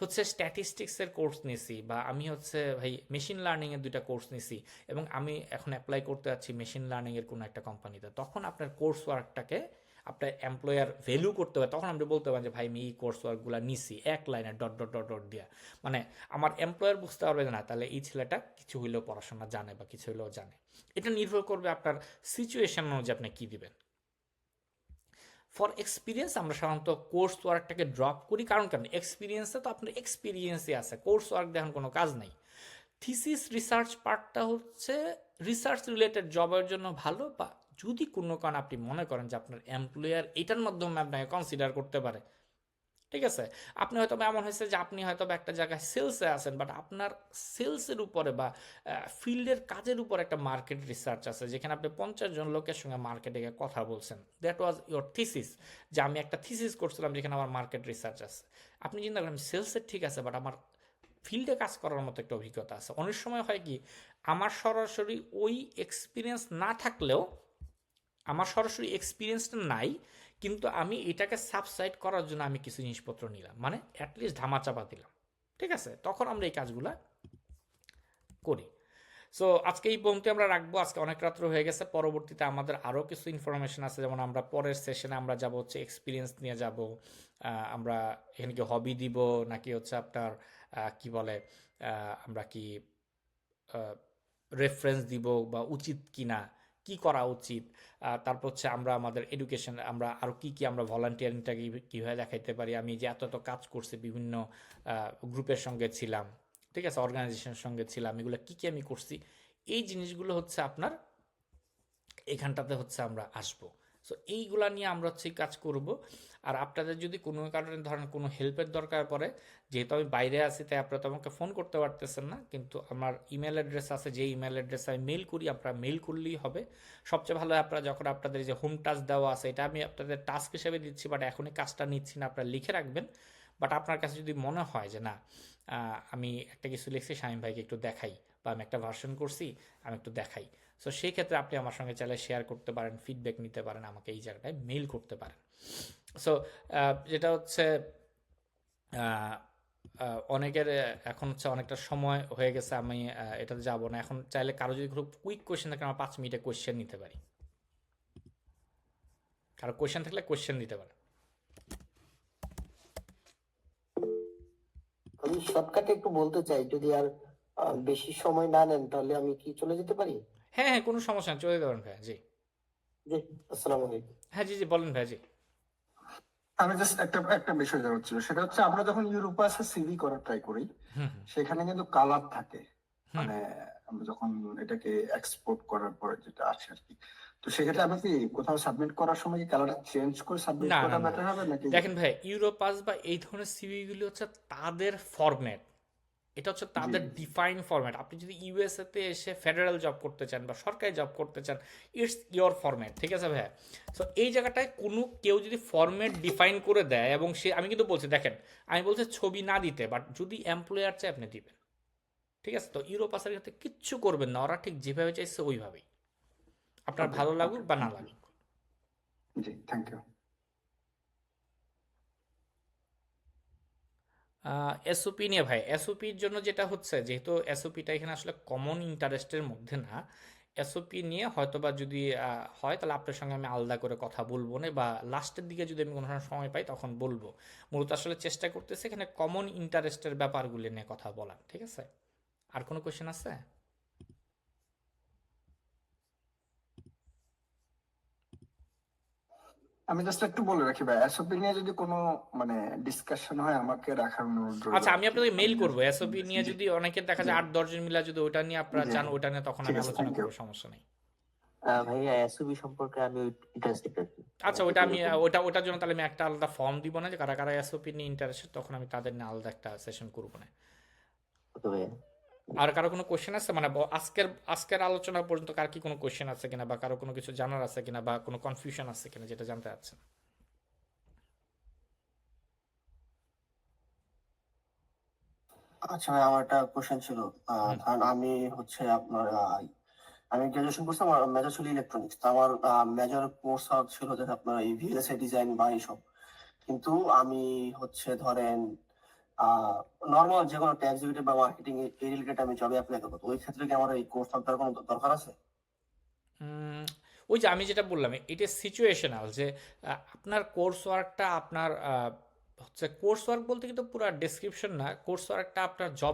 হচ্ছে স্ট্যাটিস্টিক্সের কোর্স নিছি, বা আমি হচ্ছে ভাই মেশিন লার্নিংয়ের 2টা কোর্স নিছি এবং আমি এখন অ্যাপ্লাই করতে যাচ্ছি মেশিন লার্নিংয়ের কোনো একটা কোম্পানিতে, তখন আপনার কোর্স ওয়ার্কটাকে আপনার এমপ্লয়ার ভ্যালু করতে হবে। তখন আপনি বলতে পারেন যে ভাই আমি এই কোর্স ওয়ার্কগুলো নিছি, এক লাইনে ডট ডট ডট ডট দিয়া, মানে আমার এমপ্লয়ার বুঝতে পারবে না তাহলে এই ছেলেটা কিছু হইলেও পড়াশোনা জানে বা কিছু হইলেও জানে। এটা নির্ভর করবে আপনার সিচুয়েশন অনুযায়ী আপনি কী দিবেন। ফর এক্সপিরিয়েন্স আমরা সাধারণত কোর্স ওয়ার্কটাকে ড্রপ করি, কারণ এক্সপিরিয়েন্সে তো আপনার এক্সপিরিয়েন্সই আছে, কোর্স ওয়ার্ক দেখুন কোনো কাজ নাই। থিসিস রিসার্চ পার্টটা হচ্ছে রিসার্চ রিলেটেড জবের জন্য ভালো, বা যদি কোনো কারণ আপনি মনে করেন যে আপনার এমপ্লয়ার এটার মাধ্যমে আপনাকে কনসিডার করতে পারে, ঠিক আছে। আপনি হয়তো এমন হয়েছে যে আপনি হয়তো একটা জায়গায় সেলসে আছেন, বাট আপনার সেলসের উপরে বা ফিল্ডের কাজের উপর একটা মার্কেট রিসার্চ আছে, যেখানে আপনি 50 জন লোকের সঙ্গে মার্কেটে গিয়ে কথা বলছেন, দ্যাট ওয়াজ ইয়োর থিসিস, যে আমি একটা থিসিস করছিলাম যেখানে আমার মার্কেট রিসার্চ আছে। আপনি চিন্তা করেন সেলসের ঠিক আছে, বাট আমার ফিল্ডে কাজ করার মতো একটা অভিজ্ঞতা আছে। অনেক সময় হয় কি আমার সরাসরি ওই এক্সপিরিয়েন্স না থাকলেও, আমার সরাসরি এক্সপিরিয়েন্সটা নাই, কিন্তু আমি এটাকে সাবসাইড করার জন্য আমি কিছু জিনিসপত্র নিলাম, মানে অ্যাটলিস্ট ধামাচাপা দিলাম, ঠিক আছে, তখন আমরা এই কাজগুলো করি। সো আজকে এই পর্যন্ত আমরা রাখবো, আজকে অনেক রাত্র হয়ে গেছে। পরবর্তীতে আমাদের আরও কিছু ইনফরমেশন আছে, যেমন আমরা পরের সেশনে আমরা যাব হচ্ছে এক্সপিরিয়েন্স নিয়ে যাব, আমরা এখানে কি হবি দিব নাকি হচ্ছে আপনার কি বলে আমরা কি রেফারেন্স দিব বা উচিত কিনা, কি করা উচিত, তারপর হচ্ছে আমরা আমাদের এডুকেশন আমরা আরও কী কী আমরা ভলান্টিয়ারিংটাকে কীভাবে দেখাইতে পারি। আমি যে এত কাজ করছি, বিভিন্ন গ্রুপের সঙ্গে ছিলাম, ঠিক আছে, অর্গানাইজেশনের সঙ্গে ছিলাম, এগুলো কী কী আমি করছি, এই জিনিসগুলো হচ্ছে আপনার এখানটাতে হচ্ছে আমরা আসবো। সো এইগুলা নিয়ে আমরা হচ্ছে কাজ করব। আর আপনাদের যদি কোনো কারণে ধরেন কোনো হেল্পের দরকার পড়ে, যেহেতু আমি বাইরে আছি তাই আপনারা তো আমাকে ফোন করতে পারতেছেন না, কিন্তু আমার ইমেল অ্যাড্রেস আছে, যে ইমেল অ্যাড্রেসে আমি মেল করি, আপনারা মেল করলেই হবে। সবচেয়ে ভালো আপনারা যখন আপনাদের যে হোম টাস্ক দেওয়া আছে, এটা আমি আপনাদের টাস্ক হিসেবে দিচ্ছি, বাট এখনই কাজটা নিচ্ছি না, আপনারা লিখে রাখবেন। বাট আপনার কাছে যদি মনে হয় যে না আমি একটা কিছু লিখছি শামীম ভাইকে একটু দেখাই, বা আমি একটা ভার্সন করছি আমি একটু দেখাই, সো সেই ক্ষেত্রে আপনি আমার সঙ্গে চাইলে শেয়ার করতে পারেন, ফিডব্যাক নিতে পারেন, আমাকে এই জায়গাটায় মেইল করতে পারেন। সো যেটা হচ্ছে অনেকের এখন হচ্ছে অনেকটা সময় হয়ে গেছে, আমি এটাতে যাবো না এখন। চাইলে কারো যদি খুব কুইক কোয়েশ্চেন থাকে, আমরা 5 মিনিটে কোয়েশ্চেন নিতে পারি, কারো কোয়েশ্চেন থাকলে কোয়েশ্চেন দিতে পারে। আমি শর্টকাটে একটু বলতে চাই, যদি আর বেশি সময় না নেন তাহলে আমি কি চলে যেতে পারি? হ্যাঁ হ্যাঁ, কোনো সমস্যা নেই, চলে যেতে পারেন ভাইয়া। জি জি, আসসালামু আলাইকুম। হ্যাঁ, জি জি বলেন ভাইয়া। জি আমি জাস্ট একটা বিষয় জানার ছিল, সেটা হচ্ছে আমরা যখন ইউরোপে আসে সিভি করার ট্রাই করি, সেখানে কিন্তু কালার থাকে, মানে আমরা যখন এটাকে এক্সপোর্ট করার পরে যেটা আসে আর কি, তো সেক্ষেত্রে আমরা কি কোথাও সাবমিট করার সময় কি কালারটা চেঞ্জ করে সাবমিট না করা না না, বেটার হবে নাকি? দেখেন ভাই, ইউরোপাস বা এই ধরনের সিভিগুলি হচ্ছে তাদের ফরম্যাট, এটা হচ্ছে তাদের ডিফাইন ফরম্যাট। আপনি যদি ইউএসএ তে এসে ফেডারেল জব করতে চান বা সরকারি জব করতে চান, ইটস ইয়োর ফরম্যাট, ঠিক আছে ভাইয়া। সো এই জায়গাটায় কোনো কেউ যদি ফরম্যাট ডিফাইন করে দেয়, এবং সে, আমি কিন্তু বলছি দেখেন, আমি বলছি ছবি না দিতে, বাট যদি এমপ্লয়ার চায় আপনি দিবেন, ঠিক আছে। তো ইউরোপাসের ক্ষেত্রে কিচ্ছু করবেন না, ওরা ঠিক যেভাবে চাইছে ওইভাবেই, আপনার ভালো লাগুক বা না লাগুক। জি, থ্যাংক ইউ। এসওপি নিয়ে ভাই, এসওপির জন্য যেটা হচ্ছে, যেহেতু এসওপিটা এখানে আসলে কমন ইন্টারেস্টের মধ্যে না, এসওপি নিয়ে হয়তোবা যদি হয় তাহলে আপনার সঙ্গে আমি আলাদা করে কথা বলবো না, বা লাস্টের দিকে যদি আমি কোনো সময় পাই তখন বলবো। মূলত আসলে চেষ্টা করতেছি এখানে কমন ইন্টারেস্টের ব্যাপারগুলি নিয়ে কথা বলার, ঠিক আছে। আর কোনো কোয়েশ্চেন আছে? আমি জাস্ট একটু বলে রাখি ভাই, এসওপি নিয়ে যদি কোনো মানে ডিসকাশন হয় আমাকে রাখার অনুরোধ রইল। আচ্ছা, আমি আপনাকে মেইল করবো। এসওপি নিয়ে যদি অনেকের দেখা যায় 8-10 জন মিলা যদি ওটা নিয়ে আপনারা চান, ওটা নিয়ে তখন আমি আলোচনা করবো, সমস্যা নেই। ভাইয়া এসইবি সম্পর্কে আমি ইন্টারেস্টেড আর কি। আচ্ছা, ওটা আমি ওটার জন্য তাহলে আমি একটা আলাদা ফর্ম দিব না, যে কারা কারা এসওপি নিয়ে ইন্টারেস্টেড, তখন আমি তাদের নিয়ে আলাদা একটা সেশন করবো না। ওকে ভাইয়া। আর কারো কোনো কোশ্চেন আছে মানে আজকের আজকের আলোচনা পর্যন্ত কার কি কোনো কোশ্চেন আছে কিনা বা কারো কোনো কিছু জানার আছে কিনা বা কোনো কনফিউশন আছে কিনা যেটা জানতে চাচ্ছেন? আচ্ছা ভাই, আমার একটা কোশ্চেন ছিল। হুম। কারণ আমি হচ্ছে আপনার আমি গ্রাজুয়েশন করছি, আমার মেজর ছিল ইলেকট্রনিক্স। তো আমার মেজর কোর্স ছিল যে আপনার এই ভিএলএসআই ডিজাইন বা এইসব। কিন্তু আমি হচ্ছে ধরেন নর্মাল যে কোনো এক্সিকিউটিভ বা মার্কেটিং এই রিলেটেড আমি জবে অ্যাপ্লাই করবো, তো ওই ক্ষেত্রে কি আমার এই কোর্সটার কোনো দরকার আছে? উম, ওই যে আমি যেটা বললাম এটা সিচুয়েশনাল যে আপনার কোর্স ওয়ার্কটা আপনার হচ্ছে কোর্স ওয়ার্ক বলতে কিন্তু পুরো ডেসক্রিপশন না, কোর্স ওয়ার্কটা আপনার জব